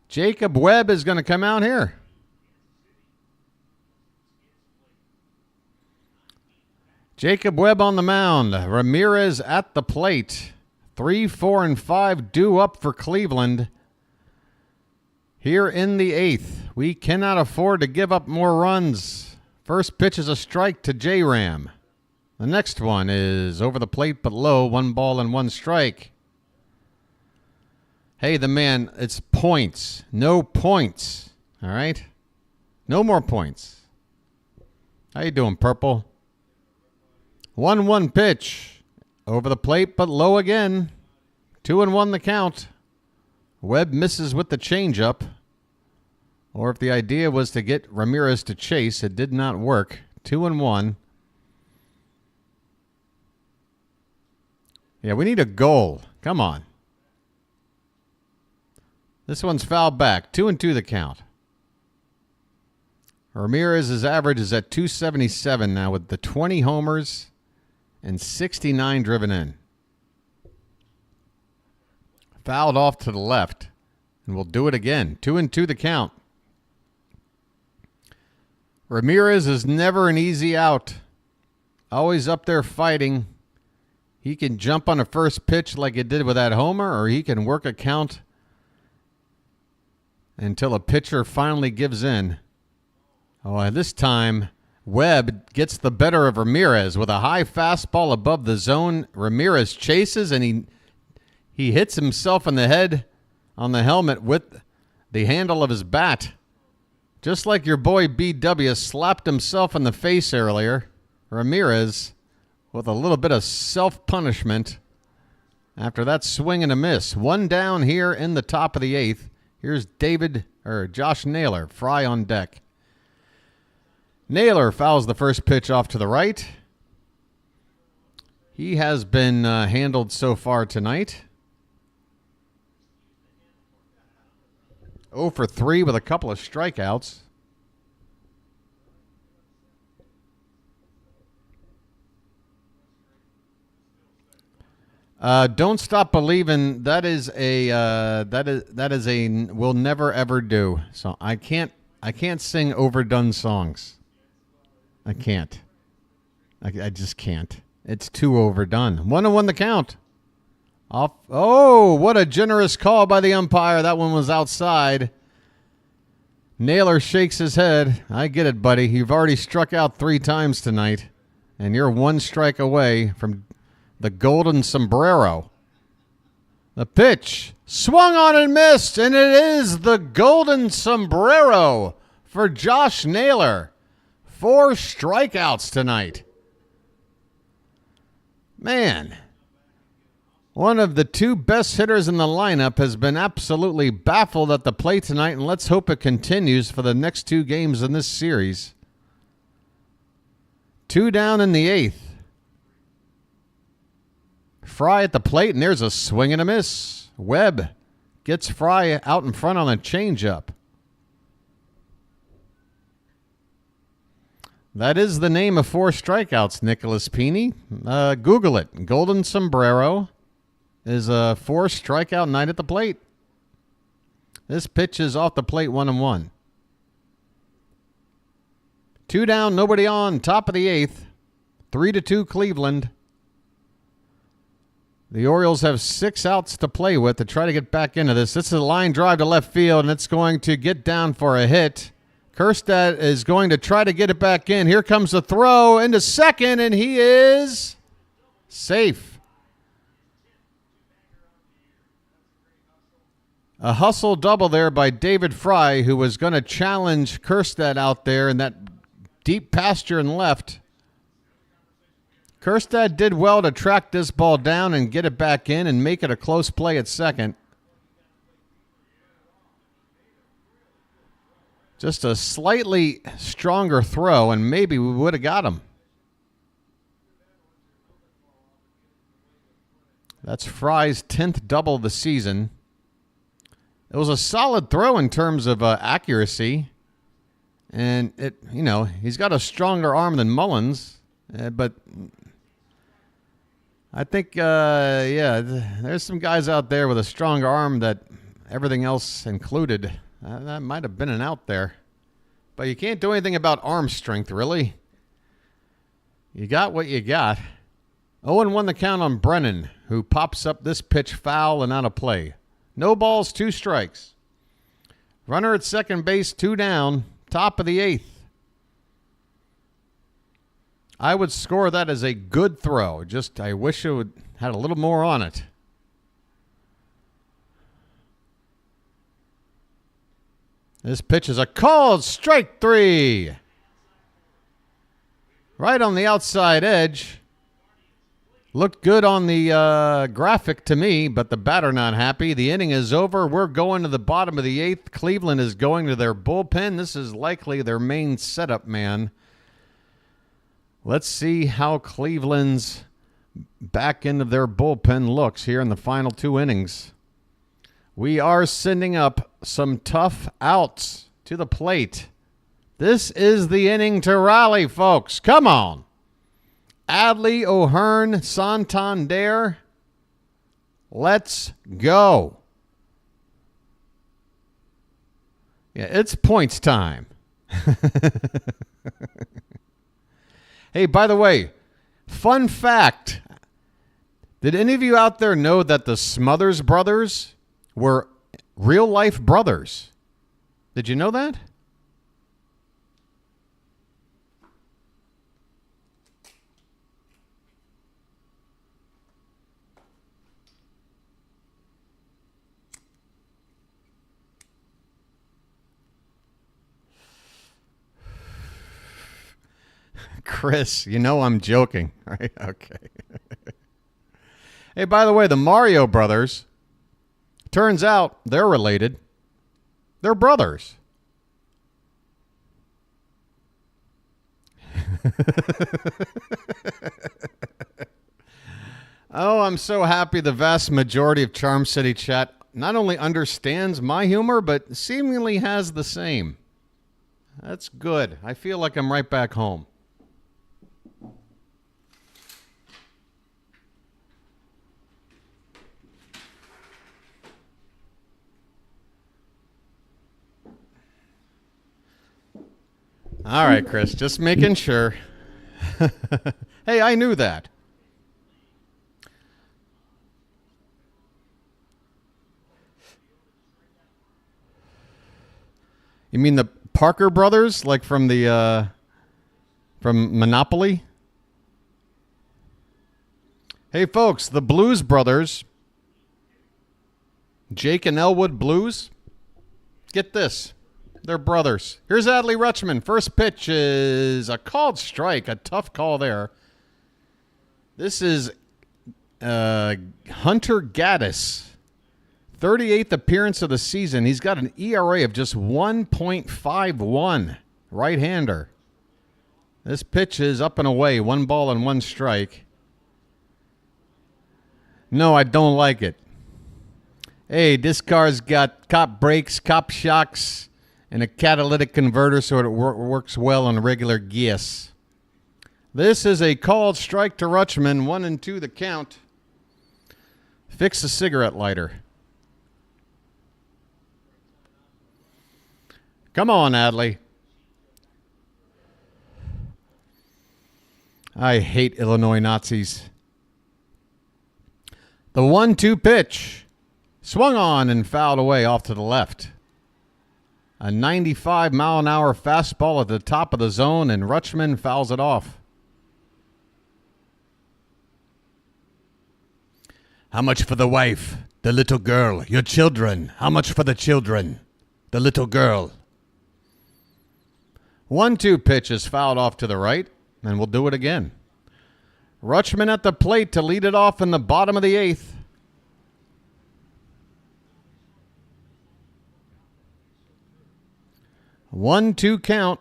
Jacob Webb is going to come out here. Jacob Webb on the mound. Ramirez at the plate. 3, 4, and 5 due up for Cleveland. Here in the 8th, we cannot afford to give up more runs. First pitch is a strike to J-Ram. The next one is over the plate but low, 1 ball and 1 strike. Hey, the man, it's points. No points. All right? No more points. How you doing, Purple? 1-1 pitch. Over the plate but low again. 2-1 the count. Webb misses with the changeup. Or if the idea was to get Ramirez to chase, it did not work. 2-1. Yeah, we need a goal. Come on. This one's fouled back. 2-2 the count. Ramirez's average is at 277 now with the 20 homers and 69 driven in. Fouled off to the left. And we'll do it again. 2-2 the count. Ramirez is never an easy out. Always up there fighting. He can jump on a first pitch like it did with that homer, or he can work a count until a pitcher finally gives in. Oh, this time, Webb gets the better of Ramirez with a high fastball above the zone. Ramirez chases, and he hits himself in the head on the helmet with the handle of his bat. Just like your boy BW slapped himself in the face earlier, Ramirez with a little bit of self-punishment after that swing and a miss. One down here in the top of the eighth. Here's Josh Naylor, Fry on deck. Naylor fouls the first pitch off to the right. He has been handled so far tonight. 0 for 3 with a couple of strikeouts. Don't Stop Believing. That is a will never ever do. So I can't sing overdone songs. I can't. I just can't. It's too overdone. 1-1 the count. Off. Oh, what a generous call by the umpire. That one was outside. Naylor shakes his head. I get it, buddy. You've already struck out 3 times tonight, and you're 1 strike away from the golden sombrero. The pitch swung on and missed, and it is the golden sombrero for Josh Naylor. 4 strikeouts tonight. Man, one of the 2 best hitters in the lineup has been absolutely baffled at the plate tonight, and let's hope it continues for the next 2 games in this series. 2 down in the 8th. Fry at the plate, and there's a swing and a miss. Webb gets Fry out in front on a changeup. That is the name of 4 strikeouts, Nicholas Pini. Google it. Golden Sombrero is a 4 strikeout night at the plate. This pitch is off the plate 1-1. 2 down, nobody on, top of the 8th. 3-2 Cleveland. The Orioles have 6 outs to play with to try to get back into this. This is a line drive to left field, and it's going to get down for a hit. Kjerstad is going to try to get it back in. Here comes the throw into second, and he is safe. A hustle double there by David Fry, who was going to challenge Kjerstad out there in that deep pasture and left. Kjerstad did well to track this ball down and get it back in and make it a close play at second. Just a slightly stronger throw, and maybe we would have got him. That's Fry's 10th double of the season. It was a solid throw in terms of accuracy. And, he's got a stronger arm than Mullins. But I think, there's some guys out there with a stronger arm that everything else included. That might have been an out there. But you can't do anything about arm strength, really. You got what you got. 0-1 the count on Brennan, who pops up this pitch foul and out of play. No balls, 2 strikes. Runner at second base, 2 down, top of the 8th. I would score that as a good throw. Just I wish it would had a little more on it. This pitch is a called strike 3. Right on the outside edge. Looked good on the graphic to me, but the batter not happy. The inning is over. We're going to the bottom of the 8th. Cleveland is going to their bullpen. This is likely their main setup man. Let's see how Cleveland's back end of their bullpen looks here in the final 2 innings. We are sending up some tough outs to the plate. This is the inning to rally, folks. Come on. Adley, O'Hearn, Santander. Let's go. Yeah, it's points time. Hey, by the way, fun fact. Did any of you out there know that the Smothers Brothers were real-life brothers? Did you know that? Chris, you know I'm joking, right? Okay. Hey, by the way, the Mario brothers, turns out they're related. They're brothers. Oh, I'm so happy the vast majority of Charm City chat not only understands my humor, but seemingly has the same. That's good. I feel like I'm right back home. All right, Chris, just making sure. Hey, I knew that. You mean the Parker brothers, like from the from Monopoly? Hey, folks, the Blues Brothers, Jake and Elwood Blues. Get this. They're brothers. Here's Adley Rutschman. First pitch is a called strike. A tough call there. This is Hunter Gaddis. 38th appearance of the season. He's got an ERA of just 1.51. Right-hander. This pitch is up and away. 1 ball and 1 strike. No, I don't like it. Hey, this car's got cop brakes, cop shocks, and a catalytic converter so it works well on regular gears. This is a called strike to Rutschman. 1-2 the count. Fix the cigarette lighter. Come on, Adley. I hate Illinois Nazis. The 1-2 pitch. Swung on and fouled away off to the left. A 95-mile-an-hour fastball at the top of the zone, and Rutschman fouls it off. How much for the wife? The little girl. Your children. How much for the children? The little girl. 1-2 pitch is fouled off to the right, and we'll do it again. Rutschman at the plate to lead it off in the bottom of the 8th. One-two count.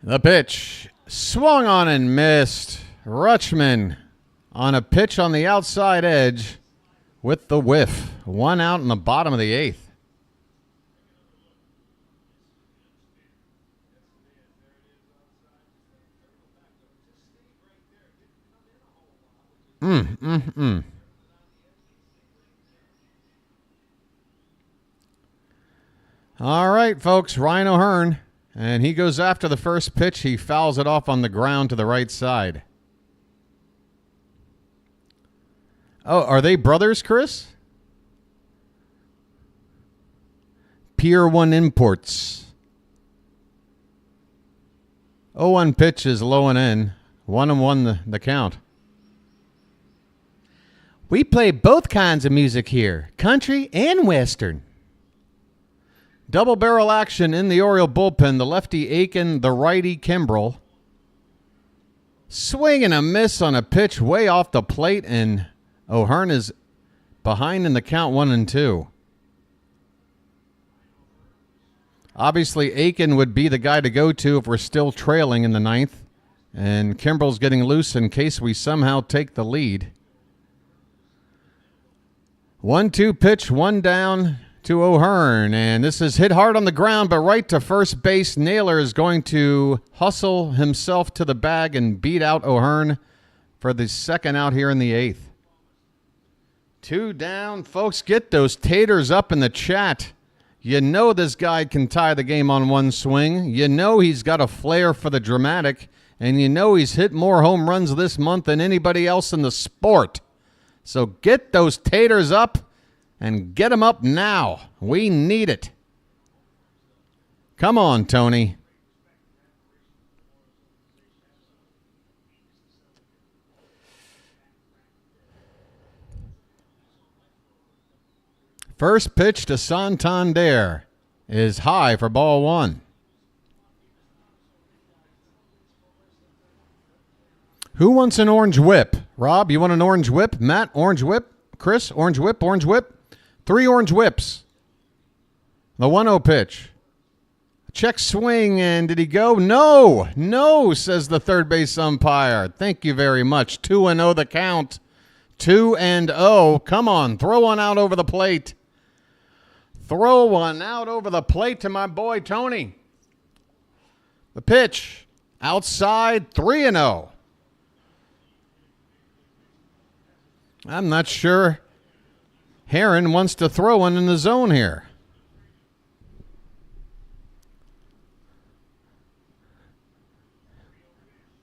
The pitch swung on and missed. Rutschman on a pitch on the outside edge with the whiff. 1 out in the bottom of the 8th. All right, folks, Ryan O'Hearn, and he goes after the first pitch. He fouls it off on the ground to the right side. Oh, are they brothers, Chris? Pier 1 Imports. 0-1 pitch is low and in. 1-1 the count. We play both kinds of music here, country and western. Double barrel action in the Oriole bullpen. The lefty Aiken, the righty Kimbrell. Swing and a miss on a pitch way off the plate, and O'Hearn is behind in the count 1-2. Obviously, Aiken would be the guy to go to if we're still trailing in the 9th. And Kimbrell's getting loose in case we somehow take the lead. 1-2 pitch, 1 down to O'Hearn, and this is hit hard on the ground, but right to first base. Naylor is going to hustle himself to the bag and beat out O'Hearn for the second out here in the 8th. 2 down. Folks, get those taters up in the chat. You know this guy can tie the game on one swing. You know he's got a flair for the dramatic. And you know he's hit more home runs this month than anybody else in the sport. So get those taters up and get them up now. We need it. Come on, Tony. First pitch to Santander is high for ball one. Who wants an orange whip? Rob, you want an orange whip? Matt, orange whip? Chris, orange whip, orange whip? 3 orange whips. The 1-0 pitch. Check swing, and did he go? No, no, says the third base umpire. Thank you very much. 2-0 the count. 2-0. Come on, throw one out over the plate. Throw one out over the plate to my boy Tony. The pitch. Outside, 3-0. I'm not sure Heron wants to throw one in the zone here.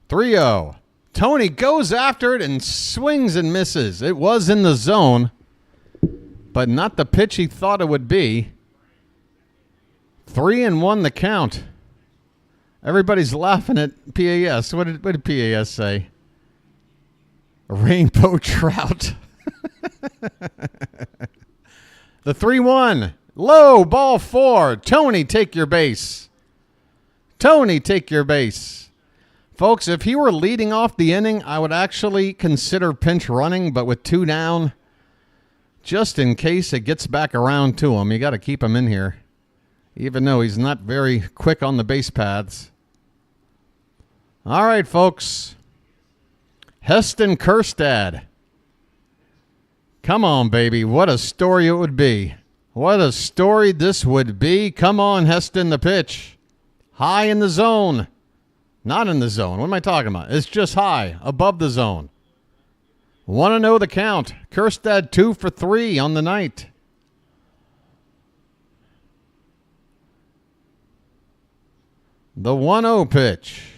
Three-0. Tony goes after it and swings and misses. It was in the zone, but not the pitch he thought it would be. 3-1 the count. Everybody's laughing at PAS. What did PAS say? Rainbow trout. The 3-1. Low, ball 4. Tony, take your base. Tony, take your base. Folks, if he were leading off the inning, I would actually consider pinch running, but with 2 down, just in case it gets back around to him, you got to keep him in here, even though he's not very quick on the base paths. All right, folks. Heston Kjerstad. Come on, baby. What a story it would be. What a story this would be. Come on, Heston, the pitch. High in the zone. Not in the zone. What am I talking about? It's just high, above the zone. 1-0 the count. Kjerstad 2 for 3 on the night. The 1-0 pitch.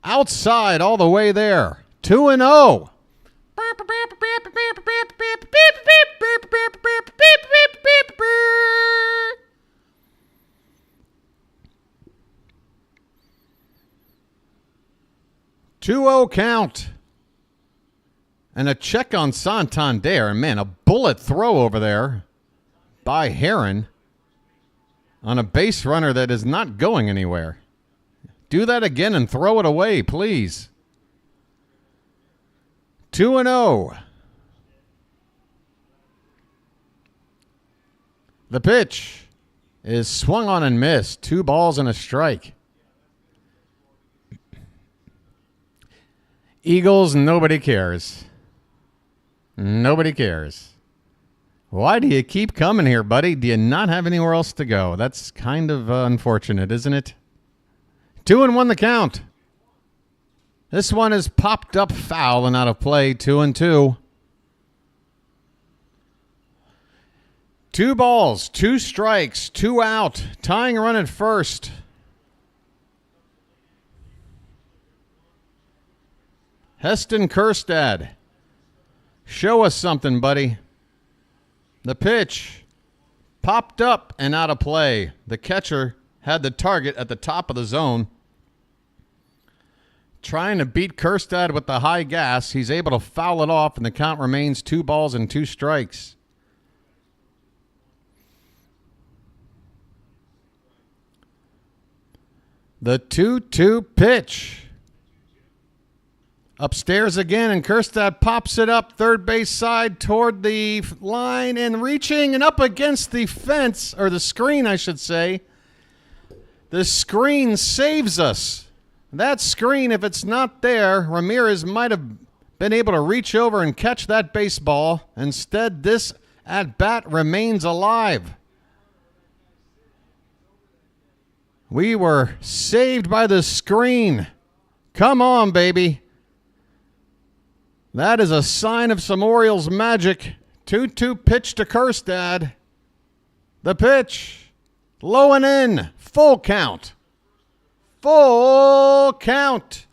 Outside all the way there. 2-0. Two-0 count. And a check on Santander. And man, a bullet throw over there by Heron on a base runner that is not going anywhere. Do that again and throw it away, please. 2-0. The pitch is swung on and missed. 2 balls and a strike. Eagles, nobody cares. Nobody cares. Why do you keep coming here, buddy? Do you not have anywhere else to go? That's kind of unfortunate, isn't it? 2-1 the count. This one is popped up foul and out of play. 2-2. 2 balls, 2 strikes, 2 out. Tying run at first. Heston Kjerstad. Show us something, buddy. The pitch popped up and out of play. The catcher had the target at the top of the zone. Trying to beat Kjerstad with the high gas. He's able to foul it off, and the count remains 2 balls and 2 strikes. The 2-2 pitch. Upstairs again, and Kjerstad pops it up third base side toward the line and reaching and up against the fence, or the screen, I should say. The screen saves us. That screen, if it's not there, Ramirez might have been able to reach over and catch that baseball. Instead, this at-bat remains alive. We were saved by the screen. Come on, baby. That is a sign of some Orioles magic. 2-2 pitch to Kjerstad. The pitch. Low and in. Full count. Full count.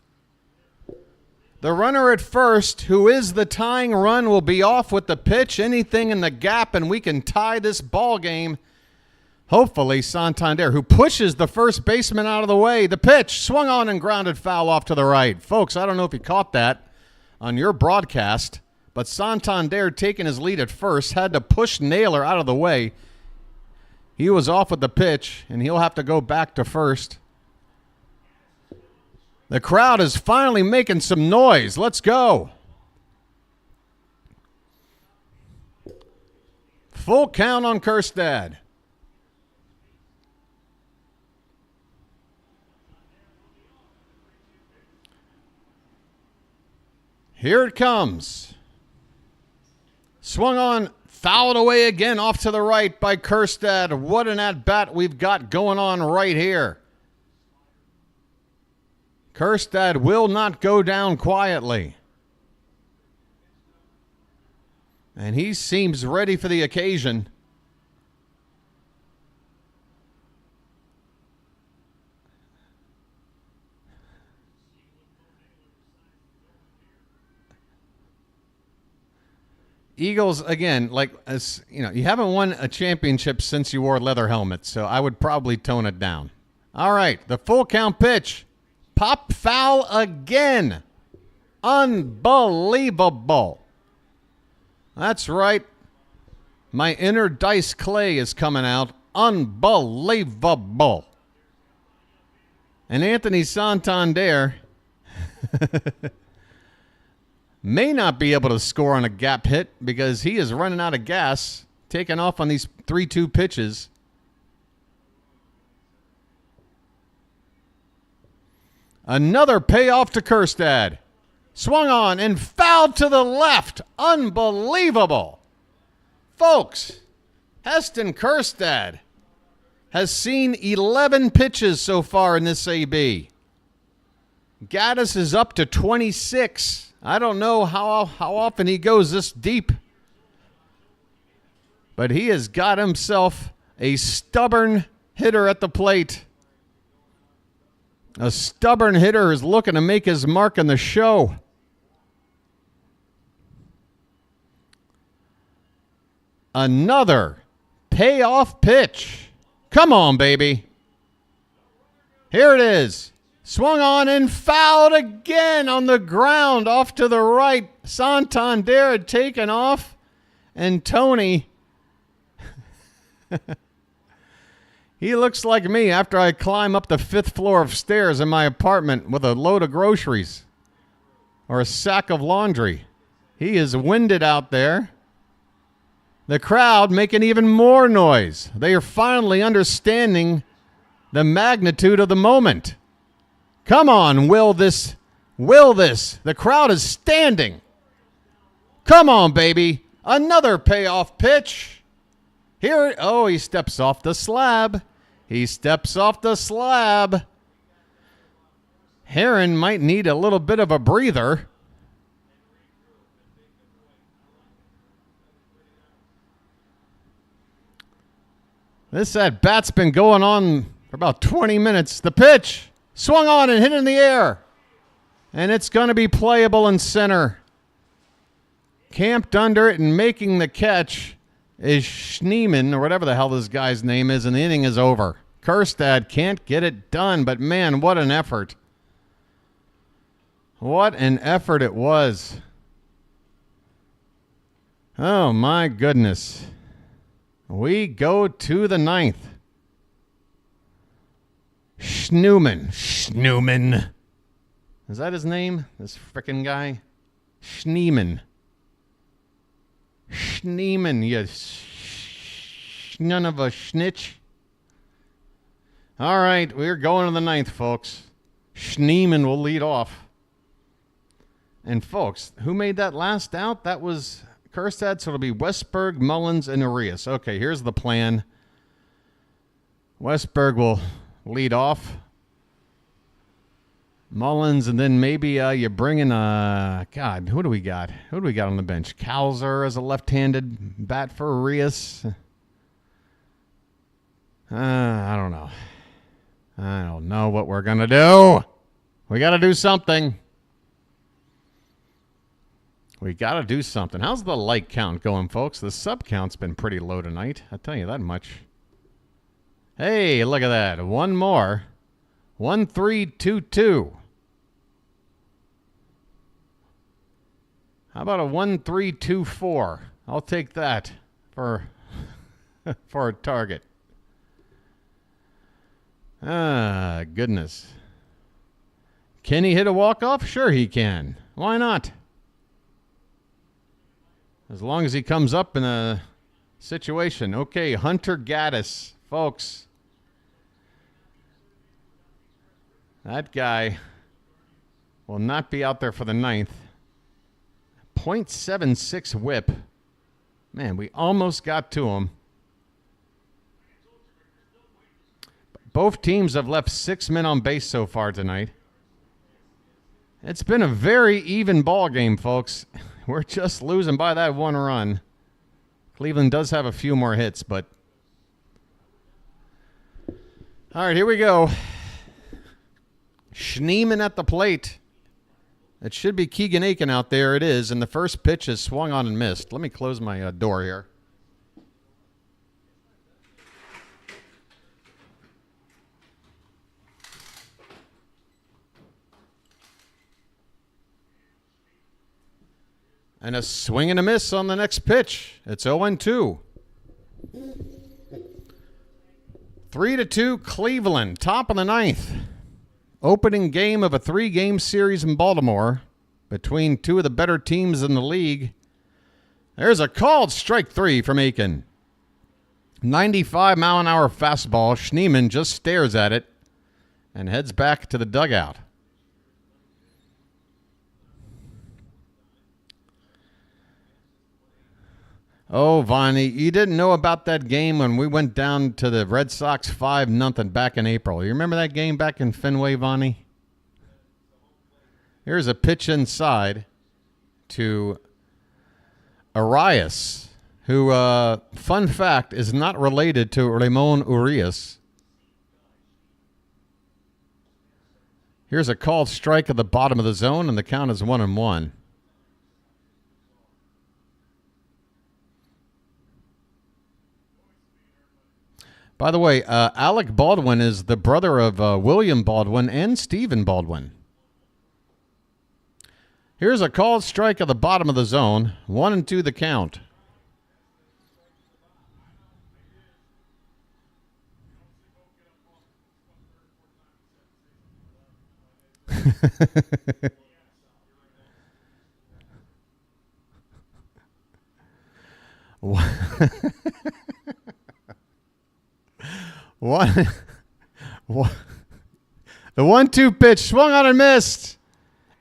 The runner at first, who is the tying run, will be off with the pitch. Anything in the gap, and we can tie this ball game. Hopefully, Santander, who pushes the first baseman out of the way. The pitch swung on and grounded foul off to the right. Folks, I don't know if you caught that on your broadcast, but Santander, taking his lead at first, had to push Naylor out of the way. He was off with the pitch, and he'll have to go back to first. The crowd is finally making some noise. Let's go. Full count on Kjerstad. Here it comes. Swung on, fouled away again off to the right by Kjerstad. What an at-bat we've got going on right here. Kjerstad will not go down quietly. And he seems ready for the occasion. Eagles, again, you haven't won a championship since you wore leather helmets, so I would probably tone it down. All right, the full count pitch. Pop foul again. Unbelievable. That's right. My inner Dice Clay is coming out. Unbelievable. And Anthony Santander may not be able to score on a gap hit because he is running out of gas, taking off on these 3-2 pitches. Another payoff to Kjerstad. Swung on and fouled to the left. Unbelievable. Folks, Heston Kjerstad has seen 11 pitches so far in this AB. Gaddis is up to 26. I don't know how often he goes this deep. But he has got himself a stubborn hitter at the plate. A stubborn hitter is looking to make his mark in the show. Another payoff pitch. Come on, baby. Here it is. Swung on and fouled again on the ground off to the right. Santander had taken off. And Tony, he looks like me after I climb up the 5th floor of stairs in my apartment with a load of groceries or a sack of laundry. He is winded out there. The crowd making even more noise. They are finally understanding the magnitude of the moment. Come on, will this. The crowd is standing. Come on, baby. Another payoff pitch. Here, he steps off the slab. Heron might need a little bit of a breather. This at-bat's been going on for about 20 minutes. The pitch. Swung on and hit in the air. And it's going to be playable in center. Camped under it and making the catch is Schneeman, or whatever the hell this guy's name is, and the inning is over. Kjerstad can't get it done, but man, what an effort. What an effort it was. Oh, my goodness. We go to the 9th. Schneeman. Is that his name? This frickin' guy? Schneeman, you none of a snitch. All right, we're going to the 9th, folks. Schneeman will lead off. And, folks, who made that last out? That was Kjerstad, so it'll be Westberg, Mullins, and Urias. Okay, here's the plan. Westberg will lead off. Mullins, and then maybe you bring in, who do we got? Who do we got on the bench? Kalzer as a left-handed bat for Urias. I don't know. I don't know what we're going to do. We got to do something. We got to do something. How's the like count going, folks? The sub count's been pretty low tonight. I'll tell you that much. Hey, look at that. One more. 1322. How about a 1324? I'll take that for for a target. Ah, goodness. Can he hit a walk-off? Sure he can. Why not? As long as he comes up in a situation. Okay, Hunter Gaddis, folks. That guy will not be out there for the ninth. .76 whip. Man, we almost got to him. Both teams have left 6 men on base so far tonight. It's been a very even ball game, folks. We're just losing by that one run. Cleveland does have a few more hits, but... All right, here we go. Schneemann at the plate. It should be Keegan Aiken out there. It is, and the first pitch is swung on and missed. Let me close my door here. And a swing and a miss on the next pitch. It's 0-2. 3-2 Cleveland, top of the ninth. Opening game of a 3-game series in Baltimore between two of the better teams in the league. There's a called strike 3 from Aiken. 95-mile-an-hour fastball. Schneemann just stares at it and heads back to the dugout. Oh, Vonnie, you didn't know about that game when we went down to the Red Sox 5-0 back in April. You remember that game back in Fenway, Vonnie? Here's a pitch inside to Arias, who, fun fact, is not related to Ramon Urias. Here's a called strike at the bottom of the zone, and the count is 1-1. By the way, Alec Baldwin is the brother of William Baldwin and Stephen Baldwin. Here's a called strike at the bottom of the zone. 1-2 the count. The 1-2 pitch swung on and missed.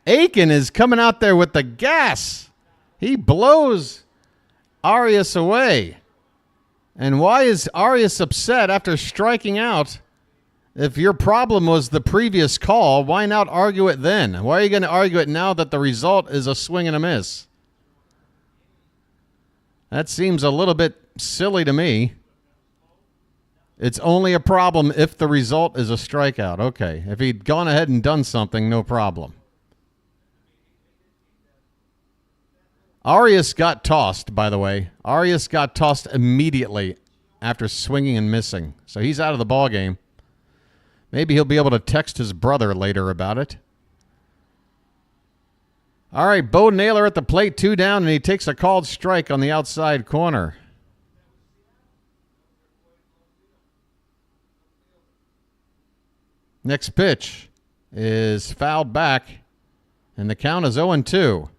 Aiken is coming out there with the gas. He blows Arias away. And why is Arias upset after striking out? If your problem was the previous call, why not argue it then? Why are you going to argue it now that the result is a swing and a miss? That seems a little bit silly to me. It's only a problem if the result is a strikeout. Okay, if he'd gone ahead and done something, no problem. Arias got tossed, by the way. Arias got tossed immediately after swinging and missing. So he's out of the ballgame. Maybe he'll be able to text his brother later about it. All right, Bo Naylor at the plate, 2 down, and he takes a called strike on the outside corner. Next pitch is fouled back, and the count is 0-2.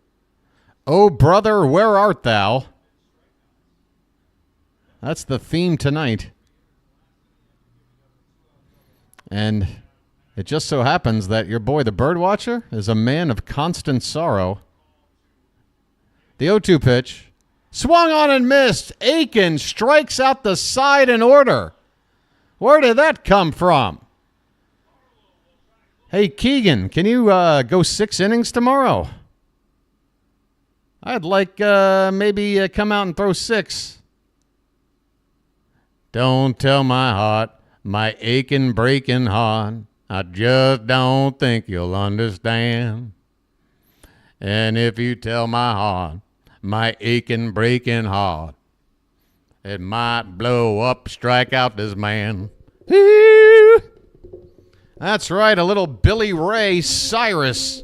Oh, brother, where art thou? That's the theme tonight. And it just so happens that your boy, the Birdwatcher, is a man of constant sorrow. The 0-2 pitch. Swung on and missed. Aiken strikes out the side in order. Where did that come from? Hey, Keegan, can you go 6 innings tomorrow? I'd like maybe come out and throw 6. Don't tell my heart my aching, breaking heart. I just don't think you'll understand. And if you tell my heart, my aching, breaking heart, it might blow up, strike out this man. That's right, a little Billy Ray Cyrus.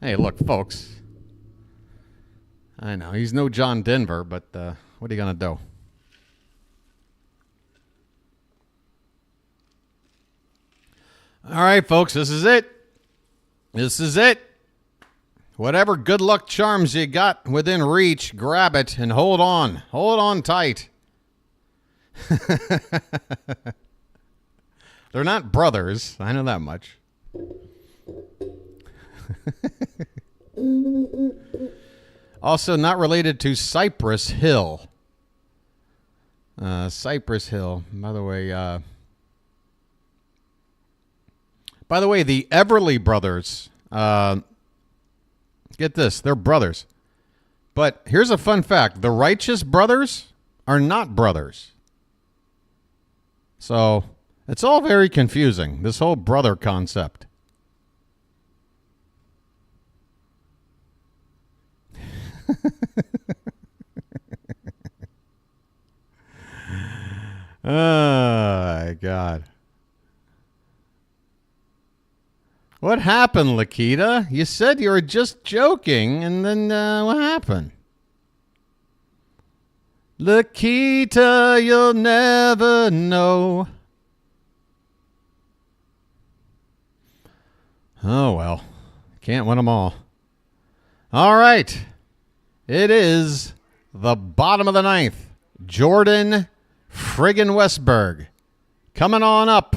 Hey, look, folks. I know, he's no John Denver, but what are you going to do? All right, folks, this is it. This is it. Whatever good luck charms you got within reach, grab it and hold on. Hold on tight. They're not brothers. I know that much. Also not related to Cypress Hill. Cypress Hill. By the way, the Everly brothers, get this, they're brothers. But here's a fun fact. The Righteous Brothers are not brothers. So it's all very confusing, this whole brother concept. Oh, my God. What happened, Lakita? You said you were just joking, and then what happened? Lakita, you'll never know. Oh, well. Can't win them all. All right. It is the bottom of the ninth. Jordan friggin' Westberg coming on up.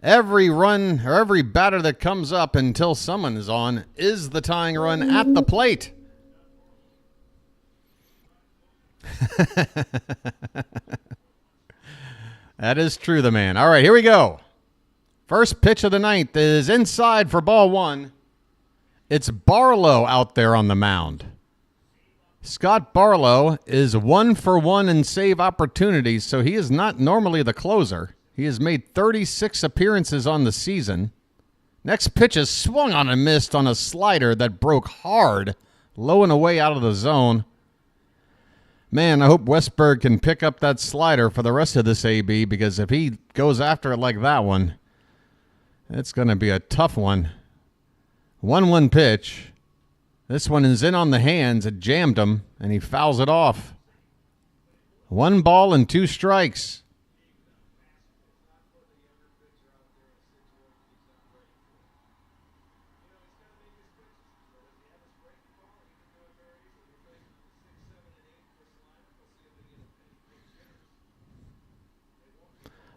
Every run or every batter that comes up until someone is on is the tying run at the plate. That is true, the man. All right, here we go. First pitch of the ninth is inside for ball one. It's Barlow out there on the mound. Scott Barlow is 1 for 1 in save opportunities, so he is not normally the closer. He has made 36 appearances on the season. Next pitch is swung on and missed on a slider that broke hard, low and away out of the zone. Man, I hope Westberg can pick up that slider for the rest of this AB, because if he goes after it like that one, it's going to be a tough one. 1-1 pitch. This one is in on the hands. It jammed him, and he fouls it off. 1 ball and 2 strikes.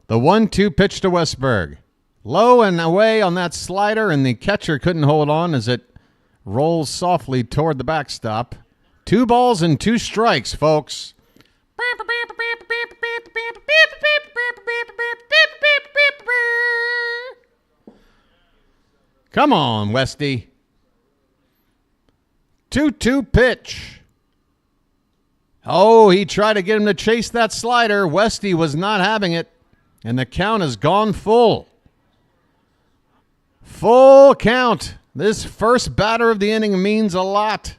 The 1-2 pitch to Westberg. Low and away on that slider, and the catcher couldn't hold on as it rolls softly toward the backstop. 2 balls and 2 strikes, folks. Come on, Westy. 2-2 pitch. Oh, he tried to get him to chase that slider. Westy was not having it. And the count has gone full. Full count. This first batter of the inning means a lot.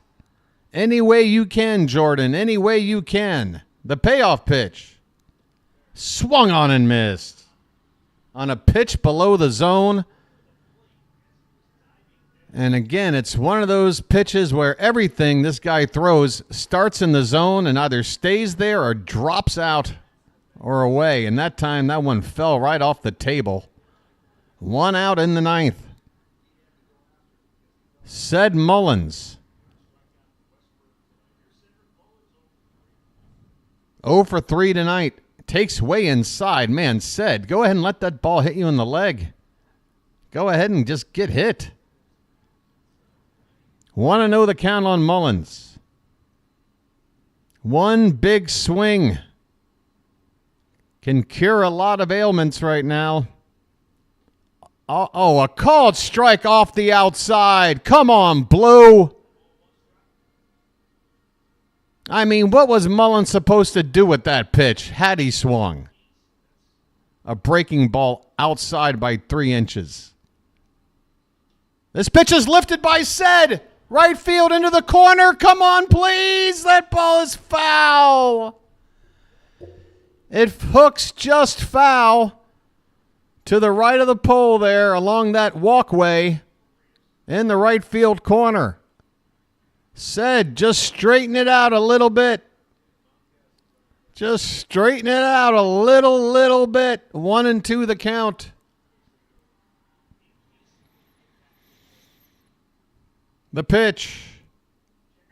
Any way you can, Jordan. Any way you can. The payoff pitch. Swung on and missed. On a pitch below the zone. And again, it's one of those pitches where everything this guy throws starts in the zone and either stays there or drops out or away. And that time, that one fell right off the table. 1 out in the ninth. Ced Mullins. 0 for 3 tonight. Takes way inside. Man, Ced, go ahead and let that ball hit you in the leg. Go ahead and just get hit. 1-0 the count on Mullins. 1 big swing can cure a lot of ailments right now. Oh, a called strike off the outside. Come on, Blue. I mean, what was Mullins supposed to do with that pitch had he swung? A breaking ball outside by 3 inches. This pitch is lifted by Cade. Right field into the corner. Come on, please. That ball is foul. It hooks just foul to the right of the pole there along that walkway in the right field corner. Cade, just straighten it out a little bit. Just straighten it out a little bit. 1-2 the count. The pitch.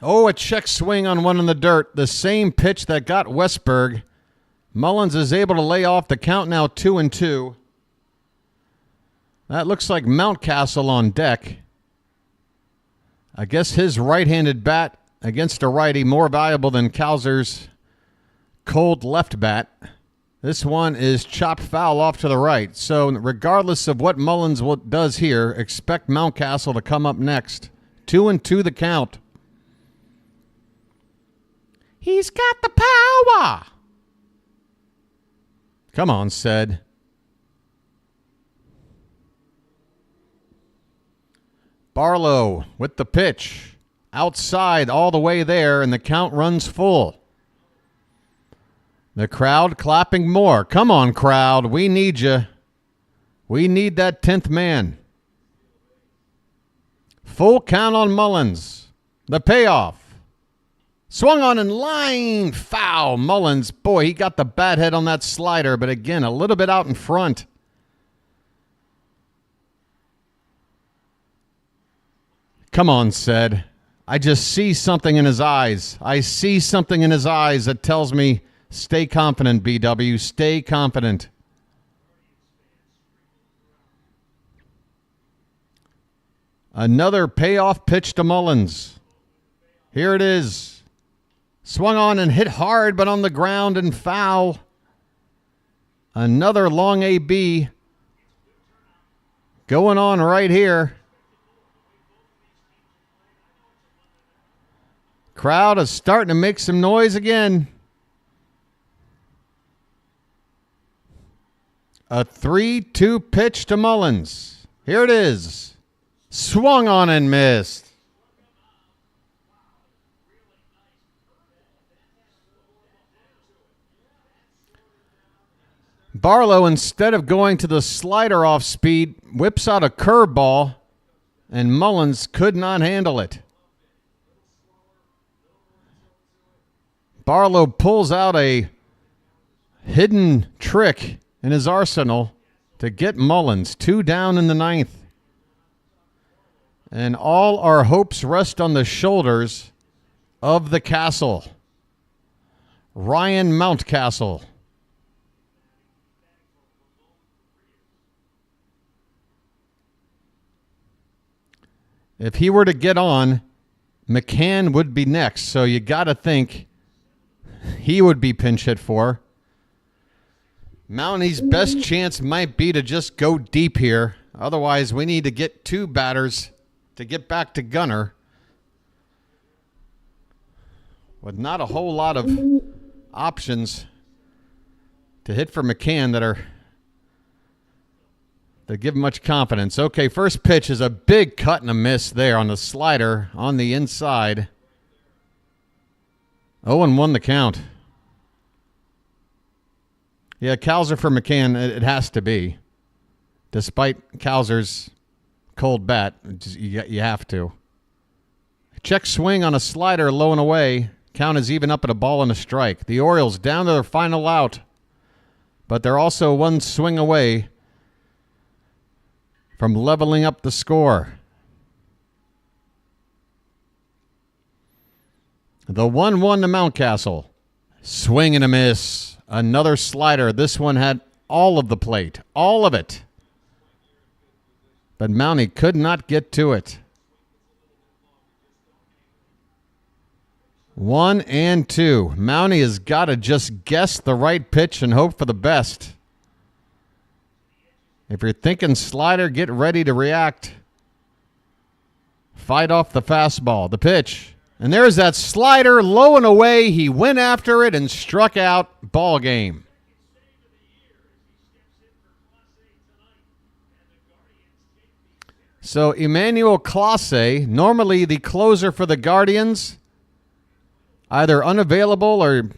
Oh, a check swing on one in the dirt. The same pitch that got Westberg. Mullins is able to lay off the count now 2-2. That looks like Mountcastle on deck. I guess his right-handed bat against a righty more valuable than Cowser's cold left bat. This one is chopped foul off to the right. So regardless of what Mullins does here, expect Mountcastle to come up next. 2-2 the count. He's got the power. Come on, Cade. Barlow with the pitch. Outside all the way there, and the count runs full. The crowd clapping more. Come on, crowd. We need you. We need that 10th man. Full count on Mullins. The payoff. Swung on in line. Foul. Mullins. Boy, he got the bat head on that slider, but again, a little bit out in front. Come on, Cade. I just see something in his eyes. I see something in his eyes that tells me, stay confident, BW. Stay confident. Another payoff pitch to Mullins. Here it is. Swung on and hit hard, but on the ground and foul. Another long AB going on right here. Crowd is starting to make some noise again. A 3-2 pitch to Mullins. Here it is. Swung on and missed. Barlow, instead of going to the slider off speed, whips out a curveball, and Mullins could not handle it. Barlow pulls out a hidden trick in his arsenal to get Mullins 2 down in the 9th. And all our hopes rest on the shoulders of the castle. Ryan Mountcastle. If he were to get on, McCann would be next. So you got to think he would be pinch hit for. Mounty's best chance might be to just go deep here. Otherwise, we need to get 2 batters to get back to Gunner. With not a whole lot of options to hit for McCann that give much confidence. Okay, first pitch is a big cut and a miss there on the slider on the inside. 0-1 the count. Yeah, Cowser for McCann, it has to be. Despite Cowser's cold bat, you have to. Check swing on a slider low and away. Count is even up at a ball and a strike. The Orioles down to their final out, but they're also 1 swing away from leveling up the score. The 1-1 to Mountcastle. Swing and a miss. Another slider. This one had all of the plate. All of it. But Mounty could not get to it. 1-2. Mounty has got to just guess the right pitch and hope for the best. If you're thinking slider, get ready to react. Fight off the fastball. The pitch. And there's that slider low and away. He went after it and struck out. Ball game. So Emmanuel Clase, normally the closer for the Guardians, either unavailable or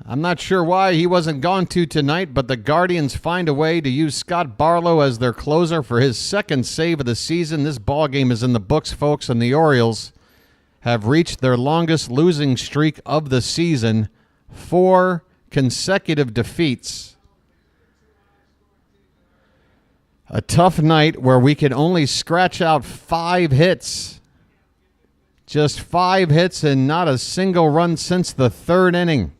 I'm not sure why he wasn't gone to tonight, but the Guardians find a way to use Scott Barlow as their closer for his second save of the season. This ballgame is in the books, folks, and the Orioles have reached their longest losing streak of the season, 4 consecutive defeats. A tough night where we could only scratch out 5 hits. Just 5 hits and not a single run since the 3rd inning.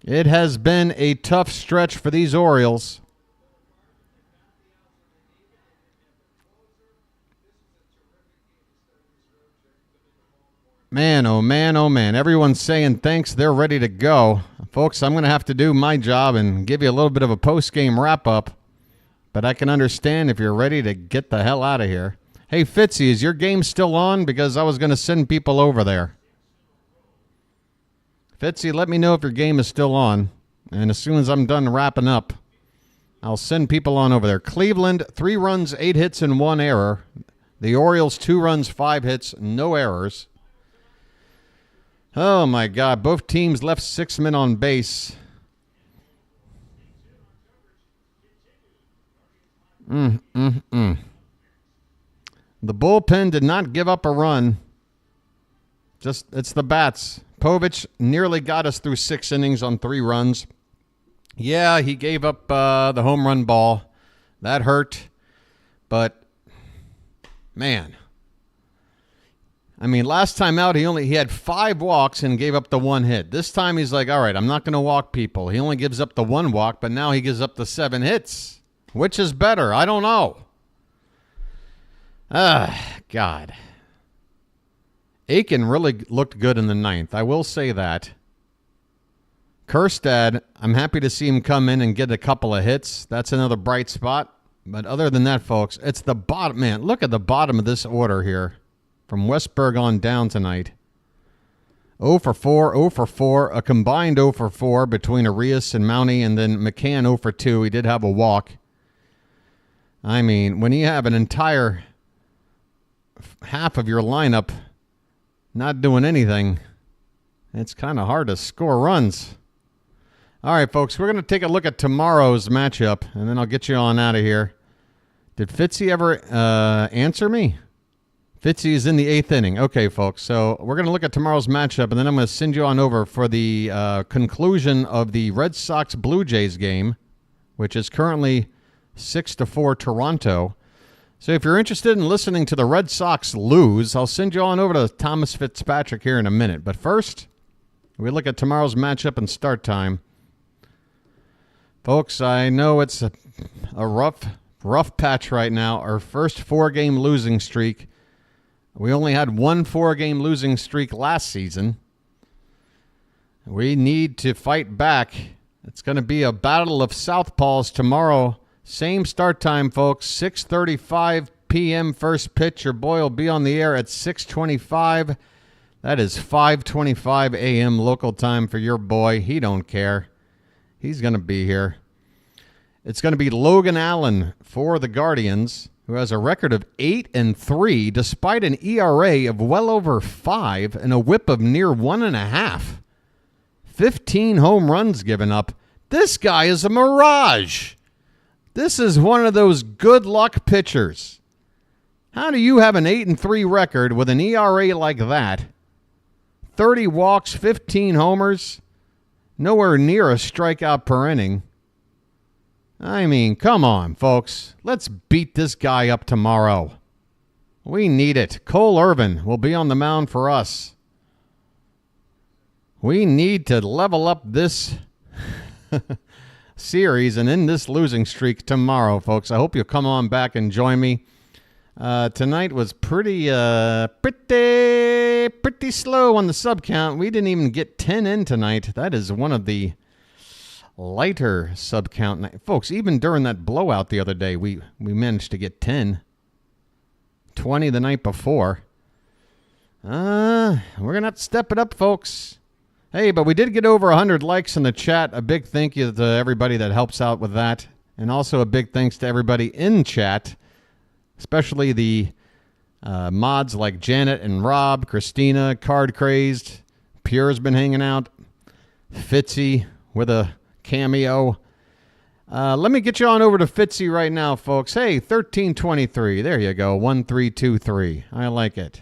It has been a tough stretch for these Orioles. Man, oh man, oh man. Everyone's saying thanks. They're ready to go. Folks, I'm going to have to do my job and give you a little bit of a post-game wrap-up. But I can understand if you're ready to get the hell out of here. Hey, Fitzy, is your game still on? Because I was going to send people over there. Fitzy, let me know if your game is still on. And as soon as I'm done wrapping up, I'll send people on over there. Cleveland, 3 runs, 8 hits, and 1 error. The Orioles, 2 runs, 5 hits, no errors. Oh, my God. Both teams left 6 men on base. The bullpen did not give up a run. It's the bats. Povich nearly got us through 6 innings on 3 runs. Yeah, he gave up the home run ball. That hurt. But, man. I mean, last time out, he had 5 walks and gave up the 1 hit. This time he's like, all right, I'm not going to walk people. He only gives up the 1 walk, but now he gives up the 7 hits. Which is better? I don't know. God. Aiken really looked good in the 9th. I will say that. Kerstad, I'm happy to see him come in and get a couple of hits. That's another bright spot. But other than that, folks, it's the bottom. Man, look at the bottom of this order here. From Westberg on down tonight. 0 for 4, 0 for 4. A combined 0 for 4 between Arias and Mountie. And then McCann 0 for 2. He did have a walk. I mean, when you have an entire half of your lineup not doing anything, it's kind of hard to score runs. All right, folks, we're going to take a look at tomorrow's matchup, and then I'll get you on out of here. Did Fitzy ever answer me? Fitzy is in the 8th inning. Okay, folks, so we're going to look at tomorrow's matchup, and then I'm going to send you on over for the conclusion of the Red Sox-Blue Jays game, which is currently 6-4 Toronto. So if you're interested in listening to the Red Sox lose, I'll send you on over to Thomas Fitzpatrick here in a minute. But first, we look at tomorrow's matchup and start time. Folks, I know it's a rough patch right now. Our first 4-game losing streak. We only had 1 4-game losing streak last season. We need to fight back. It's going to be a battle of southpaws tomorrow. Same start time, folks, 6:35 p.m. first pitch. Your boy will be on the air at 6:25. That is 5:25 a.m. local time for your boy. He don't care. He's going to be here. It's going to be Logan Allen for the Guardians, who has a record of 8-3 despite an ERA of well over 5 and a whip of near 1.5. 15 home runs given up. This guy is a mirage. This is one of those good luck pitchers. How do you have an 8-3 record with an ERA like that? 30 walks, 15 homers, nowhere near a strikeout per inning. I mean, come on, folks. Let's beat this guy up tomorrow. We need it. Cole Irvin will be on the mound for us. We need to level up this series and end this losing streak tomorrow, folks. I hope you'll come on back and join me. Tonight was pretty slow on the sub count. We didn't even get 10 in tonight. That is one of the lighter sub count. Folks, even during that blowout the other day, we managed to get 10. 20 the night before. We're going to have to step it up, folks. Hey, but we did get over 100 likes in the chat. A big thank you to everybody that helps out with that. And also a big thanks to everybody in chat, especially the mods like Janet and Rob, Christina, Card Crazed, Pure's been hanging out, Fitzy with a cameo. Let me get you on over to Fitzy right now, folks. Hey, 1323. There you go. 1323. I like it.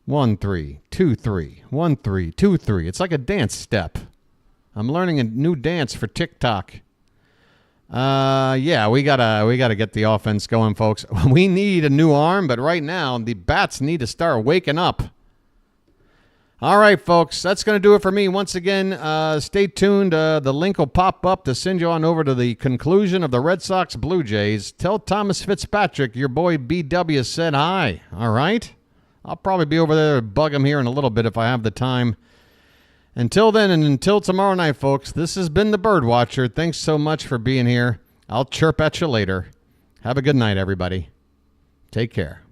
1323. 1323. It's like a dance step. I'm learning a new dance for TikTok. Yeah, we gotta get the offense going, folks. We need a new arm, but right now the bats need to start waking up. All right, folks, that's going to do it for me. Once again, stay tuned. The link will pop up to send you on over to the conclusion of the Red Sox Blue Jays. Tell Thomas Fitzpatrick your boy BW said hi. All right? I'll probably be over there to bug him here in a little bit if I have the time. Until then and until tomorrow night, folks, this has been the Bird Watcher. Thanks so much for being here. I'll chirp at you later. Have a good night, everybody. Take care.